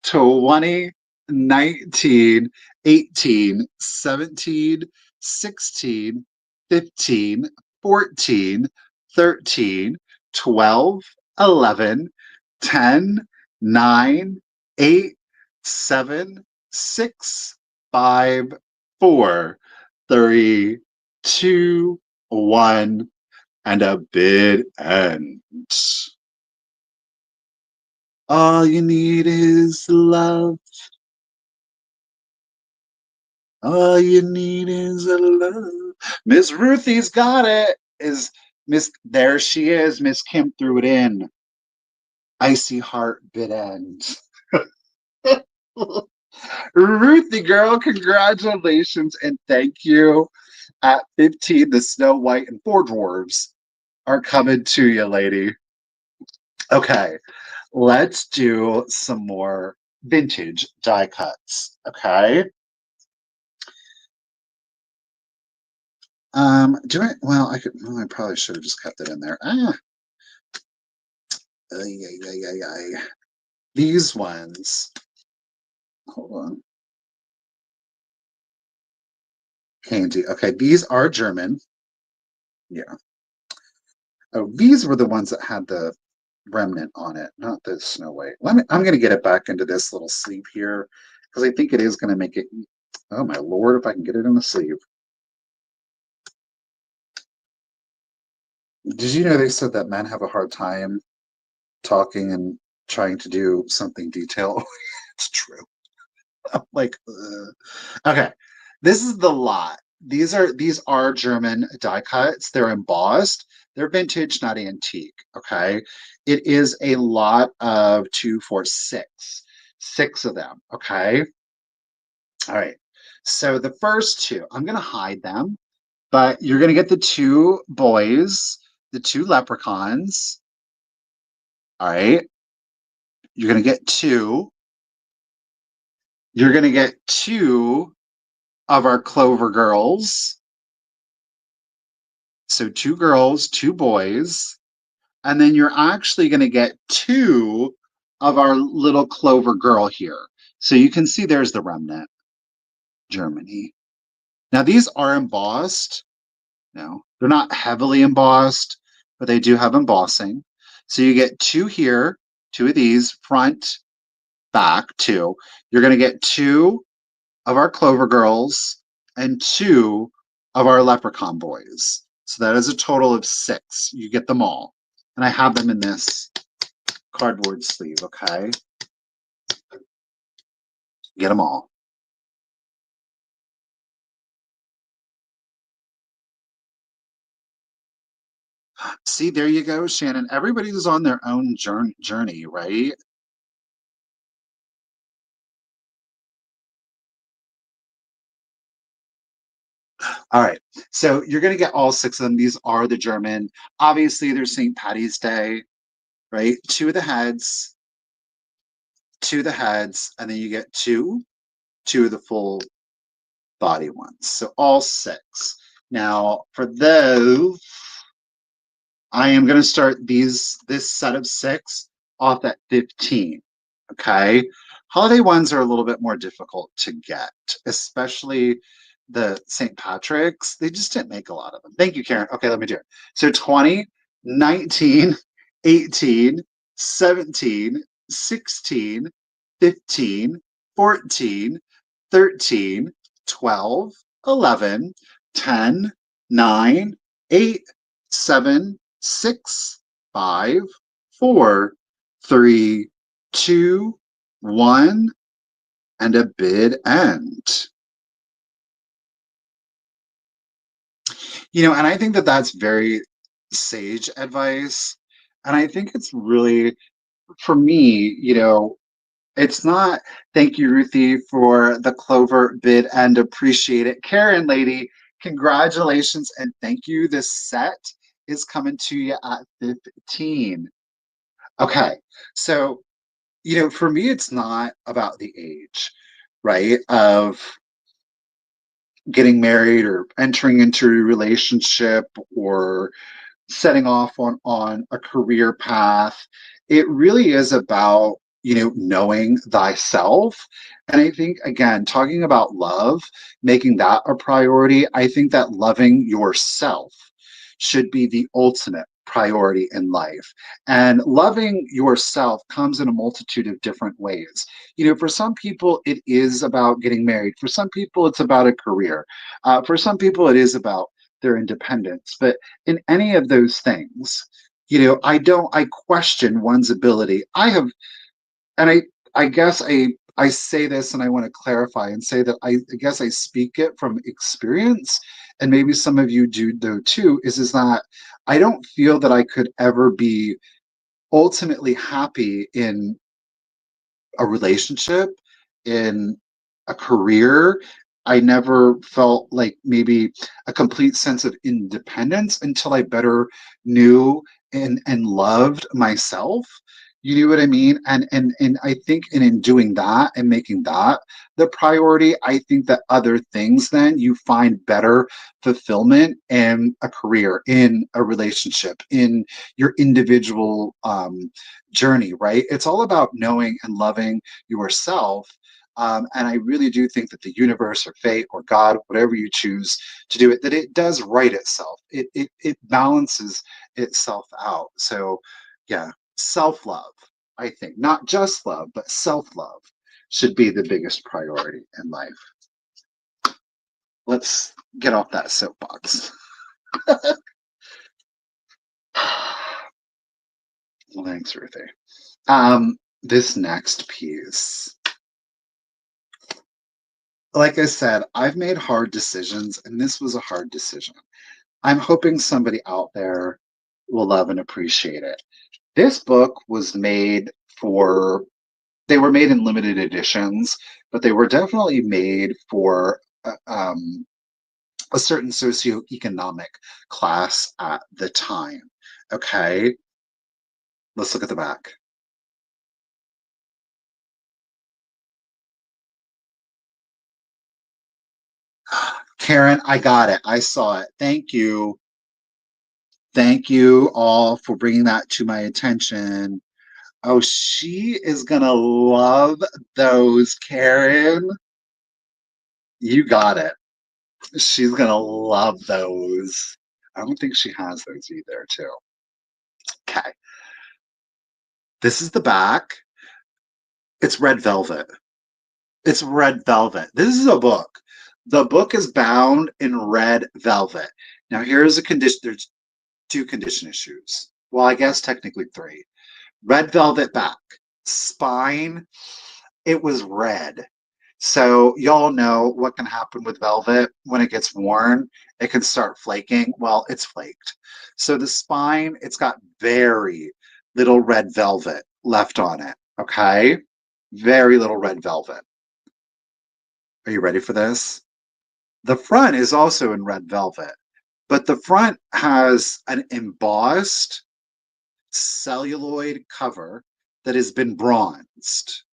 20, 19, 18, 17, 16, 15, 14, 13, 12, 11, 10, 9, 8, 7, 6, 5, 4, 3, 2, 1, and a bid ends. All you need is love. All you need is a love. Miss Ruthie's got it. Is Miss There she is. Miss Kim threw it in. Icy heart bid ends. Ruthie girl, congratulations and thank you. At 15, the Snow White and four dwarves are coming to you, lady. Okay, let's do some more vintage die cuts. Okay. Do I? Well, I could. Well, I probably should have just kept it in there. Ay, ay, ay, ay, ay. These ones. Hold on. Candy. Okay, these are German. Yeah. Oh, these were the ones that had the remnant on it, not the Snow White. I'm going to get it back into this little sleeve here because I think it is going to make it. Oh my lord, if I can get it in the sleeve. Did you know they said that men have a hard time talking and trying to do something detailed? It's true. I'm like, okay, this is the lot. These are German die cuts. They're embossed. They're vintage, not antique. Okay, it is a lot of 2, 4, 6, 6 of them. Okay, all right. So the first two, I'm gonna hide them, but you're gonna get the two boys, the two leprechauns. All right, you're gonna get two. You're gonna get two of our Clover girls. So two girls, two boys, and then you're actually going to get two of our little Clover girl here. So you can see there's the remnant, Germany. Now these are embossed. No, they're not heavily embossed, but they do have embossing. So you get two here, two of these, front, back, two. You're going to get two of our Clover girls and two of our Leprechaun boys. So that is a total of 6. You get them all. And I have them in this cardboard sleeve, okay? Get them all. See, there you go, Shannon. Everybody's on their own journey, right? All right. So you're going to get all 6 of them. These are the German. Obviously, there's St. Patty's Day, right? Two of the heads, and then you get two of the full body ones. So all 6. Now, for those, I am going to start this set of 6 off at 15. Okay. Holiday ones are a little bit more difficult to get, especially the St. Patrick's. They just didn't make a lot of them. Thank you, Karen. Okay, let me do it. So 20, 19, 18, 17, 16, 15, 14, 13, 12, 11, 10, 9, 8, 7, 6, 5, 4, 3, 2, 1, and a bid end. And I think that that's very sage advice. And I think it's really, for me, it's not, thank you, Ruthie, for the clover bid and appreciate it. Karen, lady, congratulations and thank you. This set is coming to you at 15. Okay, so for me, it's not about the age, right? Of getting married or entering into a relationship or setting off on a career path. It really is about knowing thyself. And I think, again, talking about love, making that a priority, I think that loving yourself should be the ultimate priority in life. And loving yourself comes in a multitude of different ways. For some people it is about getting married, for some people it's about a career, for some people it is about their independence. But in any of those things, I question one's ability. I guess I say this and I want to clarify and say that I guess I speak it from experience, and maybe some of you do though too, is that I don't feel that I could ever be ultimately happy in a relationship, in a career. I never felt like maybe a complete sense of independence until I better knew and loved myself. You know what I mean? And I think in doing that and making that the priority, I think that other things then you find better fulfillment in a career, in a relationship, in your individual journey, right? It's all about knowing and loving yourself. And I really do think that the universe or fate or God, whatever you choose to do it, that it does right itself. It balances itself out. So yeah, self-love, I think, not just love, but self-love should be the biggest priority in life. Let's get off that soapbox. Well, thanks, Ruthie. This next piece, like I said, I've made hard decisions, and this was a hard decision. I'm hoping somebody out there will love and appreciate it. This book was made for, they were made in limited editions, but they were definitely made for a certain socioeconomic class at the time. Okay, let's look at the back. Karen, I got it. I saw it. Thank you. Thank you all for bringing that to my attention. Oh, she is going to love those, Karen. You got it. She's going to love those. I don't think she has those either, too. Okay. This is the back. It's red velvet. It's red velvet. This is a book. The book is bound in red velvet. Now, here's a condition. There's 2 condition issues. Well, I guess technically 3. Red velvet back. Spine, it was red. So y'all know what can happen with velvet when it gets worn. It can start flaking. Well, it's flaked. So the spine, it's got very little red velvet left on it. Okay? Very little red velvet. Are you ready for this? The front is also in red velvet, but the front has an embossed celluloid cover that has been bronzed.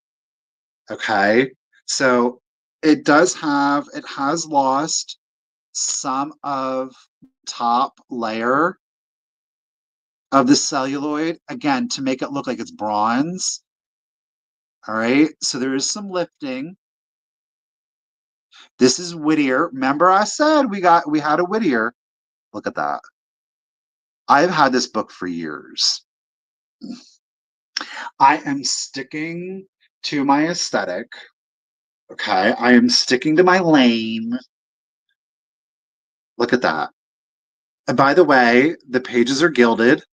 Okay. So it has lost some of top layer of the celluloid, again, to make it look like it's bronze. All right, so there is some lifting. This is Whittier. Remember I said we had a Whittier. Look at that. I've had this book for years. I am sticking to my aesthetic. Okay, I am sticking to my lane. Look at that. And by the way, the pages are gilded.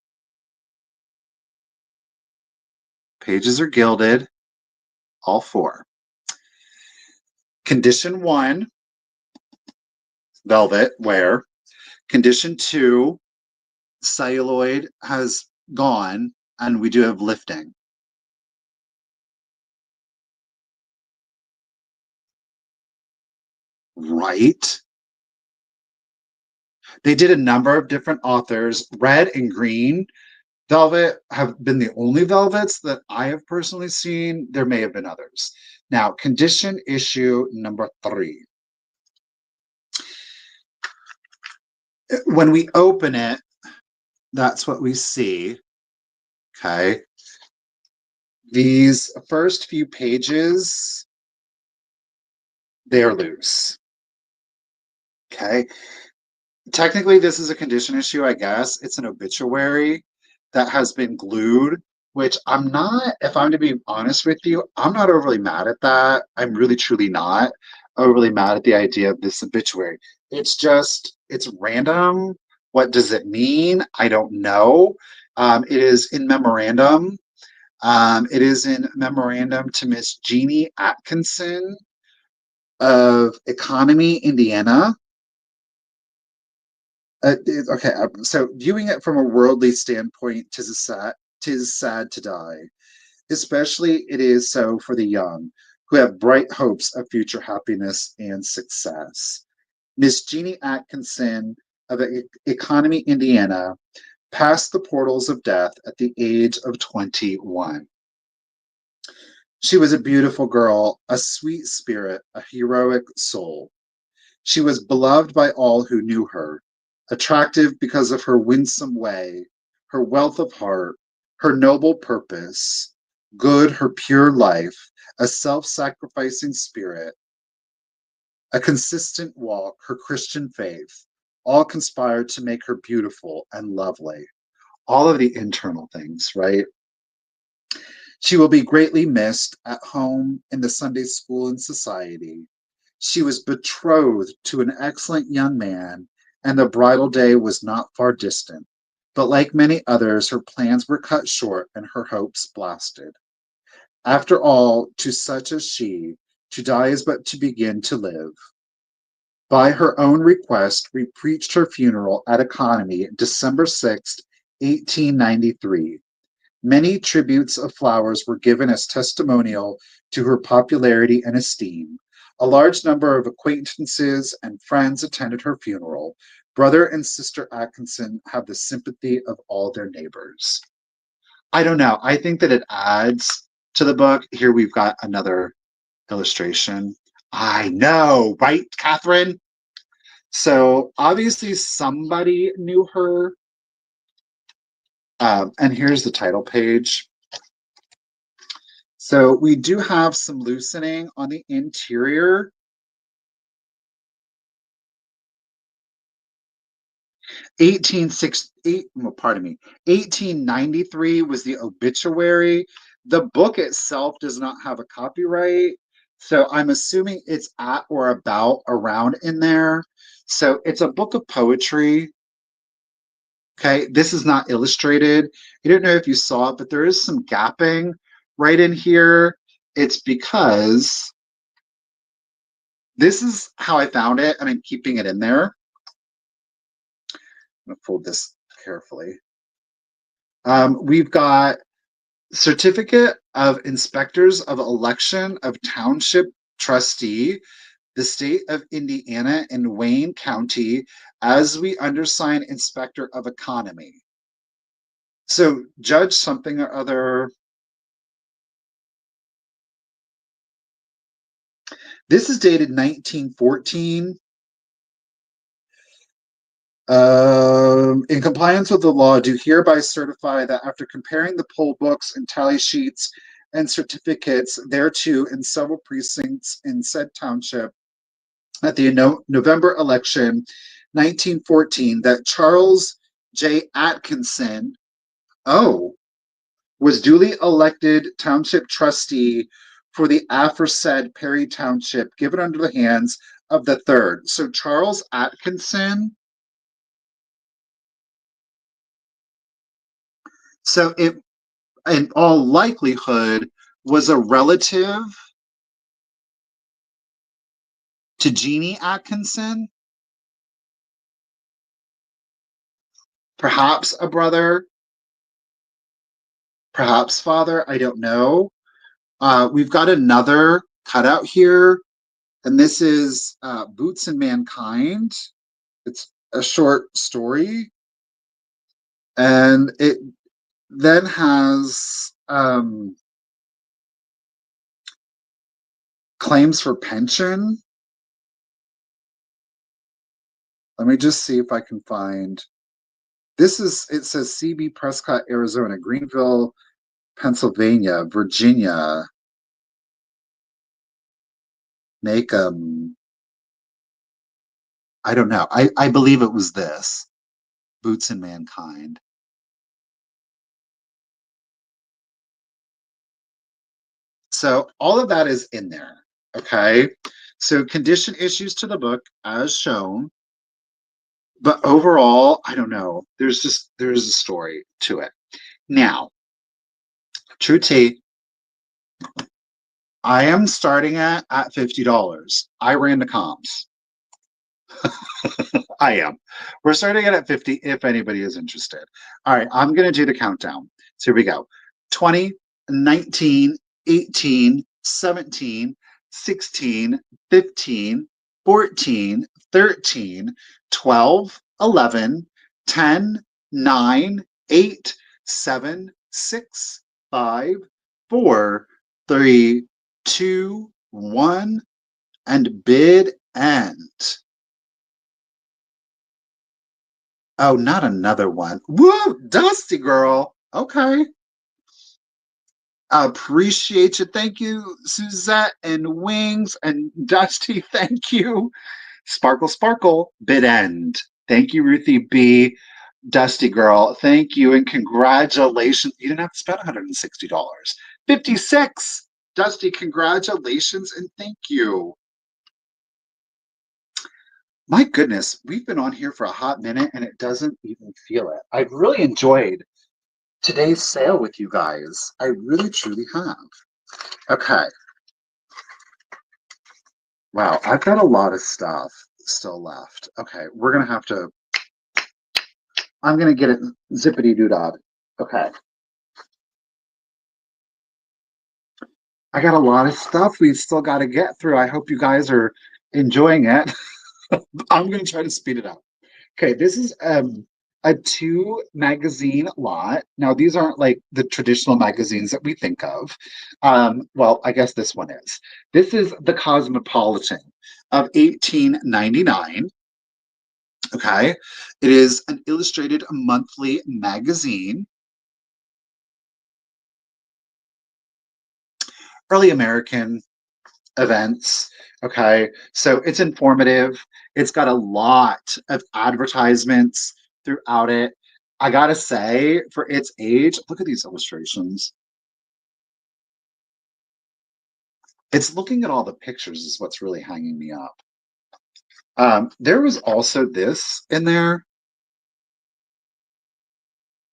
Pages are gilded, all four. Condition 1, velvet wear. Condition 2, celluloid has gone, and we do have lifting. Right? They did a number of different authors. Red and green velvet have been the only velvets that I have personally seen. There may have been others. Now, condition issue number 3. When we open it, that's what we see. Okay. These first few pages, they are loose. Okay. Technically, this is a condition issue, I guess. It's an obituary that has been glued, which I'm not, if I'm to be honest with you, I'm not overly mad at that. I'm really, truly not overly mad at the idea of this obituary. It's just, it's random. What does it mean? I don't know. It is in memorandum. It is in memorandum to Miss Jeannie Atkinson of Economy, Indiana. Okay, so viewing it from a worldly standpoint, tis sad to die. Especially it is so for the young, who have bright hopes of future happiness and success. Miss Jeannie Atkinson of Economy, Indiana, passed the portals of death at the age of 21. She was a beautiful girl, a sweet spirit, a heroic soul. She was beloved by all who knew her, attractive because of her winsome way, her wealth of heart, her noble purpose, good, her pure life, a self sacrificing spirit, a consistent walk, her Christian faith, all conspired to make her beautiful and lovely. All of the internal things, right? She will be greatly missed at home, in the Sunday school, and society. She was betrothed to an excellent young man, and the bridal day was not far distant. But like many others, her plans were cut short and her hopes blasted. After all, to such as she, to die is but to begin to live. By her own request, we preached her funeral at Economy, December 6th, 1893. Many tributes of flowers were given as testimonial to her popularity and esteem. A large number of acquaintances and friends attended her funeral. Brother and sister Atkinson have the sympathy of all their neighbors. I don't know. I think that it adds to the book. Here we've got another illustration. I know, right, Catherine? So obviously somebody knew her. And here's the title page. So we do have some loosening on the interior. 1893 was the obituary. The book itself does not have a copyright, so I'm assuming it's at or about around in there. So it's a book of poetry. Okay, this is not illustrated. I don't know if you saw it, but there is some gapping right in here. It's because this is how I found it, and I'm keeping it in there. I'm going to fold this carefully. We've got Certificate of Inspectors of Election of Township Trustee, the state of Indiana in Wayne County, as we undersign Inspector of Economy. So judge something or other. This is dated 1914. In compliance with the law, do hereby certify that after comparing the poll books and tally sheets and certificates thereto in several precincts in said township at the November election 1914, that Charles J. Atkinson, was duly elected township trustee for the aforesaid Perry Township, given under the hands of the third. So Charles Atkinson. So it, in all likelihood, was a relative to Jeannie Atkinson, perhaps a brother, perhaps father. I don't know. We've got another cutout here, and this is Boots and Mankind. It's a short story, and it then has claims for pension. Let me just see if I can find. This is, it says CB Prescott, Arizona, Greenville, Pennsylvania, Virginia, Macomb. I don't know. I believe it was this, Boots and Mankind. So all of that is in there. Okay. So condition issues to the book as shown. But overall, I don't know. There's a story to it. Now, True Tea, I am starting at $50. I ran the comps. I am. We're starting it at 50 if anybody is interested. All right, I'm going to do the countdown. So here we go. 20, 19, 18, 17, 16, 15, 14, 13, 12, 11, 10, 9, 8, 7, 6, 5, 4, 3, 2, 1, and bid end. Oh, not another one. Woo, Dusty girl. Okay. Appreciate you. Thank you, Suzette and Wings and Dusty. Thank you. Sparkle, sparkle, bid end. Thank you, Ruthie B. Dusty girl. Thank you and congratulations. You didn't have to spend $160. 56. Dusty, congratulations and thank you. My goodness, we've been on here for a hot minute and it doesn't even feel it. I've really enjoyed today's sale with you guys. I really, truly have. Okay. Wow, I've got a lot of stuff still left. Okay, we're going to have to, I'm going to get it zippity doo-dah. Okay. I got a lot of stuff we've still got to get through. I hope you guys are enjoying it. I'm going to try to speed it up. Okay, this is a 2 magazine lot. Now, these aren't like the traditional magazines that we think of. Well, I guess this one is. This is the Cosmopolitan of 1899. Okay, it is an illustrated monthly magazine. Early American events. Okay, so it's informative. It's got a lot of advertisements throughout it. I gotta say, for its age, look at these illustrations. It's looking at all the pictures is what's really hanging me up. There was also this in there.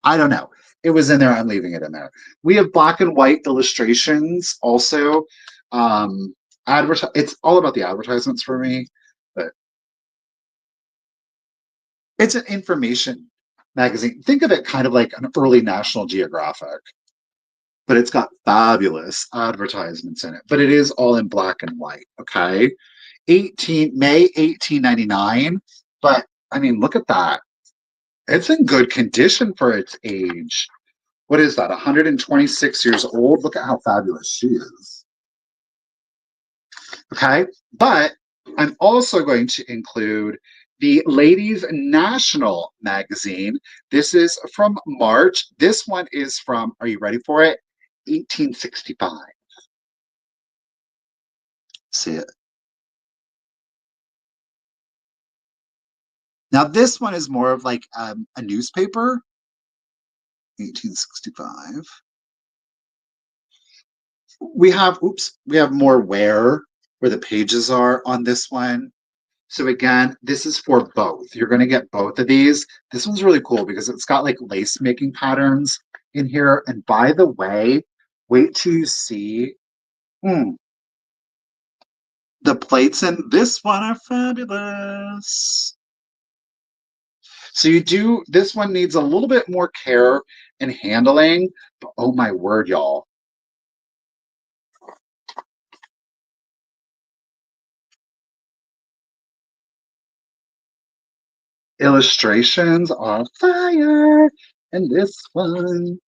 I don't know. It was in there. I'm leaving it in there. We have black and white illustrations also. It's all about the advertisements for me, but it's an information magazine. Think of it kind of like an early National Geographic, but it's got fabulous advertisements in it. But it is all in black and white. Okay, May 1899. But I mean, look at that. It's in good condition for its age. What is that? 126 years old. Look at how fabulous she is. Okay, but I'm also going to include the Ladies National magazine. This is from March. This one is from, are you ready for it? 1865. See it. Now, this one is more of like a newspaper. 1865. We have, oops, we have more where the pages are on this one. So again, this is for both. You're going to get both of these. This one's really cool because it's got like lace making patterns in here. And by the way, wait till you see the plates in this one are fabulous. So you do, this one needs a little bit more care and handling, but oh my word, y'all. Illustrations are fire. And this one,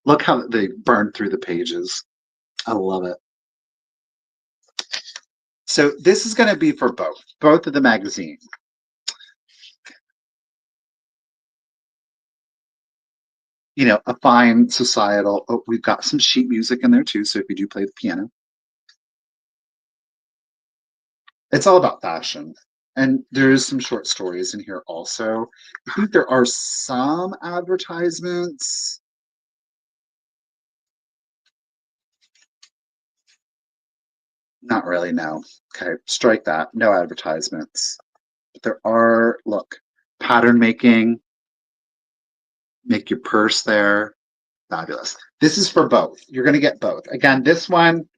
look how they burn through the pages. I love it. So this is going to be for both of the magazines. You know, a fine societal. Oh, we've got some sheet music in there too. So if you do play the piano, it's all about fashion. And there's some short stories in here also. I think there are some advertisements. Not really, no. Okay, strike that. No advertisements. But there are, look, pattern making, make your purse there. Fabulous. This is for both. You're going to get both. Again, this one,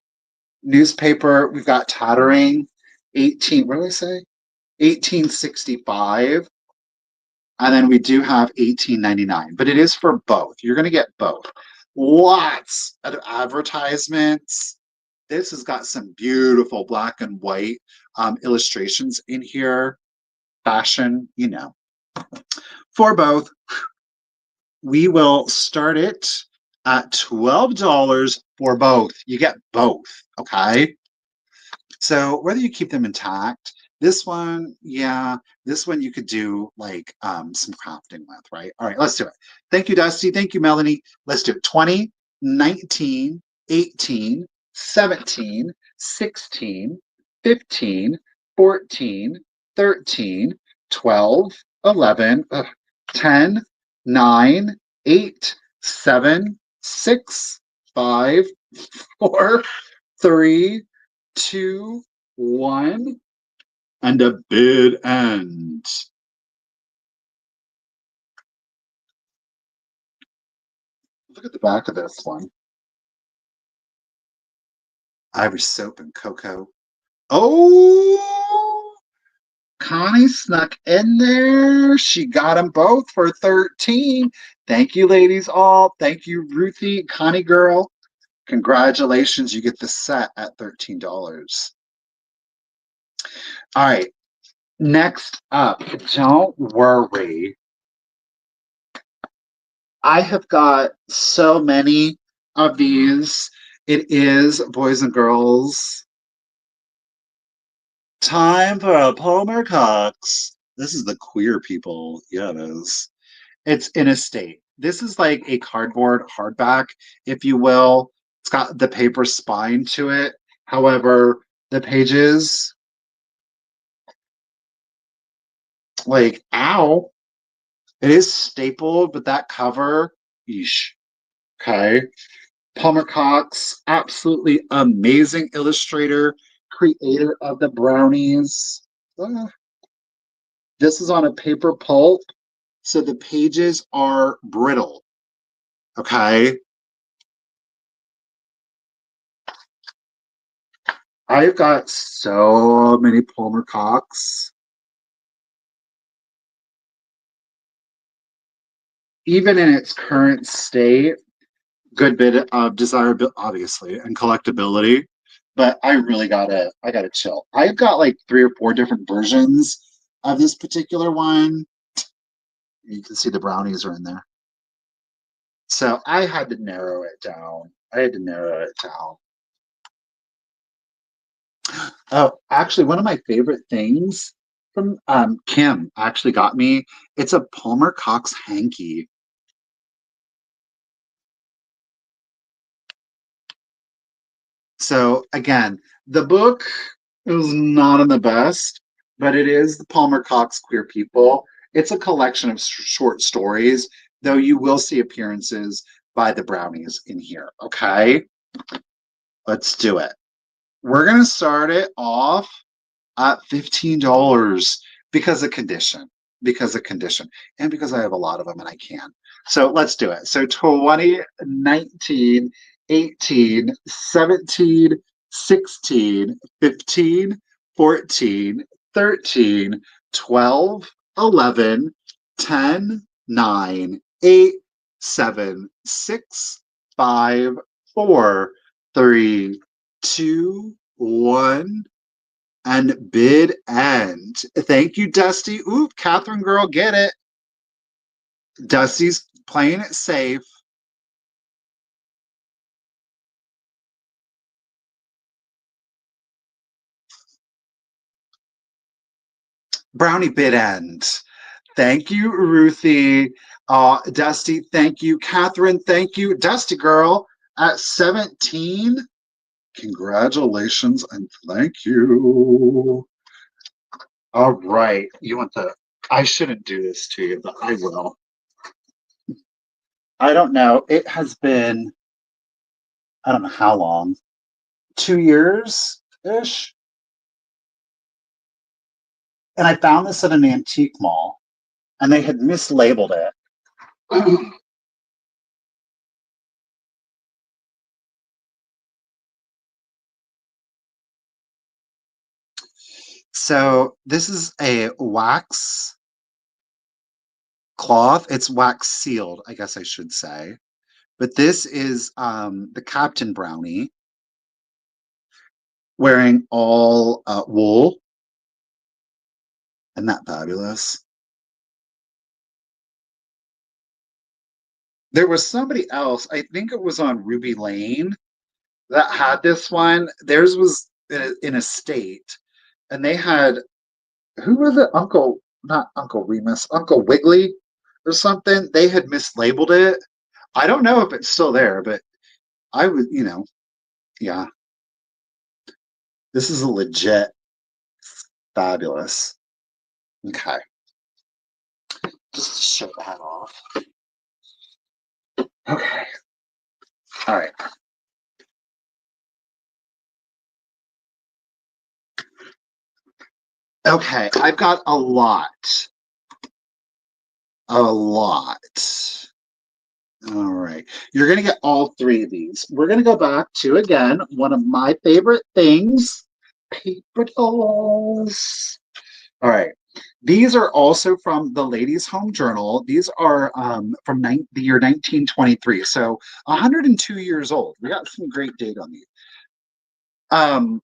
newspaper, we've got Tattering, 18, what did I say? 1865. And then we do have 1899, but it is for both. You're going to get both. Lots of advertisements. This has got some beautiful black and white illustrations in here. Fashion, you know. For both, we will start it at $12 for both. You get both, okay? So whether you keep them intact, this one, yeah, this one you could do like some crafting with, right? All right, let's do it. Thank you, Dusty. Thank you, Melanie. Let's do it. 20, 19, 18, 17, 16, 15, 14, 13, 12, 11, 10, 9, 8, 7, 6, 5, 4, 3, 2, 1, and a bid end. Look at the back of this one. Ivory soap and cocoa. Oh, Connie snuck in there. She got them both for 13. Thank you, ladies all. Thank you, Ruthie, Connie girl. Congratulations, you get the set at $13. All right, next up, don't worry. I have got so many of these. It is, boys and girls, time for a Palmer Cox. This is the queer people. Yeah, it is. It's in a state. This is like a cardboard hardback, if you will. It's got the paper spine to it. However, the pages, like, ow, it is stapled, but that cover, yeesh. Okay. Palmer Cox, absolutely amazing illustrator, creator of the brownies. This is on a paper pulp, so the pages are brittle. Okay. I've got so many Palmer Cox. Even in its current state, good bit of desirability, obviously, and collectability. But I gotta chill. I've got like 3 or 4 different versions of this particular one. You can see the brownies are in there. So I had to narrow it down. Oh, actually, one of my favorite things from Kim actually got me. It's a Palmer Cox hanky. So again, the book is not in the best, but it is the Palmer Cox Queer People. It's a collection of short stories, though you will see appearances by the Brownies in here. Okay, let's do it. We're gonna start it off at $15 because of condition, and because I have a lot of them and I can. So let's do it. So 20, 19, 18, 17, 16, 15, 14, 13, 12, 11, 10, 9, 8, 7, 6, 5, 4, 3, 2, 1, and bid end. Thank you, Dusty. Ooh, Catherine girl, get it. Dusty's playing it safe. Brownie bid end. Thank you, Ruthie. Dusty, thank you. Catherine, thank you. Dusty girl at 17. Congratulations and thank you. All right. You want the I shouldn't do this to you, but I will. I don't know. It has been, I don't know how long, 2 years ish. And I found this at an antique mall and they had mislabeled it. So this is a wax cloth. It's wax sealed, I guess I should say. But this is the Captain Brownie wearing all wool. Isn't that fabulous? There was somebody else, I think it was on Ruby Lane, that had this one. Theirs was in a state, and they had, who was it? Not Uncle Remus, Uncle Wiggly or something. They had mislabeled it. I don't know if it's still there, but I would, yeah, this is a legit fabulous. Okay, just to show that off. Okay, all right. Okay, I've got a lot. A lot. All right. You're going to get all three of these. We're going to go back to, again, one of my favorite things, paper dolls. All right. These are also from the Ladies' Home Journal. These are from the year 1923. So 102 years old. We got some great date on these. Um,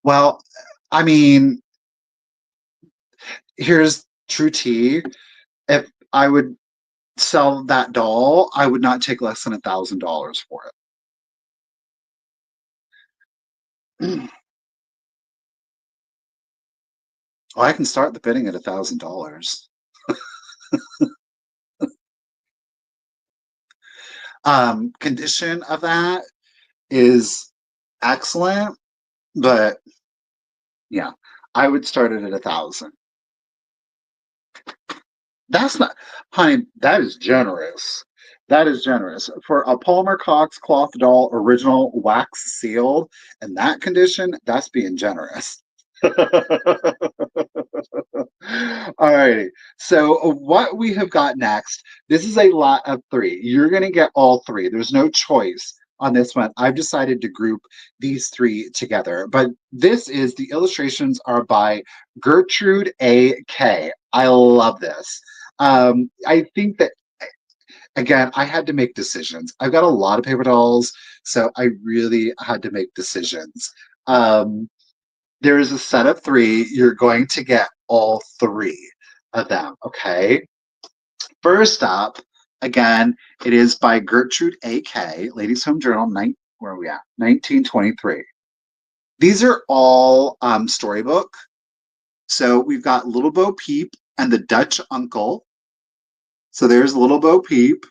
well, I mean, here's true tea. If I would sell that doll, I would not take less than $1,000 for it. Oh, I can start the bidding at $1,000. Condition of that is excellent, but yeah, I would start it at 1,000. That's not, honey, that is generous. That is generous. For a Palmer Cox cloth doll, original wax sealed, in that condition, that's being generous. All righty. So what we have got next, this is a lot of three. You're going to get all three. There's no choice on this one. I've decided to group these three together. But this is, the illustrations are by Gertrude Ak. I love this. I think that, again, I had to make decisions. I've got a lot of paper dolls, so I really had to make decisions. There is a set of three. You're going to get all three of them, okay? First up, again, it is by Gertrude A.K., Ladies' Home Journal, where are we at? 1923. These are all storybook. So we've got Little Bo Peep and the Dutch Uncle. So there's Little Bo Peep.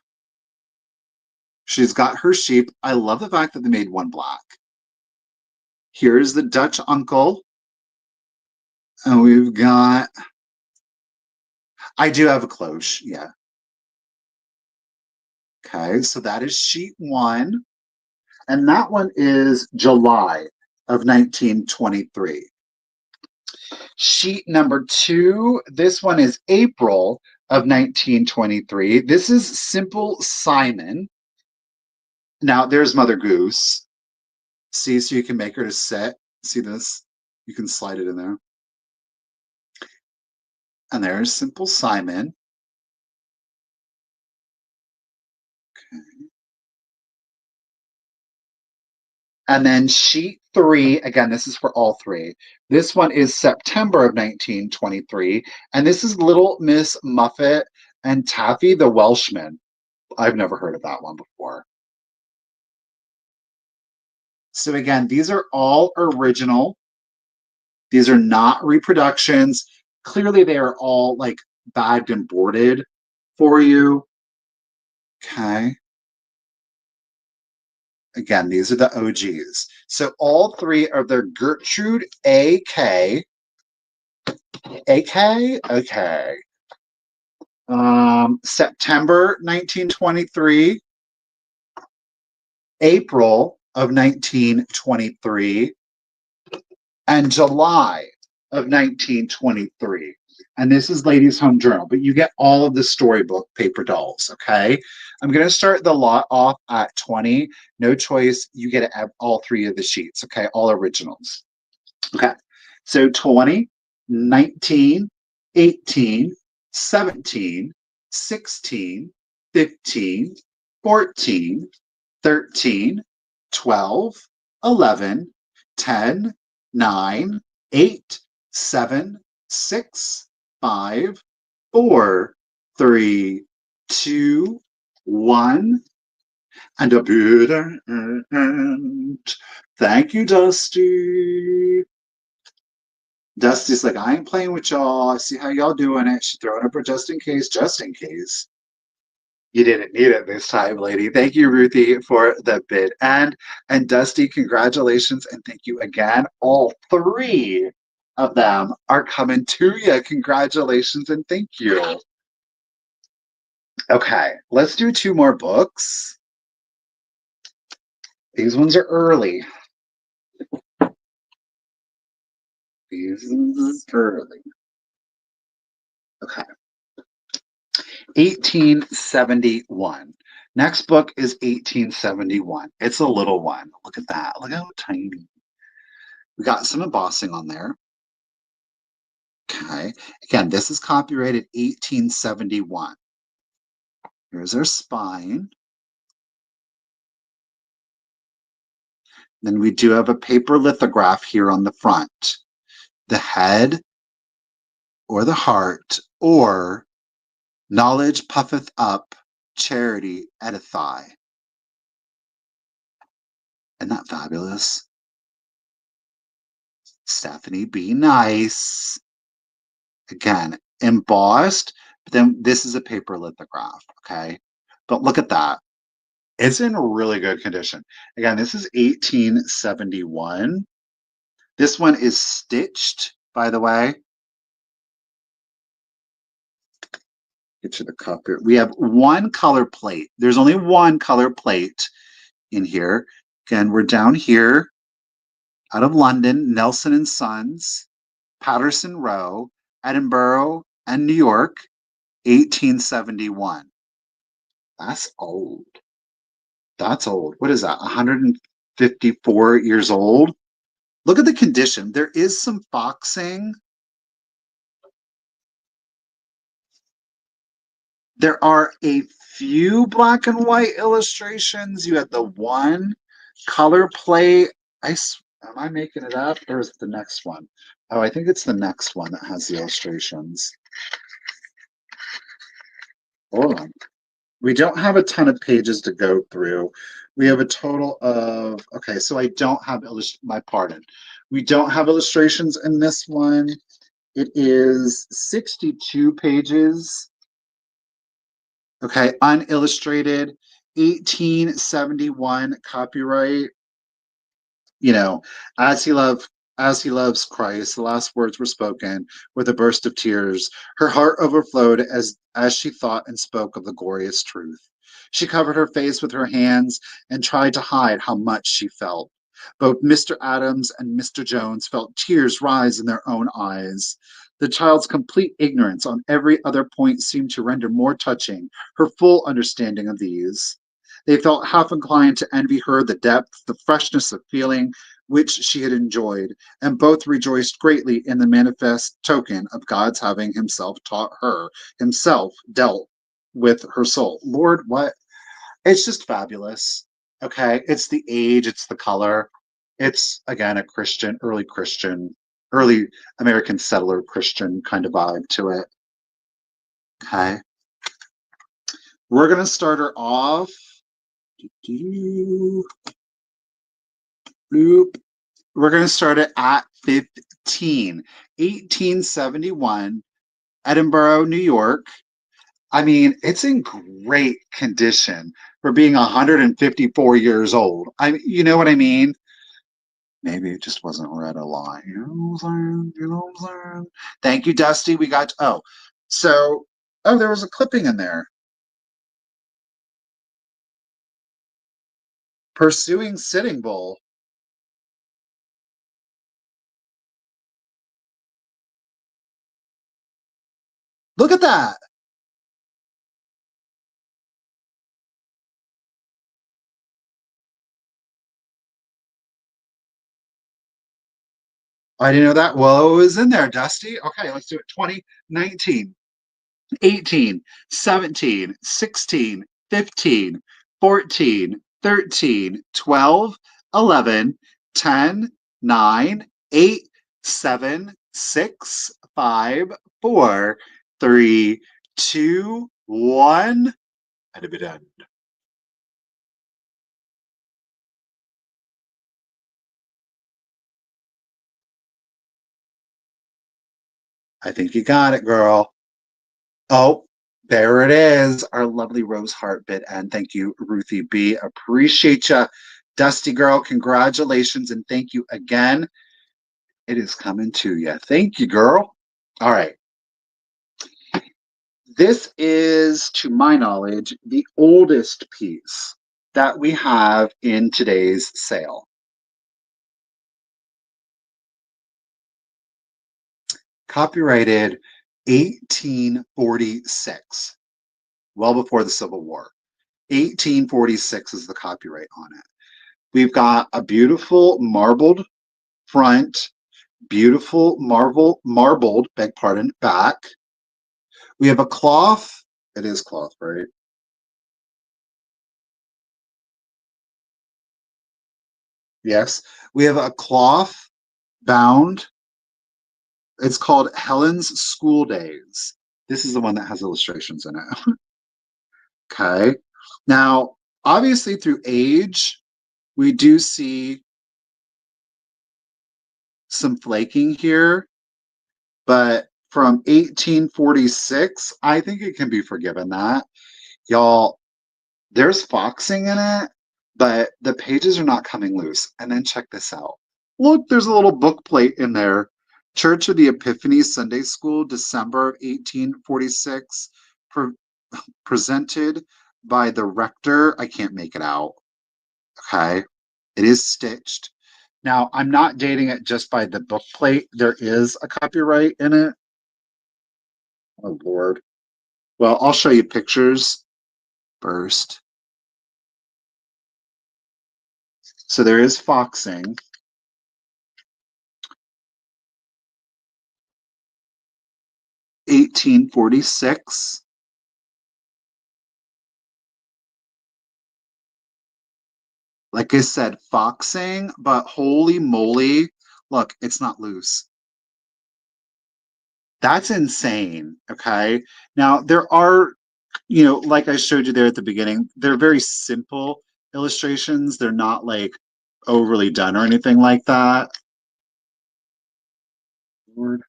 She's got her sheep. I love the fact that they made one black. Here's the Dutch Uncle. And we've got, I do have a cloche, yeah. Okay, so that is sheet 1. And that one is July of 1923. Sheet number 2, this one is April of 1923. This is Simple Simon. Now there's Mother Goose. See, so you can make her to sit. See this? You can slide it in there. And there's Simple Simon. Okay. And then sheet 3, again, this is for all 3. This one is September of 1923. And this is Little Miss Muffet and Taffy the Welshman. I've never heard of that one before. So again, these are all original. These are not reproductions. Clearly, they are all like bagged and boarded for you. Okay. Again, these are the OGs. So all 3 of their Gertrude Ak. AK? Okay. September 1923. April of 1923. And July of 1923. And this is Ladies Home Journal, but you get all of the storybook paper dolls, okay? I'm going to start the lot off at 20. No choice. You get all 3 of the sheets, okay? All originals. Okay. So 20, 19, 18, 17, 16, 15, 14, 13, 12, 11, 10, 9, 8, 7, 6, 5, 4, 3, 2, 1, and a bitter end. Thank you, Dusty. Dusty's like, I ain't playing with y'all. I see how y'all doing it. She's throwing up her just in case, just in case. You didn't need it this time, lady. Thank you, Ruthie, for the bid. And Dusty, congratulations and thank you again. All 3 of them are coming to you. Congratulations and thank you. Okay, let's do 2 more books. These ones are early. These ones are early. Okay. 1871. Next book is 1871. It's a little one. Look at that. Look how tiny. We got some embossing on there. Okay. Again, this is copyrighted 1871. Here's our spine. Then we do have a paper lithograph here on the front. The head or the heart or knowledge puffeth up, charity edify. Isn't that fabulous? Stephanie, be nice. Again, embossed, but then this is a paper lithograph, okay? But look at that. It's in really good condition. Again, this is 1871. This one is stitched, by the way. Get you the cup here. We have 1 color plate. There's only 1 color plate in here. Again, we're down here out of London, Nelson and Sons, Patterson Row, Edinburgh, and New York, 1871. That's old. That's old. What is that? 154 years old? Look at the condition. There is some foxing. There are a few black and white illustrations. You have the 1 color plate. Am I making it up or is it the next one? Oh, I think it's the next one that has the illustrations. Hold on. We don't have a ton of pages to go through. We have a total of, okay, so I don't have, my pardon. We don't have illustrations in this one. It is 62 pages. Okay, unillustrated, 1871 copyright. You know, as he loved, as he loves Christ, the last words were spoken with a burst of tears. Her heart overflowed as she thought and spoke of the glorious truth. She covered her face with her hands and tried to hide how much she felt. Both Mr. Adams and Mr. Jones felt tears rise in their own eyes. The child's complete ignorance on every other point seemed to render more touching her full understanding of these. They felt half inclined to envy her the depth, the freshness of feeling which she had enjoyed, and both rejoiced greatly in the manifest token of God's having himself taught her, himself dealt with her soul. Lord, what? It's just fabulous. Okay. It's the age, it's the color. It's, again, a Christian, early American settler Christian kind of vibe to it. Okay. We're going to start her off. We're going to start it at 15. 1871, Edinburgh, New York. I mean, it's in great condition for being 154 years old. You know what I mean? Maybe it just wasn't read a lot. You know what I'm saying? You know what I'm saying? Thank you, Dusty. We got, there was a clipping in there. Pursuing Sitting Bull. Look at that. I didn't know that. Well, it was in there, Dusty. Okay, let's do it. 2019. 18, 17, 16, 15, 14, 13, 12, 11, 10, 9, 8, 7, 6, 5, 4, 3, 2, 1. I think you got it, girl. Oh, there it is. Our lovely rose heart bit. And thank you, Ruthie B. Appreciate you. Dusty girl, congratulations. And thank you again. It is coming to you. Thank you, girl. All right. This is, to my knowledge, the oldest piece that we have in today's sale. Copyrighted 1846, well before the Civil War. 1846 is the copyright on it. We've got a beautiful marbled front, beautiful marbled, beg pardon, back. We have a cloth. It is cloth, right? Yes. We have a cloth bound. It's called Helen's School Days. This is the one that has illustrations in it. Okay. Now, obviously, through age, we do see some flaking here, but from 1846, I think it can be forgiven that. Y'all, there's foxing in it, but the pages are not coming loose. And then check this out. Look, there's a little book plate in there. Church of the Epiphany Sunday School, December of 1846, presented by the rector. I can't make it out. Okay. It is stitched. Now, I'm not dating it just by the book plate. There is a copyright in it. Oh, Lord. Well, I'll show you pictures first. So there is foxing. 1846. Like I said, foxing, but holy moly, look, it's not loose. That's insane. Okay. Now, there are, like I showed you there at the beginning, they're very simple illustrations. They're not like overly done or anything like that. Lord.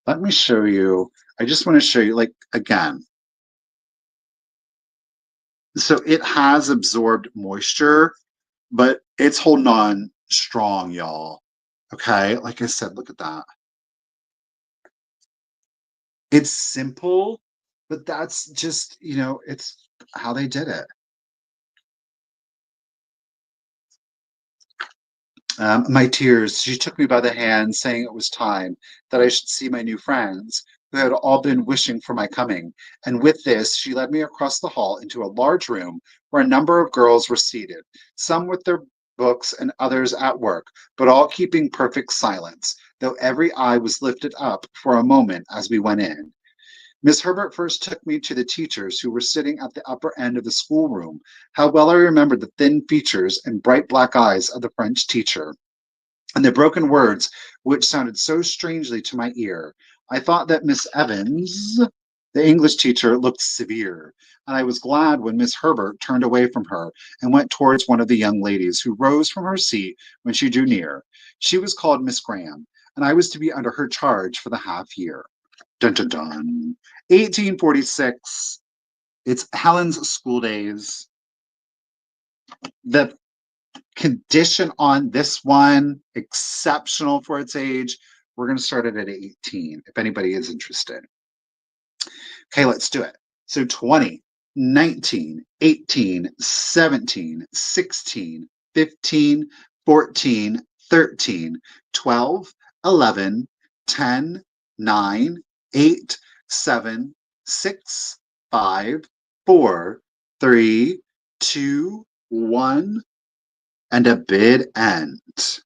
Let me show you. I just want to show you, like, again. So it has absorbed moisture, but it's holding on strong, y'all. Okay, like I said, look at that. It's simple, but that's just, it's how they did it. My tears, she took me by the hand, saying it was time that I should see my new friends, who had all been wishing for my coming. And with this, she led me across the hall into a large room where a number of girls were seated, some with their books and others at work, but all keeping perfect silence, though every eye was lifted up for a moment as we went in. Miss Herbert first took me to the teachers who were sitting at the upper end of the schoolroom. How well I remembered the thin features and bright black eyes of the French teacher, and the broken words which sounded so strangely to my ear. I thought that Miss Evans, the English teacher, looked severe, and I was glad when Miss Herbert turned away from her and went towards one of the young ladies, who rose from her seat when she drew near. She was called Miss Graham, and I was to be under her charge for the half year. Dun dun dun. 1846. It's Helen's school days. The condition on this one, exceptional for its age. We're going to start it at 18, if anybody is interested. Okay, let's do it. So 20, 19, 18, 17, 16, 15, 14, 13, 12, 11, 10, 9, 8, 7, 6, 5, 4, 3, 2, 1, and a bid end.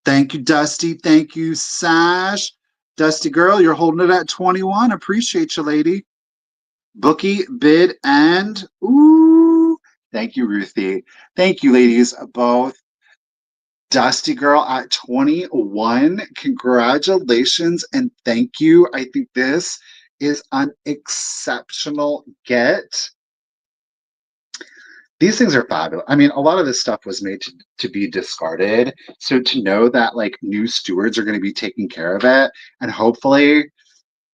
Thank you, Dusty. Thank you, Sash. Dusty girl, you're holding it at 21. Appreciate you, lady. Bookie, bid, and ooh. Thank you, Ruthie. Thank you, ladies, both. Dusty girl at 21. Congratulations and thank you. I think this is an exceptional get. These things are fabulous. I mean, a lot of this stuff was made to be discarded. So to know that like new stewards are going to be taking care of it and hopefully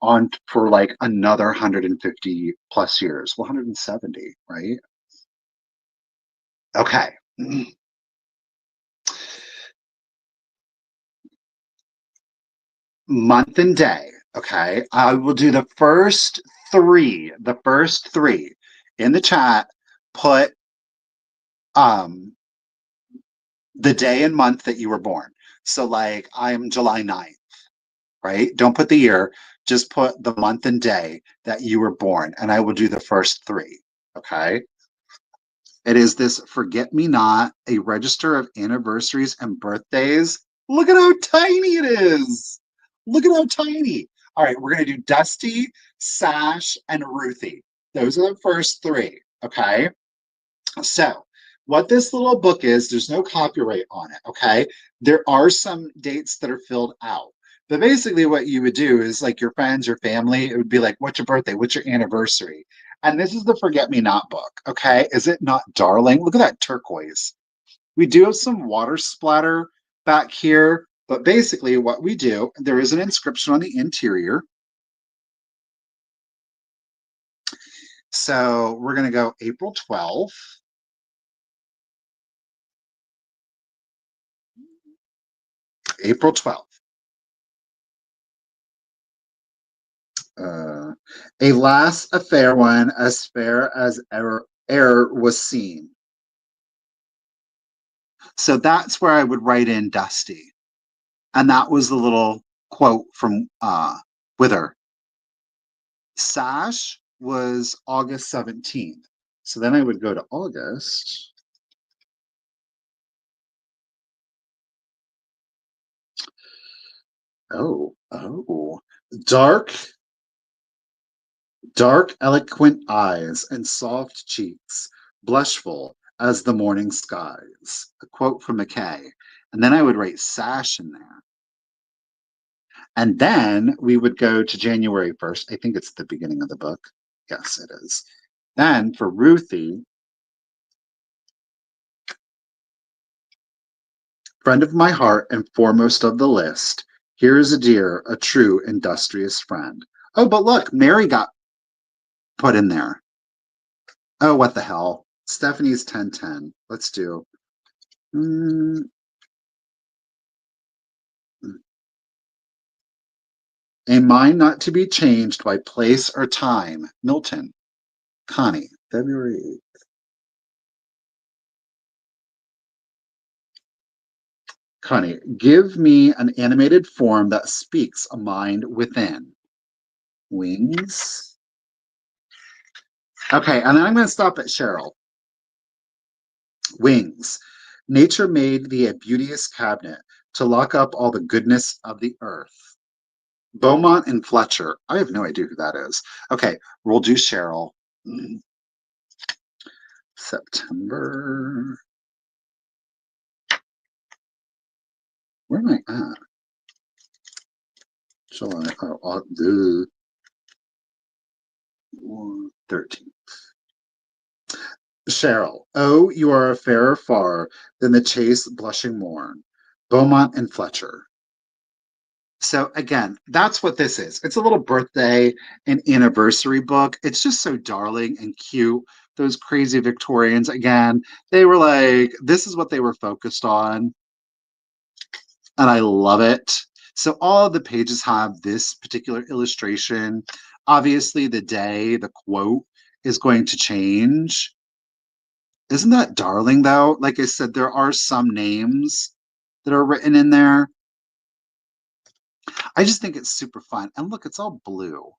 on for like another 150 plus years, 170, right? Okay. Month and day. Okay. I will do the first three. The first three in the chat. Put the day and month that you were born. So like I'm July 9th, right? Don't put the year, just put the month and day that you were born, and I will do the first three. Okay. It is this Forget Me Not, a register of anniversaries and birthdays. Look at how tiny it is. Look at how tiny. All right, we're going to do Dusty, Sash, and Ruthie. Those are the first three. Okay. So, what this little book is, there's no copyright on it, okay? There are some dates that are filled out. But basically, what you would do is like your friends, your family, it would be like, what's your birthday? What's your anniversary? And this is the Forget Me Not book, okay? Is it not darling? Look at that turquoise. We do have some water splatter back here, but basically, what we do, there is an inscription on the interior. So, we're going to go April 12th. April 12th. A last affair one, as fair as e'er was seen. So that's where I would write in Dusty. And that was the little quote from Wither. Sash was August 17th. So then I would go to August. Oh. Dark, eloquent eyes and soft cheeks, blushful as the morning skies. A quote from McKay. And then I would write Sash in there. And then we would go to January 1st. I think it's the beginning of the book. Yes, it is. Then for Ruthie, friend of my heart and foremost of the list, here is a dear, a true, industrious friend. Oh, but look, Mary got put in there. Oh, what the hell? Stephanie's 1010. Let's do. A mind not to be changed by place or time. Milton. Connie. February 8th. Connie. Give me an animated form that speaks a mind within. Wings. Okay, and then I'm going to stop at Cheryl. Wings. Nature made thee a beauteous cabinet to lock up all the goodness of the earth. Beaumont and Fletcher. I have no idea who that is. Okay, we'll do Cheryl. September. Where am I at? July. Oh, 13th. Cheryl. Oh, you are a fairer far than the chaste blushing morn. Beaumont and Fletcher. So again, that's what this is. It's a little birthday and anniversary book. It's just so darling and cute. Those crazy Victorians, again, they were like, this is what they were focused on. And I love it. So all of the pages have this particular illustration. Obviously, the quote is going to change. Isn't that darling, though? Like I said, there are some names that are written in there. I just think it's super fun. And look, it's all blue.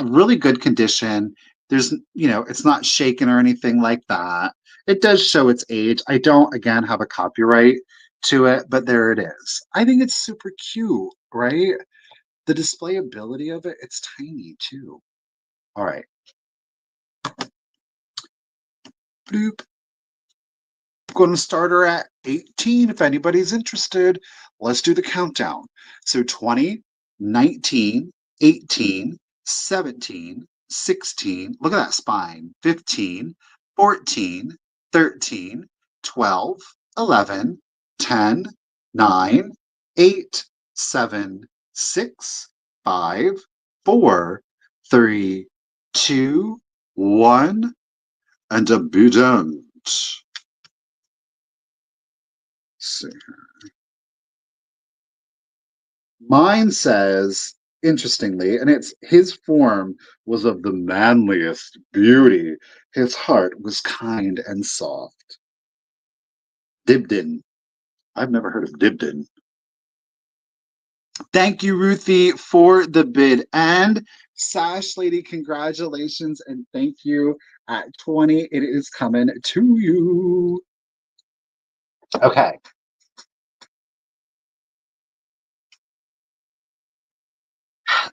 Really good condition. There's, it's not shaken or anything like that. It does show its age. I don't, again, have a copyright to it, but there it is. I think it's super cute, right? The displayability of it, it's tiny too. All right. Bloop. Going to start her at 18 if anybody's interested. Let's do the countdown. So 20, 19, 18, 17, 16, look at that spine, 15, 14, 13, 12, 11, 10, 9, 8, 7, 6, 5, 4, 3, 2, 1, and a bident. See here. Mine says, interestingly, and it's his form was of the manliest beauty. His heart was kind and soft. Dibdin. I've never heard of Dibdin. Thank you, Ruthie, for the bid. And Sash Lady, congratulations and thank you. At 20, it is coming to you. Okay.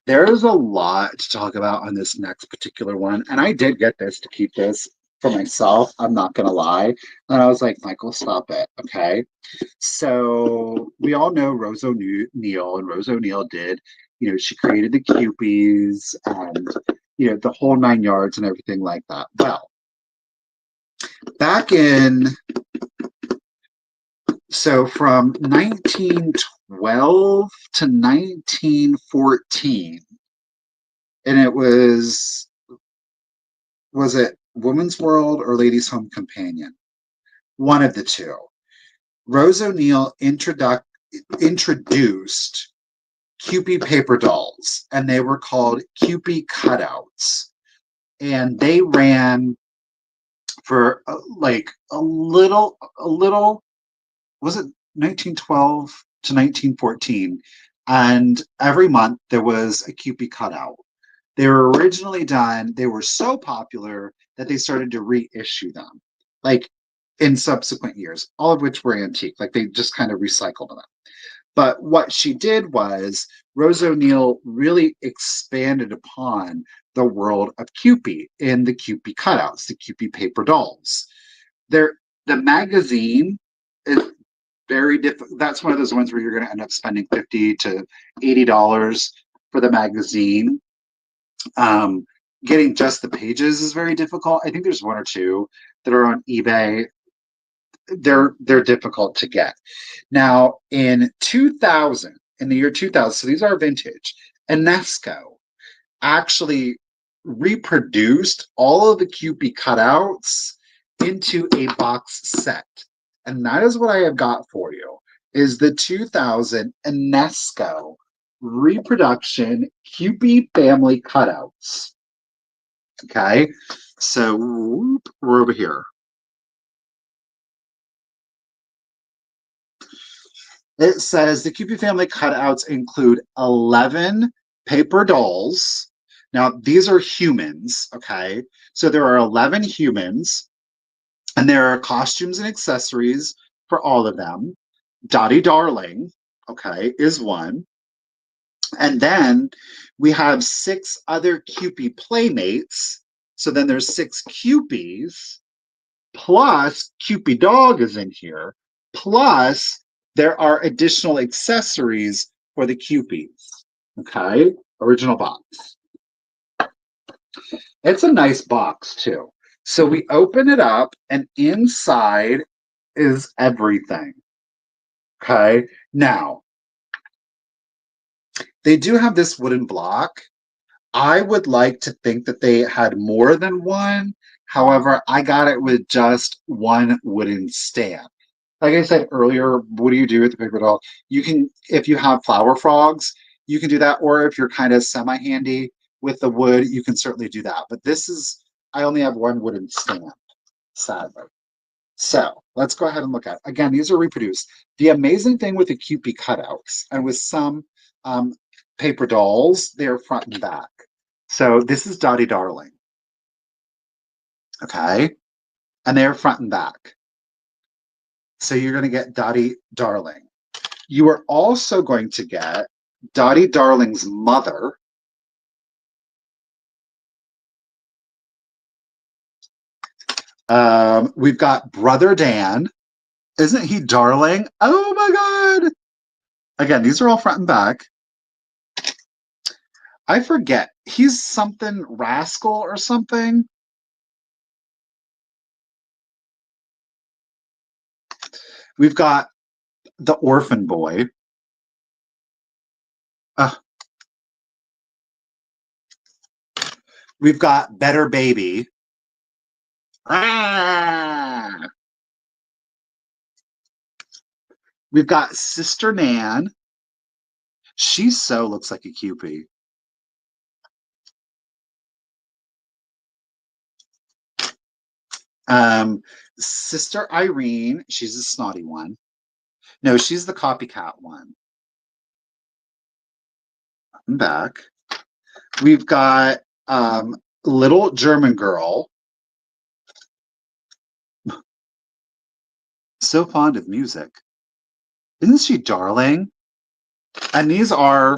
There's a lot to talk about on this next particular one. And I did get this to keep this for myself. I'm not going to lie. And I was like, Michael, stop it. Okay. So we all know Rose O'Neill, and Rose O'Neill did, she created the Qpies and, the whole 9 yards and everything like that. Well, back in, so from 1912 to 1914, and it was it Woman's World or Ladies' Home Companion? One of the two. Rose O'Neill introduced Qpie paper dolls, and they were called Qpie cutouts. And they ran for like a little, was it 1912 to 1914? And every month there was a Qpie cutout. They were originally done, they were so popular that they started to reissue them, like in subsequent years, all of which were antique, like they just kind of recycled them. But what she did was Rose O'Neill really expanded upon the world of Qpie in the Qpie cutouts, the Qpie paper dolls. The magazine is very difficult. That's one of those ones where you're going to end up spending $50 to $80 for the magazine. Um, Getting just the pages is very difficult. I think there's one or two that are on eBay. They're difficult to get. Now, in 2000, in the year 2000, so these are vintage, UNESCO actually reproduced all of the Qpie cutouts into a box set. And that is what I have got for you, is the 2000 UNESCO reproduction Qpie family cutouts. Okay, so whoop, we're over here. It says the Qpie family cutouts include 11 paper dolls. Now, these are humans, okay? So there are 11 humans, and there are costumes and accessories for all of them. Dottie Darling, okay, is one. And then we have 6 other Qpie playmates. So then there's 6 Qpies, plus Qpie Dog is in here, plus there are additional accessories for the Qpies. Okay, original box. It's a nice box too. So we open it up, and inside is everything. Okay, now they do have this wooden block. I would like to think that they had more than one. However, I got it with just one wooden stand. Like I said earlier, what do you do with the paper doll? You can, if you have flower frogs, you can do that. Or if you're kind of semi-handy with the wood, you can certainly do that. But this is, I only have one wooden stand, sadly. So let's go ahead and look at it. Again, these are reproduced. The amazing thing with the Qpie cutouts and with some paper dolls, they're front and back. So this is Dottie Darling. Okay. And they're front and back. So you're going to get Dottie Darling. You are also going to get Dottie Darling's mother. We've got Brother Dan. Isn't he darling? Oh my God. Again, these are all front and back. I forget. He's something Rascal or something. We've got the orphan boy. We've got Better Baby. Ah! We've got Sister Nan. She so looks like a Qpie. Sister Irene, she's a snotty one. No, she's the copycat one. I'm back. We've got Little German Girl. So fond of music. Isn't she darling? And these are,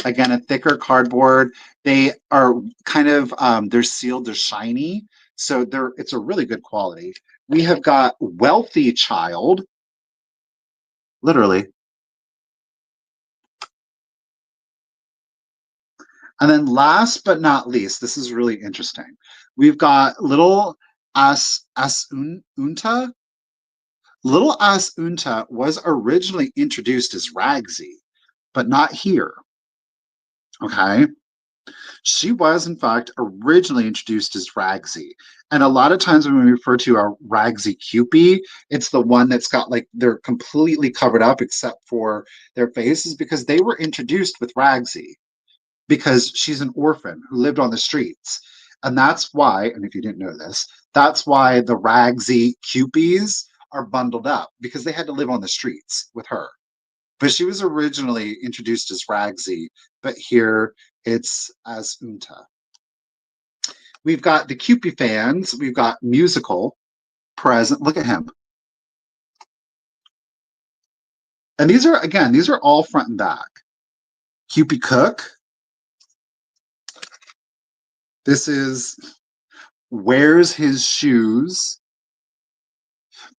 again, a thicker cardboard. They are kind of, they're sealed, they're shiny. So it's a really good quality. We have got Wealthy Child. Literally. And then last but not least, this is really interesting. We've got Little Asunta. Little Asunta was originally introduced as Ragsy, but not here. Okay. She was, in fact, originally introduced as Ragsy. And a lot of times when we refer to a Ragsy Qpie, it's the one that's got like they're completely covered up except for their faces because they were introduced with Ragsy because she's an orphan who lived on the streets. And that's why, and if you didn't know this, that's why the Ragsy Qpies are bundled up because they had to live on the streets with her. But she was originally introduced as Ragsy, but here it's as Unta. We've got the Qpie fans. We've got musical present. Look at him. And these are, again, these are all front and back. Qpie Cook. This is Wears His Shoes.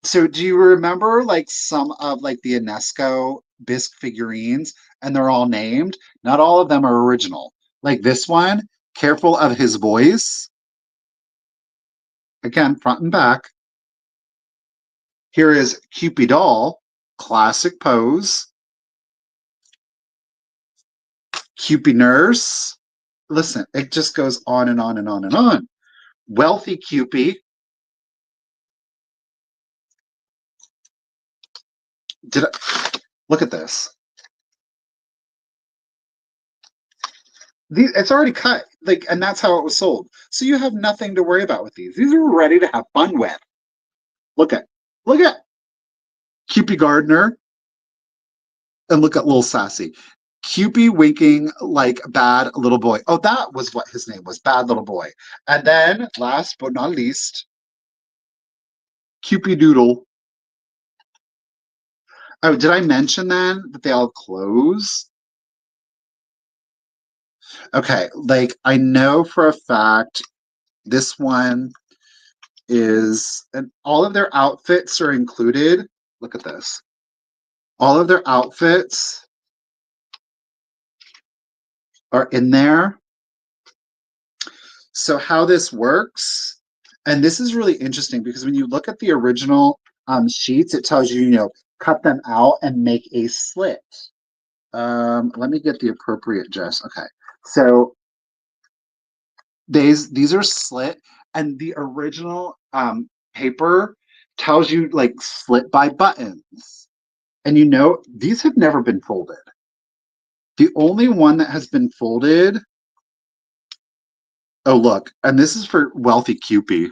So do you remember like some of like the UNESCO bisque figurines and they're all named? Not all of them are original. Like this one, careful of his voice. Again, front and back. Here is Qpie doll, classic pose. Qpie nurse. Listen, it just goes on and on and on and on. Wealthy Qpie. Look at this? It's already cut, like, and that's how it was sold. So you have nothing to worry about with these. These are ready to have fun with. Look at Qpie Gardner, and look at Little Sassy. Qpie winking like bad little boy. Oh, that was what his name was, bad little boy. And then, last but not least, Qpie Doodle. Oh, did I mention then that they all close? Okay, like I know for a fact this one is, and all of their outfits are included. Look at this. All of their outfits are in there. So how this works, and this is really interesting because when you look at the original sheets, it tells you, you know, cut them out and make a slit. Let me get the appropriate dress. Okay, so these are slit, and the original paper tells you like slit by buttons. And you know, these have never been folded. The only one that has been folded, oh look, and this is for wealthy Qpie.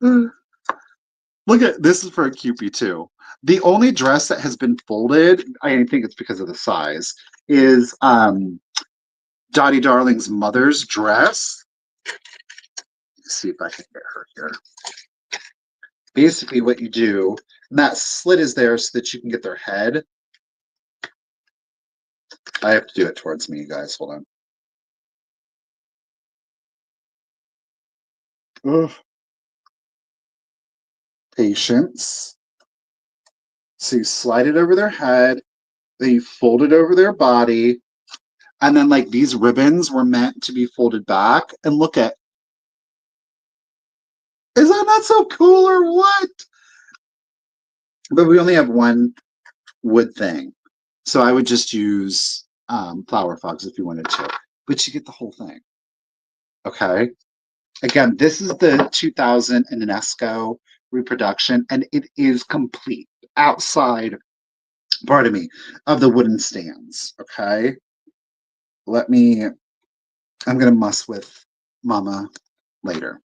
Look at this is for a Qpie too. The only dress that has been folded, I think it's because of the size, is Dottie Darling's mother's dress. Let's see if I can get her here. Basically what you do, and that slit is there so that you can get their head. I have to do it towards me, you guys. Hold on. Ugh. Patience. So you slide it over their head, then you fold it over their body, and then like these ribbons were meant to be folded back. And look at, is that not so cool or what? But we only have one wood thing. So I would just use Flower Fox if you wanted to, but you get the whole thing. Okay. Again, this is the 2000 UNESCO reproduction, and it is complete outside, pardon me, of the wooden stands. Okay. I'm going to muss with Mama later.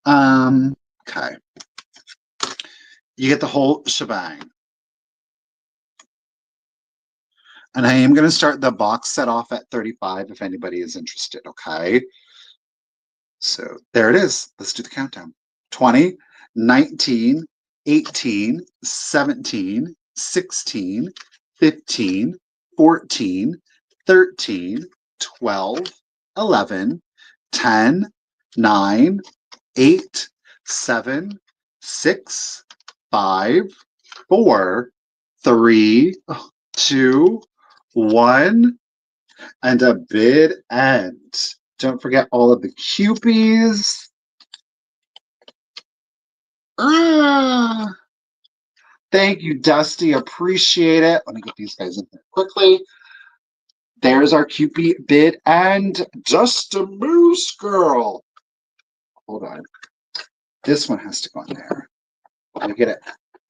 Okay. You get the whole shebang. And I am going to start the box set off at 35 if anybody is interested, okay? So there it is. Let's do the countdown. 20, 19, 18, 17, 16, 15, 14, 13, 12, 11, 10, 9, 8, 7, 6, 5, 4, 3, 2, 1, and a bid end. Don't forget all of the Qpies. Thank you, Dusty. Appreciate it. Let me get these guys in there quickly. There's our Qpie bid and just a moose girl. Hold on. This one has to go in there. Let me get it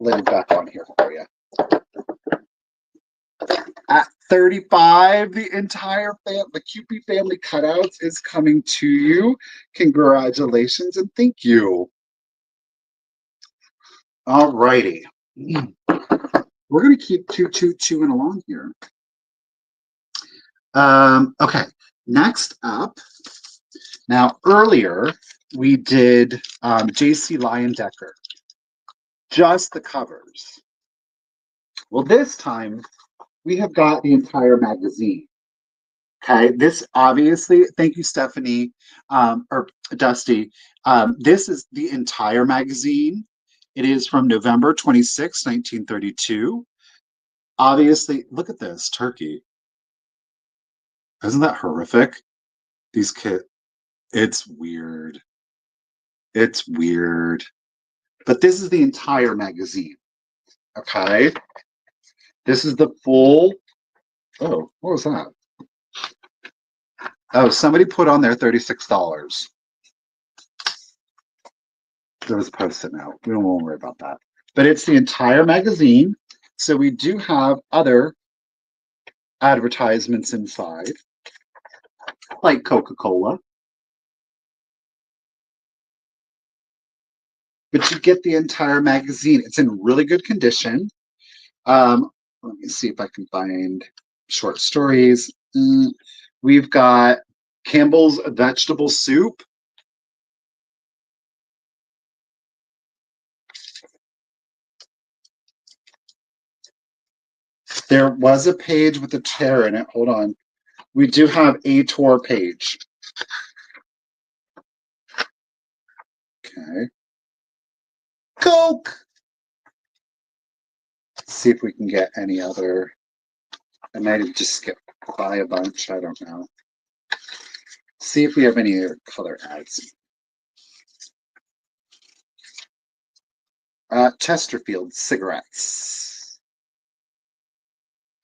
laid back on here for you. At 35, the entire the Qpie family cutouts is coming to you. Congratulations and thank you. All righty. We're going to keep chewing along here. Okay, next up. Now, earlier we did JC Leyendecker, just the covers. Well, this time we have got the entire magazine. Okay, this obviously, thank you, Stephanie, or Dusty. This is the entire magazine. It is from November 26, 1932. Obviously, look at this turkey. Isn't that horrific? These kids, it's weird. It's weird. But this is the entire magazine. Okay. This is the full. Oh, what was that? Oh, somebody put on there $36. There was a post-it note. We don't want to worry about that. But it's the entire magazine. So we do have other advertisements inside, like Coca-Cola. But you get the entire magazine. It's in really good condition. Let me see if I can find short stories. We've got Campbell's vegetable soup. There was a page with a tear in it. Hold on. We do have a tour page. Okay. Coke! Let's see if we can get any other. I might have just skipped by a bunch. I don't know. See if we have any other color ads. Chesterfield cigarettes.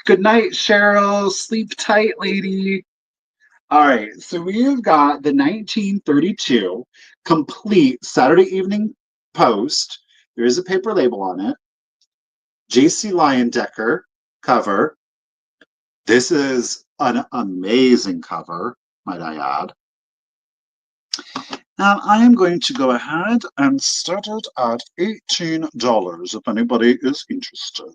Good night, Cheryl. Sleep tight, lady. All right, so we've got the 1932 complete Saturday Evening Post. There is a paper label on it. JC Leyendecker cover. This is an amazing cover, might I add. And I am going to go ahead and start it at $18 if anybody is interested.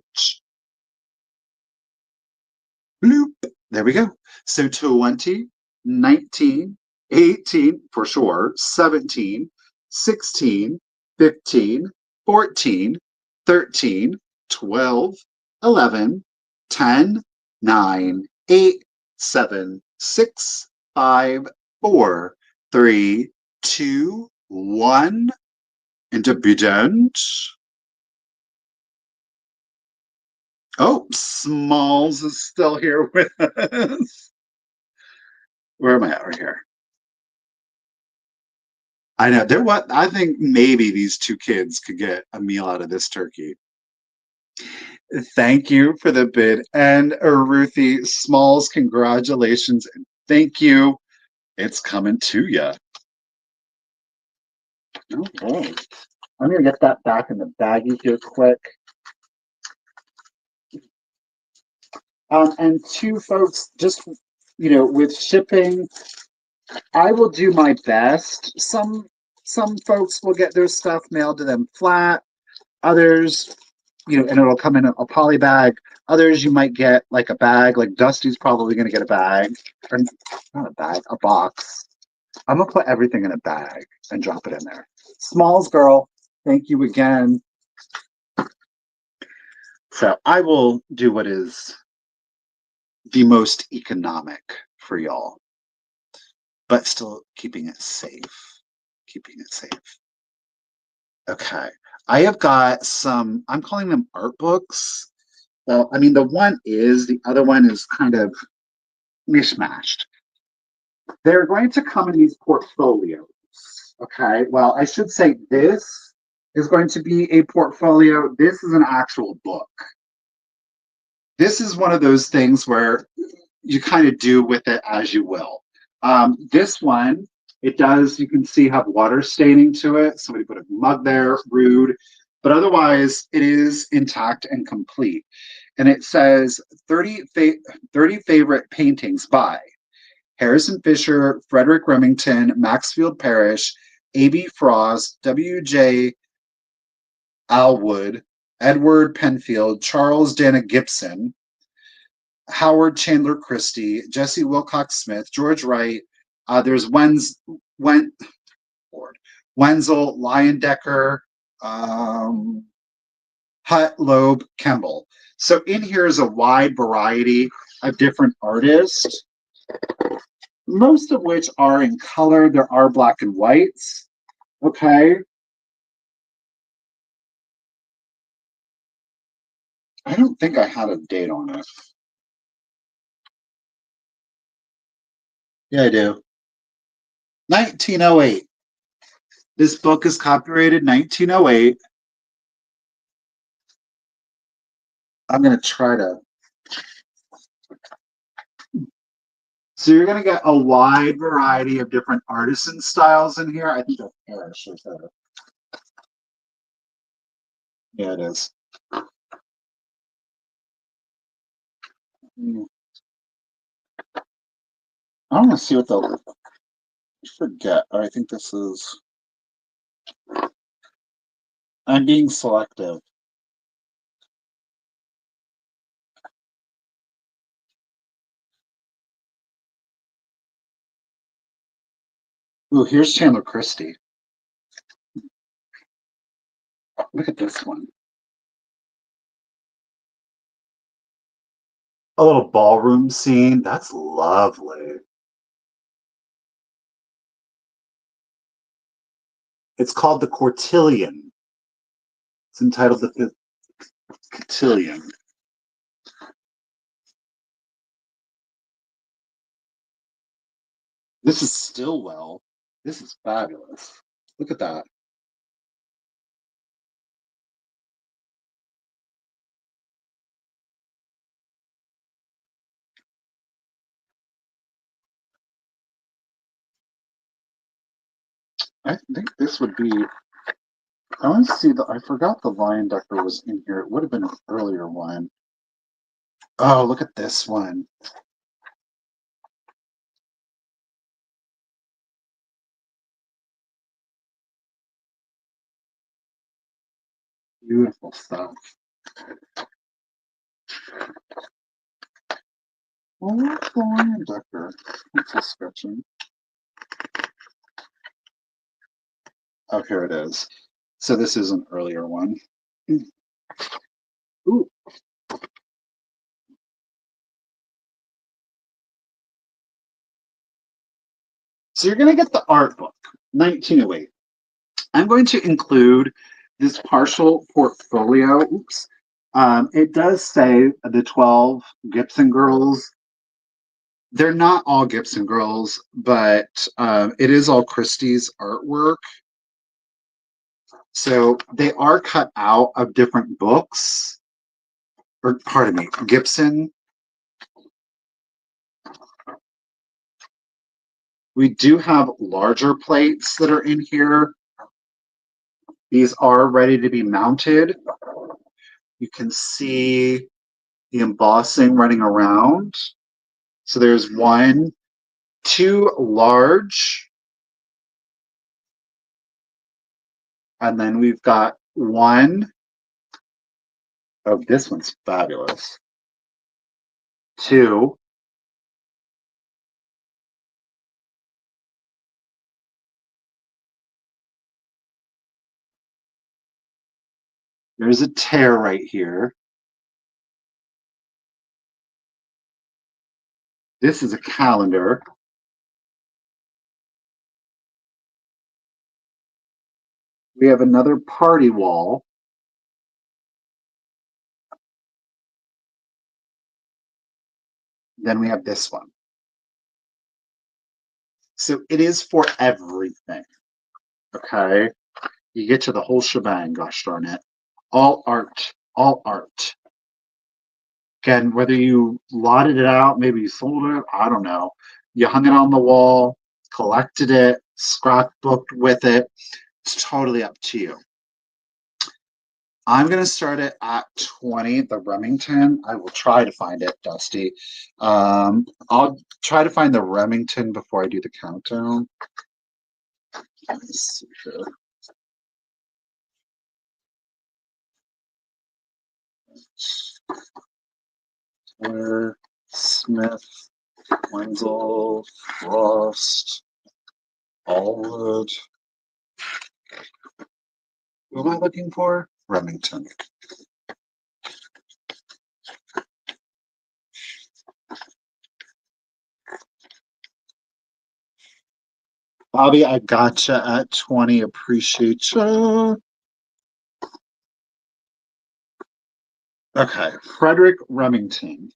Bloop. There we go. So 20, 19, 18 for sure, 17, 16, 15, 14, 13, 12, 11, 10, 9, 8, 7, 6, 5, 4, 3, 2, 1, and a bident. Oh, Smalls is still here with us. Where am I at right here? I know there. What I think maybe these two kids could get a meal out of this turkey. Thank you for the bid, and Ruthie Smalls, congratulations and thank you. It's coming to you. Okay, I'm gonna get that back in the baggie here quick. And two folks, just with shipping, I will do my best. Some folks will get their stuff mailed to them flat. Others, and it'll come in a poly bag. Others, you might get like a bag. Like Dusty's probably going to get a bag, or not a bag, a box. I'm gonna put everything in a bag and drop it in there. Smalls girl, thank you again. So I will do what is the most economic for y'all, but still keeping it safe. Keeping it safe. Okay. I have got some, I'm calling them art books. Well, I mean, the other one is kind of mishmashed. They're going to come in these portfolios. Okay. Well, I should say this is going to be a portfolio. This is an actual book. This is one of those things where you kind of do with it as you will. This one, it does, you can see, have water staining to it. Somebody put a mug there, rude. But otherwise, it is intact and complete. And it says 30 favorite paintings by Harrison Fisher, Frederick Remington, Maxfield Parrish, A.B. Frost, W.J. Alwood, Edward Penfield, Charles Dana Gibson, Howard Chandler Christie, Jesse Wilcox Smith, George Wright. There's Wenzel, Leyendecker, Hutt, Loeb, Kemble. So in here is a wide variety of different artists, most of which are in color. There are black and whites. Okay. I don't think I had a date on it. Yeah, I do. 1908. This book is copyrighted 1908. I'm going to try to. So you're going to get a wide variety of different artisan styles in here. I think that's Irish or so. Yeah, it is. I want to see what the. Forget. I think this is. I'm being selective. Ooh, here's Chandler Christie. Look at this one. A little ballroom scene. That's lovely. It's called the Cotillion. It's entitled the Cotillion. This is Stillwell. This is fabulous. Look at that. I think this would be. I want to see the. I forgot the Leyendecker was in here. It would have been an earlier one. Oh, look at this one. Beautiful stuff. Well, what's the Leyendecker? What's the sketching? Oh, here it is. So this is an earlier one. Ooh. So you're going to get the art book, 1908. I'm going to include this partial portfolio. Oops. It does say the 12 Gibson girls. They're not all Gibson girls, but it is all Christie's artwork. So they are cut out of different books, or pardon me, Gibson. We do have larger plates that are in here. These are ready to be mounted. You can see the embossing running around. So there's one, two large, and then we've got one. Oh, this one's fabulous. Two. There's a tear right here. This is a calendar. We have another party wall. Then we have this one. So it is for everything. Okay. You get to the whole shebang, gosh darn it. All art. All art. Again, whether you lotted it out, maybe you sold it, I don't know. You hung it on the wall, collected it, scrapbooked with it. It's totally up to you. I'm going to start it at 20, the Remington. I will try to find it, Dusty. I'll try to find the Remington before I do the countdown. Let me see here. Smith, Wenzel, Frost, Allwood. Who am I looking for? Remington. Bobby, I gotcha at 20. Appreciate you. Okay, Frederick Remington.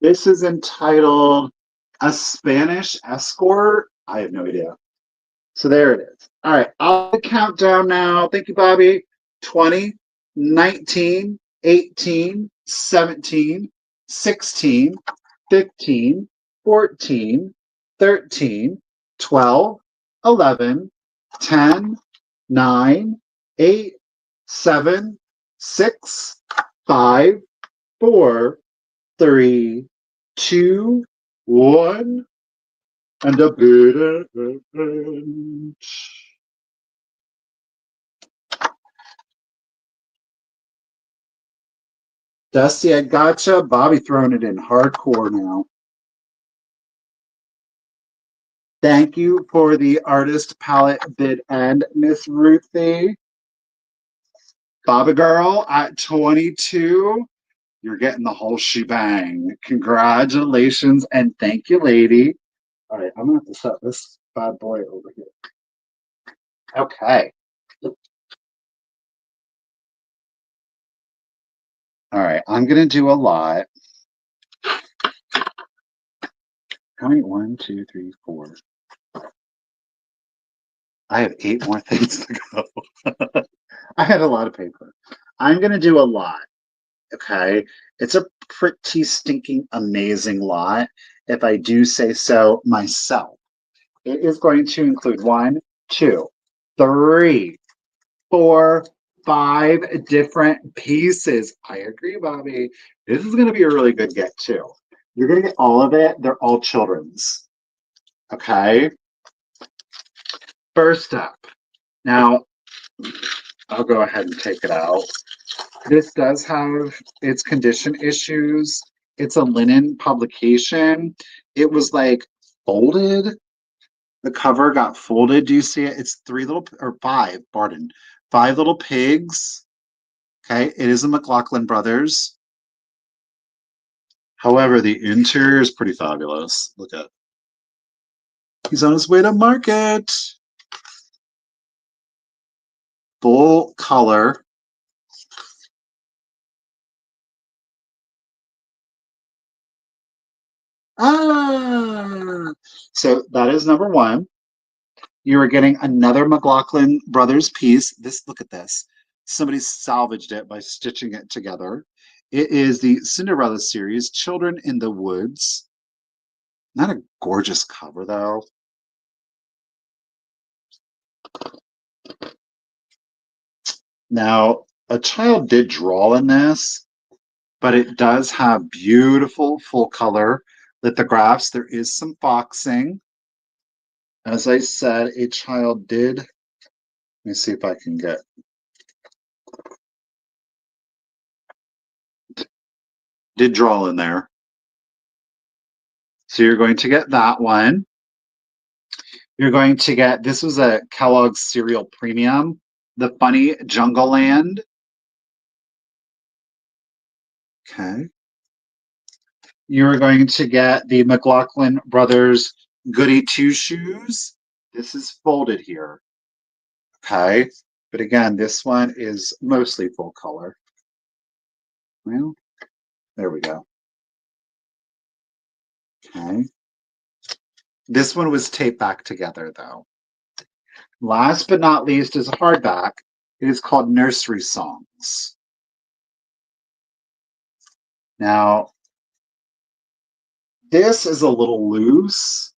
This is entitled A Spanish Escort. I have no idea. So there it is. All right, I'll count down now. Thank you, Bobby. 20, 19, 18, 17, 16, 15, 14, 13, 12, 11, 10, 9, 8, 7, 6, 5, 4, 3, 2, 1, and a bit. Dusty, I gotcha. Bobby throwing it in hardcore now. Thank you for the artist palette bid and Miss Ruthie. Bobby girl at 22. You're getting the whole shebang. Congratulations and thank you, lady. All right, I'm gonna have to set this bad boy over here. Okay. All right, I'm gonna do a lot. How many? 1, 2, 3, 4. I have 8 more things to go. I had a lot of paper. I'm gonna do a lot. Okay. It's a pretty stinking amazing lot, if I do say so myself. It is going to include 1, 2, 3, 4, 5 different pieces. I agree, Bobby. This is going to be a really good get, too. You're going to get all of it. They're all children's. Okay. First up. Now, I'll go ahead and take it out. This does have its condition issues. It's a linen publication. It was like folded. The cover got folded. Do you see it? It's 3 little, or 5, pardon. 5 little pigs. Okay. It is a McLaughlin Brothers. However, the interior is pretty fabulous. Look at it. He's on his way to market. Full color. Ah, so that is number 1. You are getting another McLaughlin Brothers piece. This, look at this. Somebody salvaged it by stitching it together. It is the Cinderella series, Children in the Woods. Not a gorgeous cover, though. Now, a child did draw in this, but it does have beautiful full color lithographs. There is some boxing. As I said, a child did. Let me see if I can get. Did draw in there. So you're going to get that one. You're going to get, this was a Kellogg's Cereal Premium, The Funny Jungle Land. Okay. You're going to get the McLaughlin Brothers Goody Two Shoes. This is folded here. Okay. But again, this one is mostly full color. Well, there we go. Okay. This one was taped back together, though. Last but not least is a hardback. It is called Nursery Songs. Now, this is a little loose.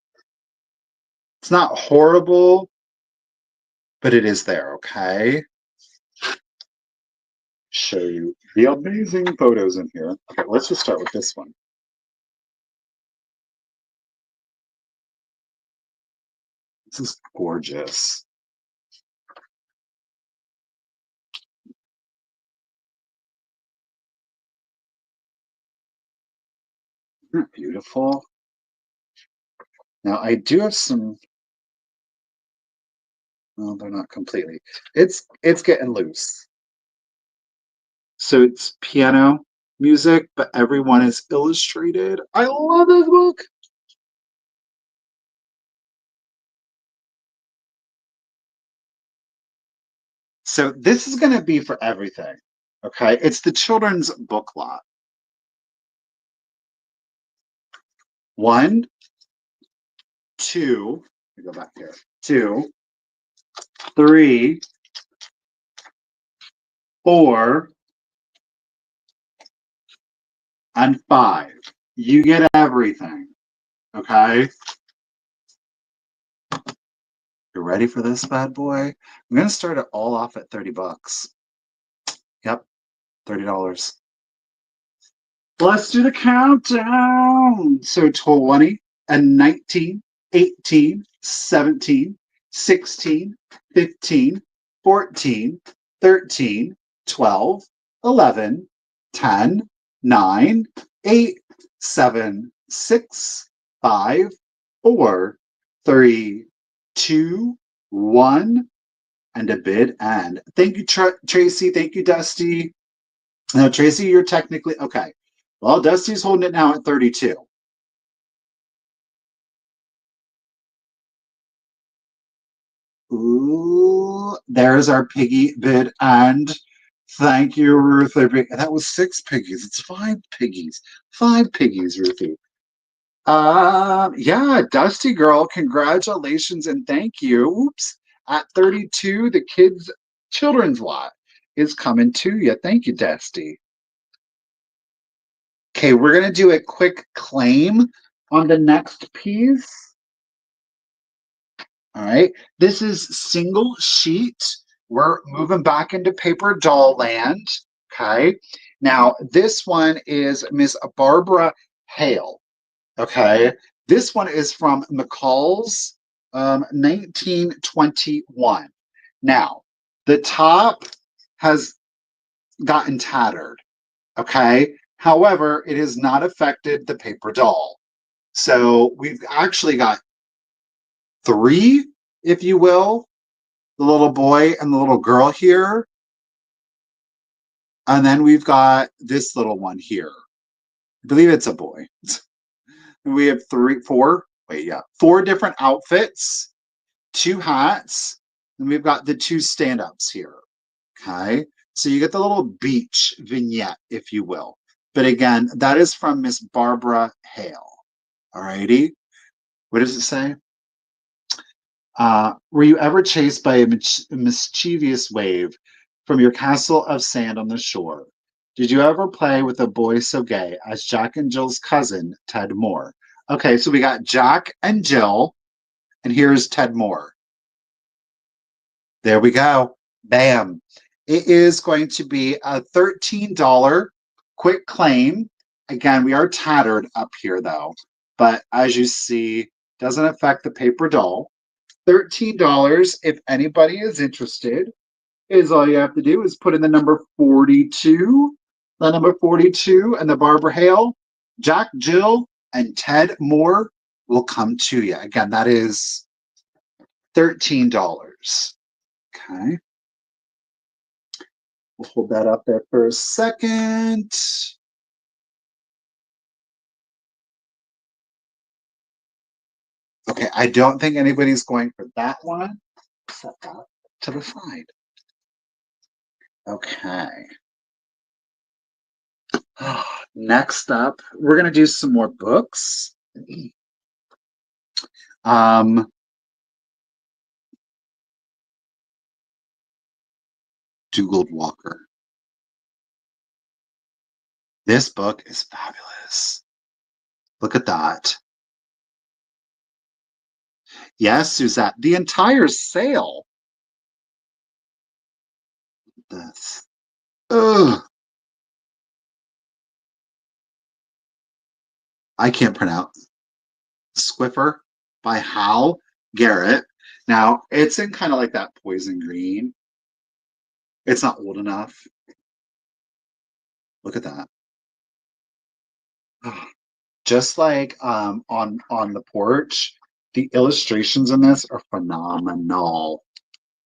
It's not horrible, but it is there, okay? Show you the amazing photos in here. Okay, let's just start with this one. This is gorgeous. Isn't that beautiful? Now I do have some. Well, they're not completely. It's getting loose. So it's piano music, but everyone is illustrated. I love this book. So this is going to be for everything. Okay. It's the children's book lot. 1, 2, let me go back here. 2, 3, 4, and 5. You get everything. Okay. You ready for this bad boy? I'm going to start it all off at $30. Yep. $30. Let's do the countdown. So 20 and 19, 18, 17, 16, 15, 14, 13, 12, 11, 10, 9, 8, 7, 6, 5, 4, 3, 2, 1, and a bid end. Thank you, Tracy. Thank you, Dusty. Now, Tracy, you're technically okay. Well, Dusty's holding it now at 32. Ooh, there's our piggy bid and thank you, Ruth. That was 6 piggies. It's 5 piggies. 5 piggies, Ruthie. Yeah, Dusty girl, congratulations and thank you. Oops. At 32, the kids' children's lot is coming to you. Thank you, Dusty. Okay, we're going to do a quick claim on the next piece. All right, this is single sheet. We're moving back into paper doll land. Okay, now this one is Miss Barbara Hale. Okay, this one is from McCall's 1921. Now, the top has gotten tattered. Okay, however, it has not affected the paper doll. So we've actually got 3, if you will, the little boy and the little girl here. And then we've got this little one here. I believe it's a boy. We have 4 different outfits, 2 hats, and we've got the 2 stand-ups here. Okay. So you get the little beach vignette, if you will. But again, that is from Miss Barbara Hale. All righty. What does it say? Were you ever chased by a mischievous wave from your castle of sand on the shore? Did you ever play with a boy so gay as Jack and Jill's cousin, Ted Moore? Okay, so we got Jack and Jill, and here's Ted Moore. There we go. Bam. It is going to be a $13 quick claim. Again, we are tattered up here, though. But as you see, doesn't affect the paper doll. $13, if anybody is interested, is all you have to do is put in the number 42, the number 42, and the Barbara Hale, Jack, Jill, and Ted Moore will come to you. Again, that is $13. Okay. We'll hold that up there for a second. Okay, I don't think anybody's going for that one. Set that to the side. Okay. Next up, we're going to do some more books. Dugald Walker. This book is fabulous. Look at that. Yes, Suzette, the entire sale. This. Ugh. I can't pronounce. Squiffer by Hal Garrett. Now, it's in kind of like that poison green. It's not old enough. Look at that. Just like on the porch, the illustrations in this are phenomenal.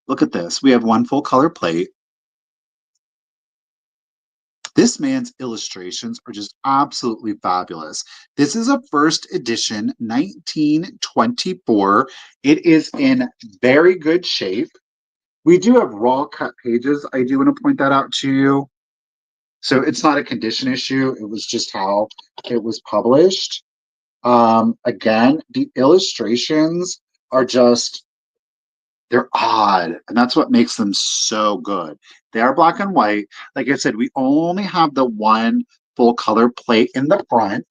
Look at this. We have one full color plate. This man's illustrations are just absolutely fabulous. This is a first edition, 1924. It is in very good shape. We do have raw cut pages. I do want to point that out to you. So it's not a condition issue. It was just how it was published. Again, the illustrations are just, they're odd. And that's what makes them so good. They are black and white. Like I said, we only have the one full color plate in the front.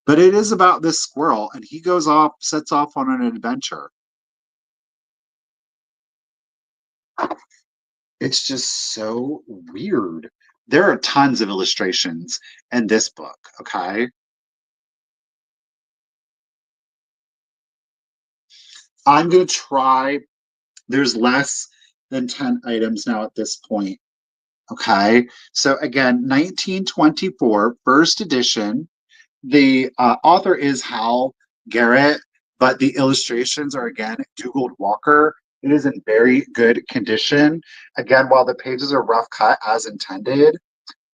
But it is about this squirrel, and he goes off, sets off on an adventure. It's just so weird. There are tons of illustrations in this book, okay? I'm going to try. There's less than 10 items now at this point, okay? So again, 1924, first edition. The author is Hal Garrett, but the illustrations are again Dougal Walker. It is in very good condition. Again, while the pages are rough cut as intended,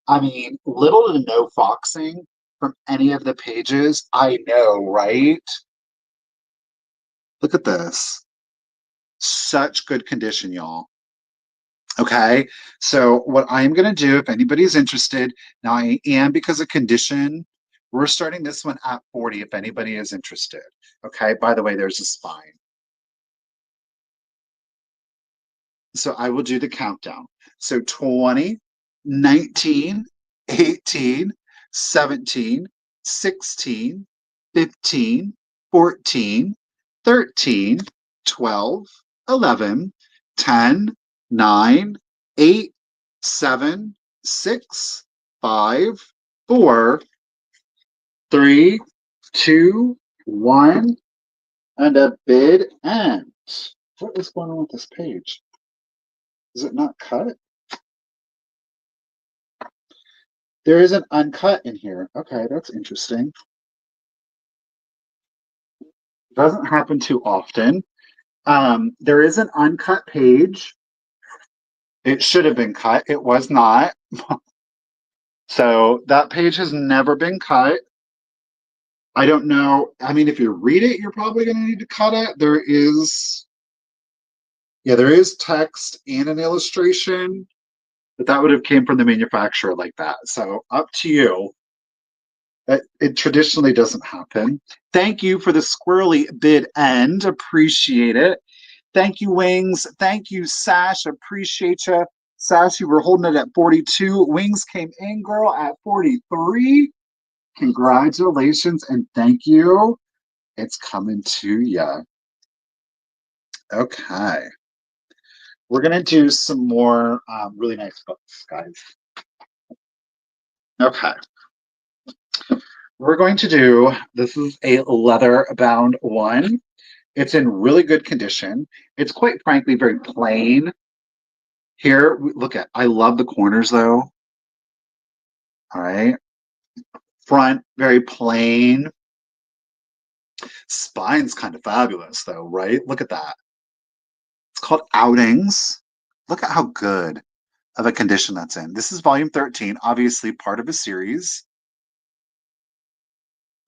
I mean, little to no foxing from any of the pages. I know, right? Look at this. Such good condition, y'all. Okay, so what I'm going to do, if anybody's interested, now I am, because of condition, we're starting this one at 40 if anybody is interested. Okay, by the way, there's a spine. So I will do the countdown. So 20, 19, 18, 17, 16, 15, 14, 13, 12, 11, 10, 9, 8, 7, 6, 5, 4, 3, 2, 1, and a bid end. What is going on with this page? Is it not cut? There is an uncut in here. Okay, that's interesting. Doesn't happen too often. There is an uncut page. It should have been cut. It was not. So that page has never been cut. I don't know. I mean, if you read it, you're probably going to need to cut it. There is text and an illustration, but that would have came from the manufacturer like that. So up to you. It traditionally doesn't happen. Thank you for the squirrely bid end. Appreciate it. Thank you, Wings. Thank you, Sash. Appreciate you. Sash, you were holding it at 42. Wings came in, girl, at 43. Congratulations and thank you. It's coming to you. Okay. We're going to do some more really nice books, guys. Okay. We're going to do, this is a leather bound one. It's in really good condition. It's quite frankly very plain. Here, look at, I love the corners though. All right. Front, very plain. Spine's kind of fabulous though, right? Look at that. It's called Outings. Look at how good of a condition that's in. This is volume 13, obviously part of a series.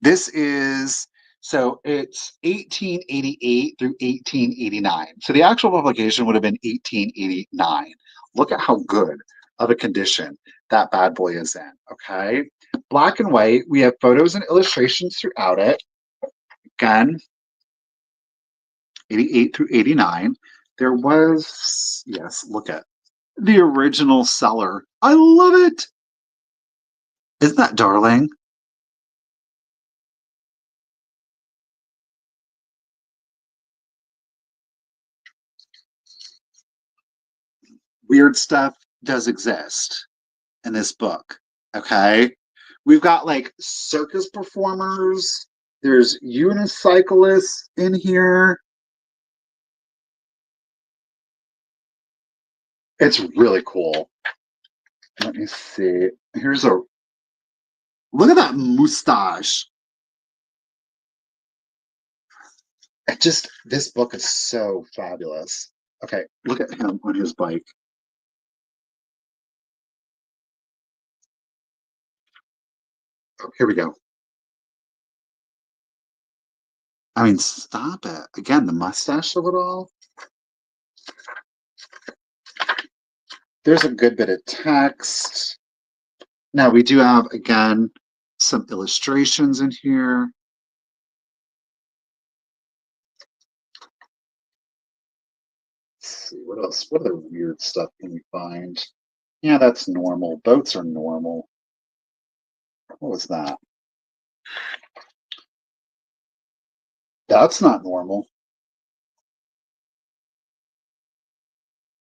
This is, so it's 1888 through 1889. So the actual publication would have been 1889. Look at how good of a condition that bad boy is in, okay? Black and white, we have photos and illustrations throughout it. Again, 88 through 89. There was, yes, look at the original seller. I love it. Isn't that darling? Weird stuff does exist in this book. Okay. We've got like circus performers. There's unicyclists in here. It's really cool. Let me see. Here's a look at that mustache. It just, this book is so fabulous. Okay, look at him on his bike. Oh, here we go. I mean, stop it. Again, the mustache of it all. There's a good bit of text. Now we do have, again, some illustrations in here. Let's see, what else? What other weird stuff can we find? Yeah, that's normal. Boats are normal. What was that? That's not normal.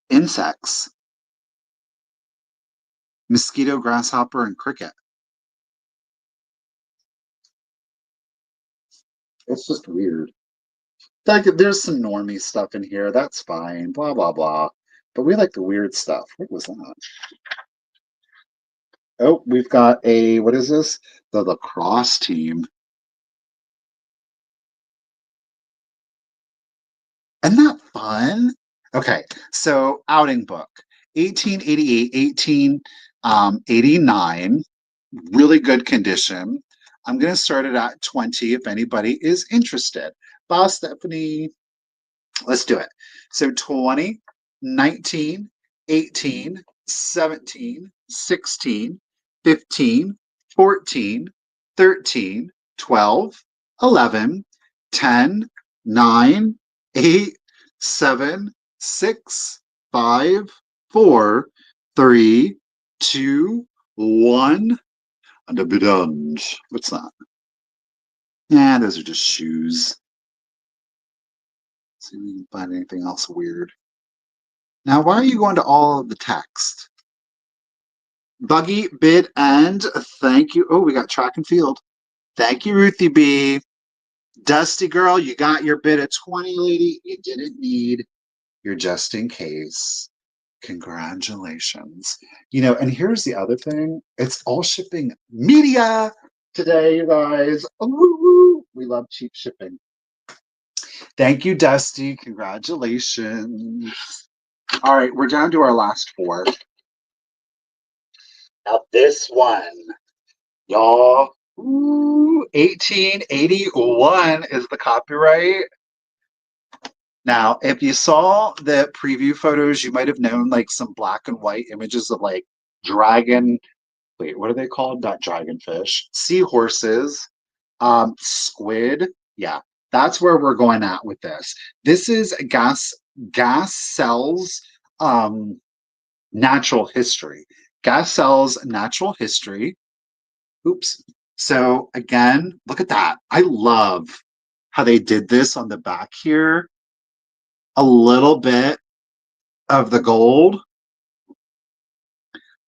Insects. Mosquito, grasshopper, and cricket. It's just weird. Like, there's some normie stuff in here. That's fine. Blah, blah, blah. But we like the weird stuff. What was that? Oh, we've got a, what is this? The lacrosse team. Isn't that fun? Okay, so outing book, 1888, 1889, really good condition. I'm going to start it at 20 if anybody is interested. Bye, Stephanie. Let's do it. So 20, 19, 18, 17, 16, 15, 14, 13, 12, 11, 10, 9, 8, 7, 6, 5, 4, 3, 2, 1. And a bit on. What's that? Yeah, those are just shoes. See if we can find anything else weird. Now, why are you going to all of the text? Buggy, bid, and thank you. Oh, we got track and field. Thank you, Ruthie B. Dusty girl, you got your bid at 20, lady. You didn't need your just in case. Congratulations. You know, and here's the other thing. It's all shipping media today, you guys. Ooh, we love cheap shipping. Thank you, Dusty. Congratulations. All right, we're down to our last four. Now this one, y'all, 1881 is the copyright. Now, if you saw the preview photos, you might have known like some black and white images of like dragon, wait, what are they called? Not dragonfish, seahorses, squid. Yeah, that's where we're going at with this. This is gas cells natural history. Gas cells natural history. Oops. So again, look at that. I love how they did this on the back here. A little bit of the gold.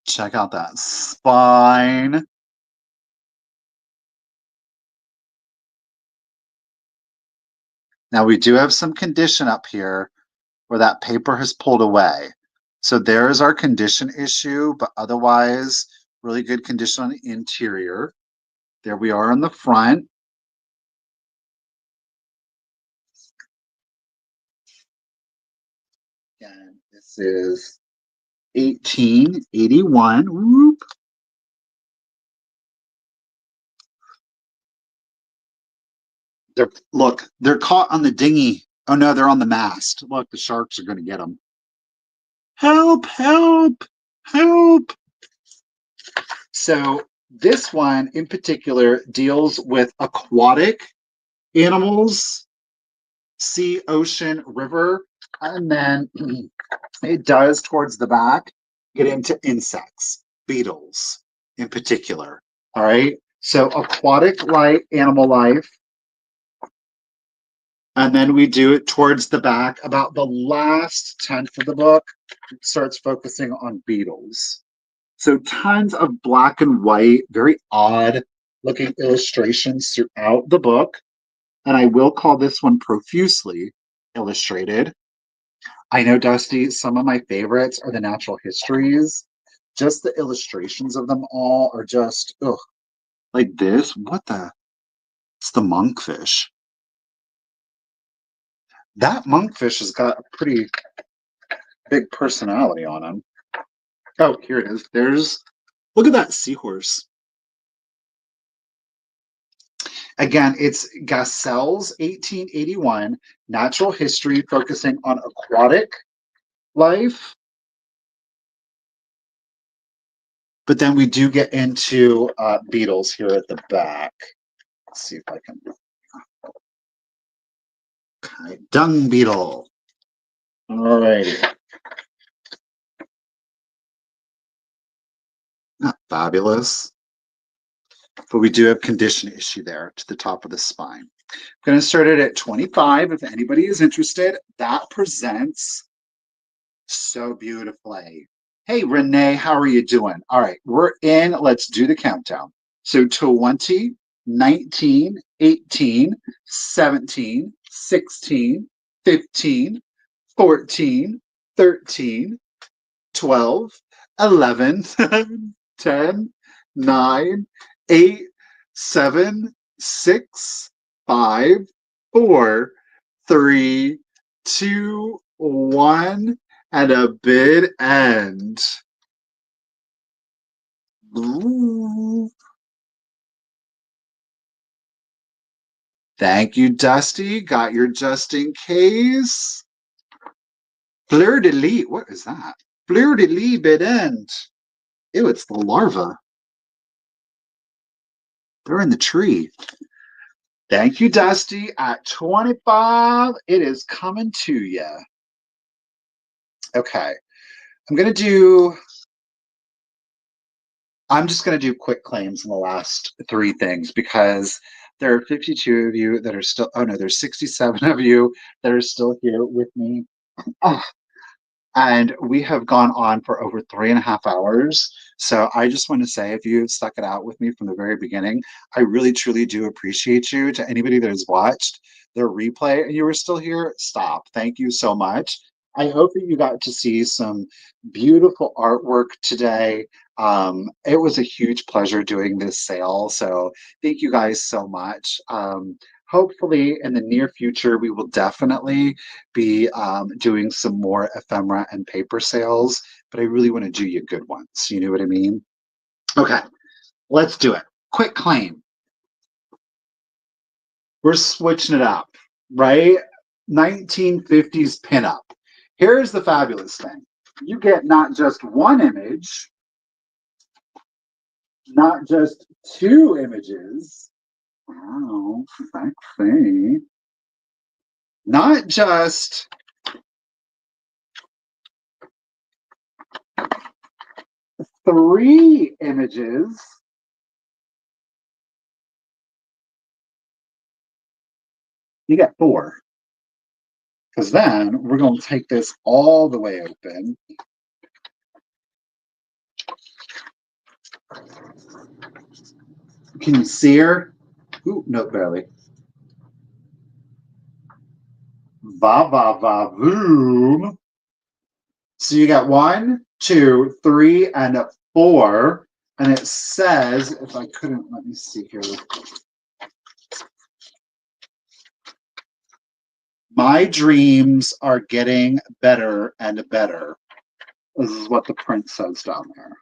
Check out that spine. Now we do have some condition up here where that paper has pulled away. So there is our condition issue, but otherwise really good condition on the interior. There we are on the front. And this is 1881. Whoop. They're caught on the dinghy. Oh no, they're on the mast. Look, the sharks are going to get them. Help, help, help. So this one in particular deals with aquatic animals, sea, ocean, river, and then it does towards the back get into insects, beetles in particular. All right. So aquatic life, animal life. And then we do it towards the back. About the last tenth of the book, it starts focusing on beetles. So tons of black and white, very odd looking illustrations throughout the book. And I will call this one profusely illustrated. I know, Dusty, some of my favorites are the natural histories. Just the illustrations of them all are just, ugh, like this. What the? It's the monkfish. That monkfish has got a pretty big personality on him. Oh, here it is. Look at that seahorse. Again, it's Gassel's 1881 Natural History, focusing on aquatic life. But then we do get into beetles here at the back. Let's see if I can. Okay, dung beetle. All righty. Not fabulous. But we do have condition issue there to the top of the spine. I'm going to start it at 25 if anybody is interested. That presents so beautifully. Hey, Renee, how are you doing? All right, we're in. Let's do the countdown. So 20, 19, 18, 17, 16, 15, 14, 13, 12, 11, 10, 9, 8, 7, 6, 5, 4, 3, 2, 1, and a bid end. Ooh. Thank you, Dusty. Got your just in case. Fleur de lis. What is that? Fleur de lis bid end. Ew, it's the larva. They're in the tree. Thank you, Dusty. At 25, it is coming to you. Okay. I'm just going to do quick claims in the last three things because there are 52 of you that are still, oh no, there's 67 of you that are still here with me. Oh, and we have gone on for over 3.5 hours. So I just want to say, if you stuck it out with me from the very beginning, I really, truly do appreciate you. To anybody that has watched the replay and you were still here, stop. Thank you so much. I hope that you got to see some beautiful artwork today. It was a huge pleasure doing this sale. So thank you guys so much. Hopefully in the near future, we will definitely be doing some more ephemera and paper sales, but I really want to do you good ones. You know what I mean? Okay, let's do it. Quick claim. We're switching it up, right? 1950s pinup. Here's the fabulous thing. You get not just one image, not just two images. Wow, sexy. Not just three images. You get four. Because then we're going to take this all the way open. Can you see her? Ooh, no, barely. Va, va, va, voom. So you got 1, 2, 3, and 4. And it says, if I couldn't, let me see here. My dreams are getting better and better. This is what the print says down there.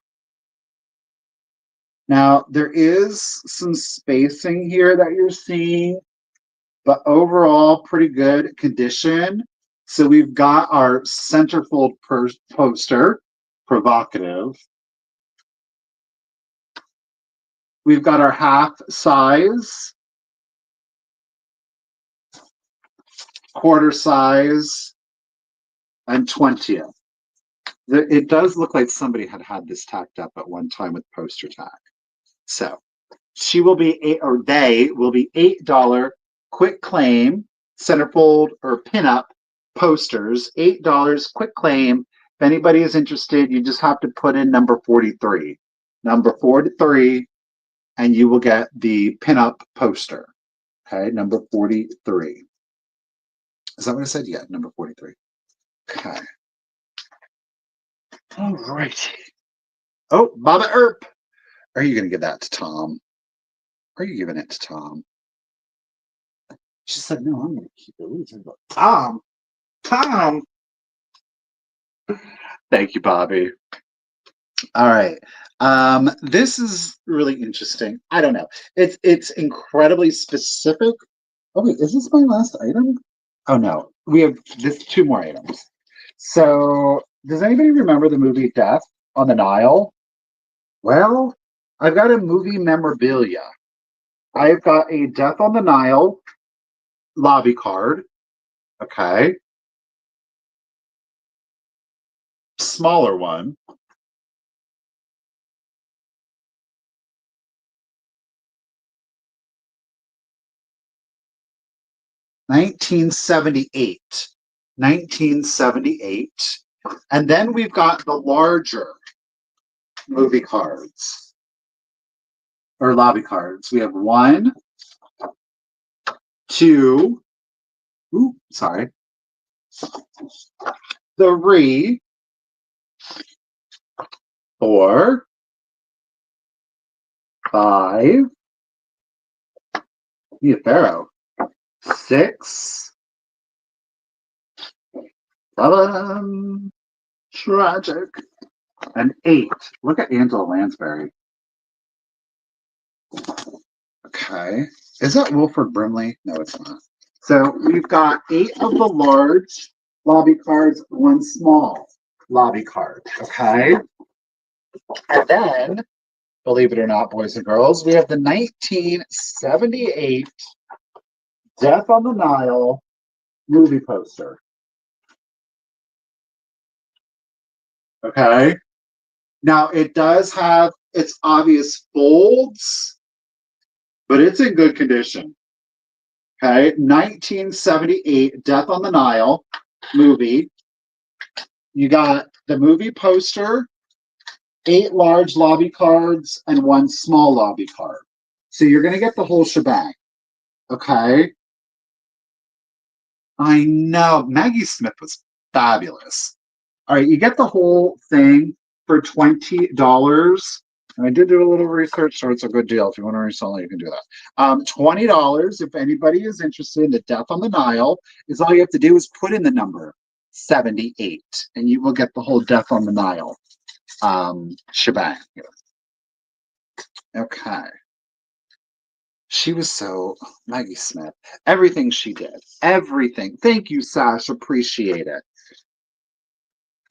Now, there is some spacing here that you're seeing, but overall, pretty good condition. So we've got our centerfold poster, provocative. We've got our half size, quarter size, and 20th. It does look like somebody had this tacked up at one time with poster tack. So she will be they will be $8 quick claim, centerfold or pinup posters, $8 quick claim. If anybody is interested, you just have to put in number 43. Number 43, and you will get the pinup poster. Okay, number 43. Is that what I said? Yeah, number 43. Okay. All righty. Oh, Baba Earp. Are you going to give that to Tom? Are you giving it to Tom? She said, no, I'm going to keep it. Tom. Tom. Thank you, Bobby. All right. This is really interesting. I don't know. It's incredibly specific. Okay, is this my last item? Oh no, we have this two more items. So, does anybody remember the movie Death on the Nile? Well, I've got a movie memorabilia. I've got a Death on the Nile lobby card. Okay, smaller one. 1978. 1978. And then we've got the larger movie cards or lobby cards. We have one, two, ooh, sorry, three, four, five, Ephemera, six, seven, tragic, and eight. Look at Angela Lansbury. Okay. Is that Wilford Brimley? No, it's not. So we've got eight of the large lobby cards, one small lobby card. Okay. And then, believe it or not, boys and girls, we have the 1978 Death on the Nile movie poster. Okay. Now it does have its obvious folds, but it's in good condition. Okay. 1978 Death on the Nile movie. You got the movie poster, eight large lobby cards, and one small lobby card. So you're going to get the whole shebang. Okay. I know. Maggie Smith was fabulous. All right. You get the whole thing for $20. And I did do a little research, so it's a good deal. If you want to resell it, you can do that. $20. If anybody is interested in the Death on the Nile, is all you have to do is put in the number 78, and you will get the whole Death on the Nile shebang. Okay. She was so Maggie Smith. Everything she did. Everything. Thank you, Sash. Appreciate it.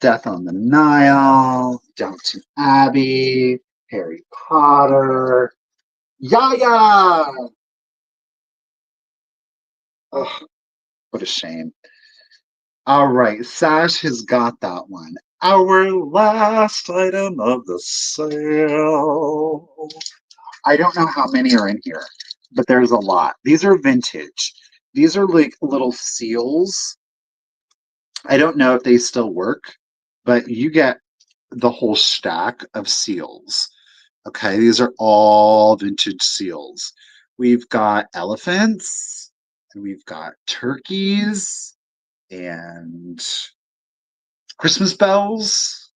Death on the Nile, Downton Abbey, Harry Potter. Yaya! Oh, what a shame. All right, Sash has got that one. Our last item of the sale. I don't know how many are in here, but there's a lot. These are vintage. These are like little seals. I don't know if they still work, but you get the whole stack of seals. Okay, these are all vintage seals. We've got elephants, and we've got turkeys, and Christmas bells,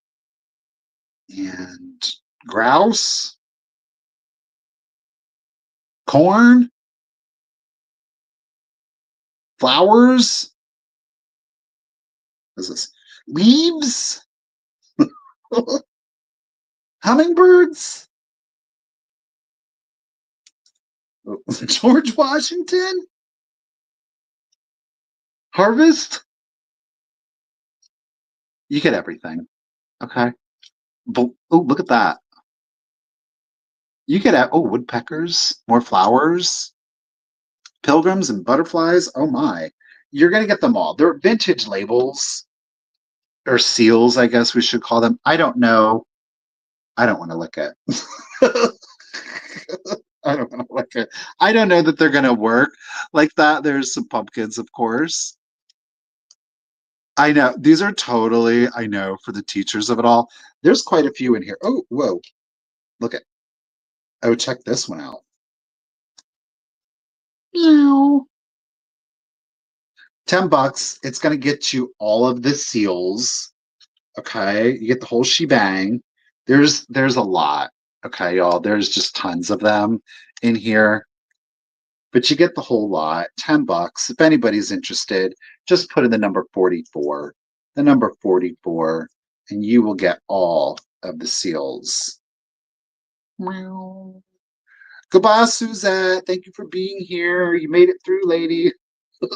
and grouse, corn, flowers. What is this? Leaves, hummingbirds, George Washington, harvest. You get everything. Okay. But, oh, look at that. You get woodpeckers, more flowers, pilgrims, and butterflies. Oh my. You're going to get them all. They're vintage labels or seals, I guess we should call them. I don't know. I don't want to look at. I don't want to look at. I don't know that they're going to work like that. There's some pumpkins, of course. I know these are totally. I know for the teachers of it all. There's quite a few in here. Oh, whoa! Look at. Oh, check this one out. Meow. $10. It's going to get you all of the seals. Okay, you get the whole shebang. There's a lot. Okay, y'all. There's just tons of them in here, but you get the whole lot. $10. If anybody's interested, just put in the number 44. The number 44, and you will get all of the seals. Meow. Goodbye, Suzette. Thank you for being here. You made it through, lady. We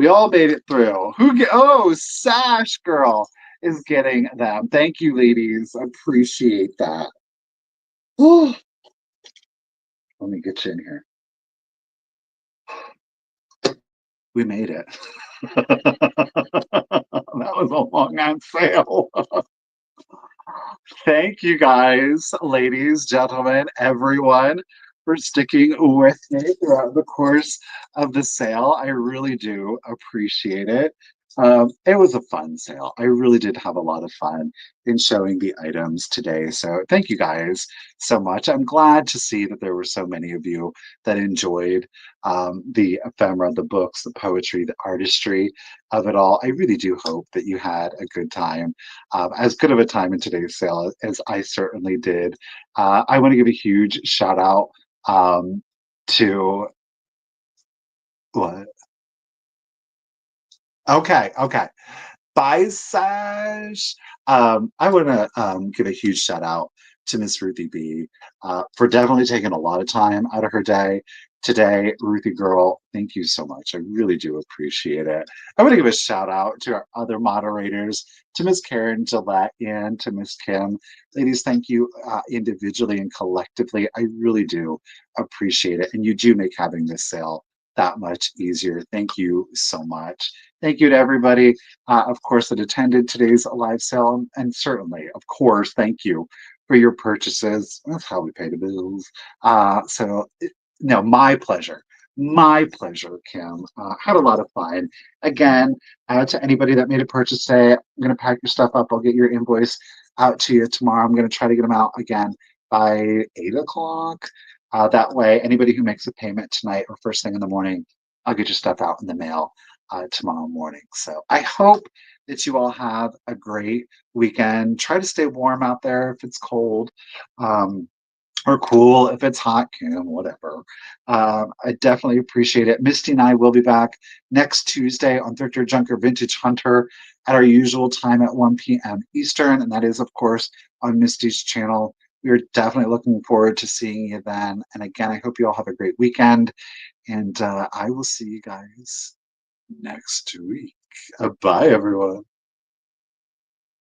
all made it through. Oh, Sash girl is getting them. Thank you, ladies. Appreciate that. Let me get you in here. We made it. That was a long on sale. Thank you guys, ladies, gentlemen, everyone, for sticking with me throughout the course of the sale. I really do appreciate it. It was a fun sale. I really did have a lot of fun in showing the items today. So thank you guys so much. I'm glad to see that there were so many of you that enjoyed the ephemera, the books, the poetry, the artistry of it all. I really do hope that you had a good time, as good of a time in today's sale as I certainly did. I want to give a huge shout out to what? Okay, okay. Bisage. I want to give a huge shout out to Miss Ruthie B for definitely taking a lot of time out of her day today. Ruthie girl, thank you so much. I really do appreciate it. I want to give a shout out to our other moderators, to Miss Karen, Gillette, and to Miss Kim. Ladies, thank you individually and collectively. I really do appreciate it. And you do make having this sale that much easier. Thank you so much. Thank you to everybody, of course, that attended today's live sale. And certainly, of course, thank you for your purchases. That's how we pay the bills. No, my pleasure. My pleasure, Kim. Had a lot of fun. Again, to anybody that made a purchase today, I'm going to pack your stuff up. I'll get your invoice out to you tomorrow. I'm going to try to get them out again by 8 o'clock. That way, anybody who makes a payment tonight or first thing in the morning, I'll get your stuff out in the mail tomorrow morning. So I hope that you all have a great weekend. Try to stay warm out there if it's cold, or cool if it's hot, Kim, whatever. I definitely appreciate it. Misty and I will be back next Tuesday on Thrifter Junker Vintage Hunter at our usual time at 1 p.m. Eastern, and that is, of course, on Misty's channel. We are definitely looking forward to seeing you then. And again, I hope you all have a great weekend, and I will see you guys next week. Bye, everyone.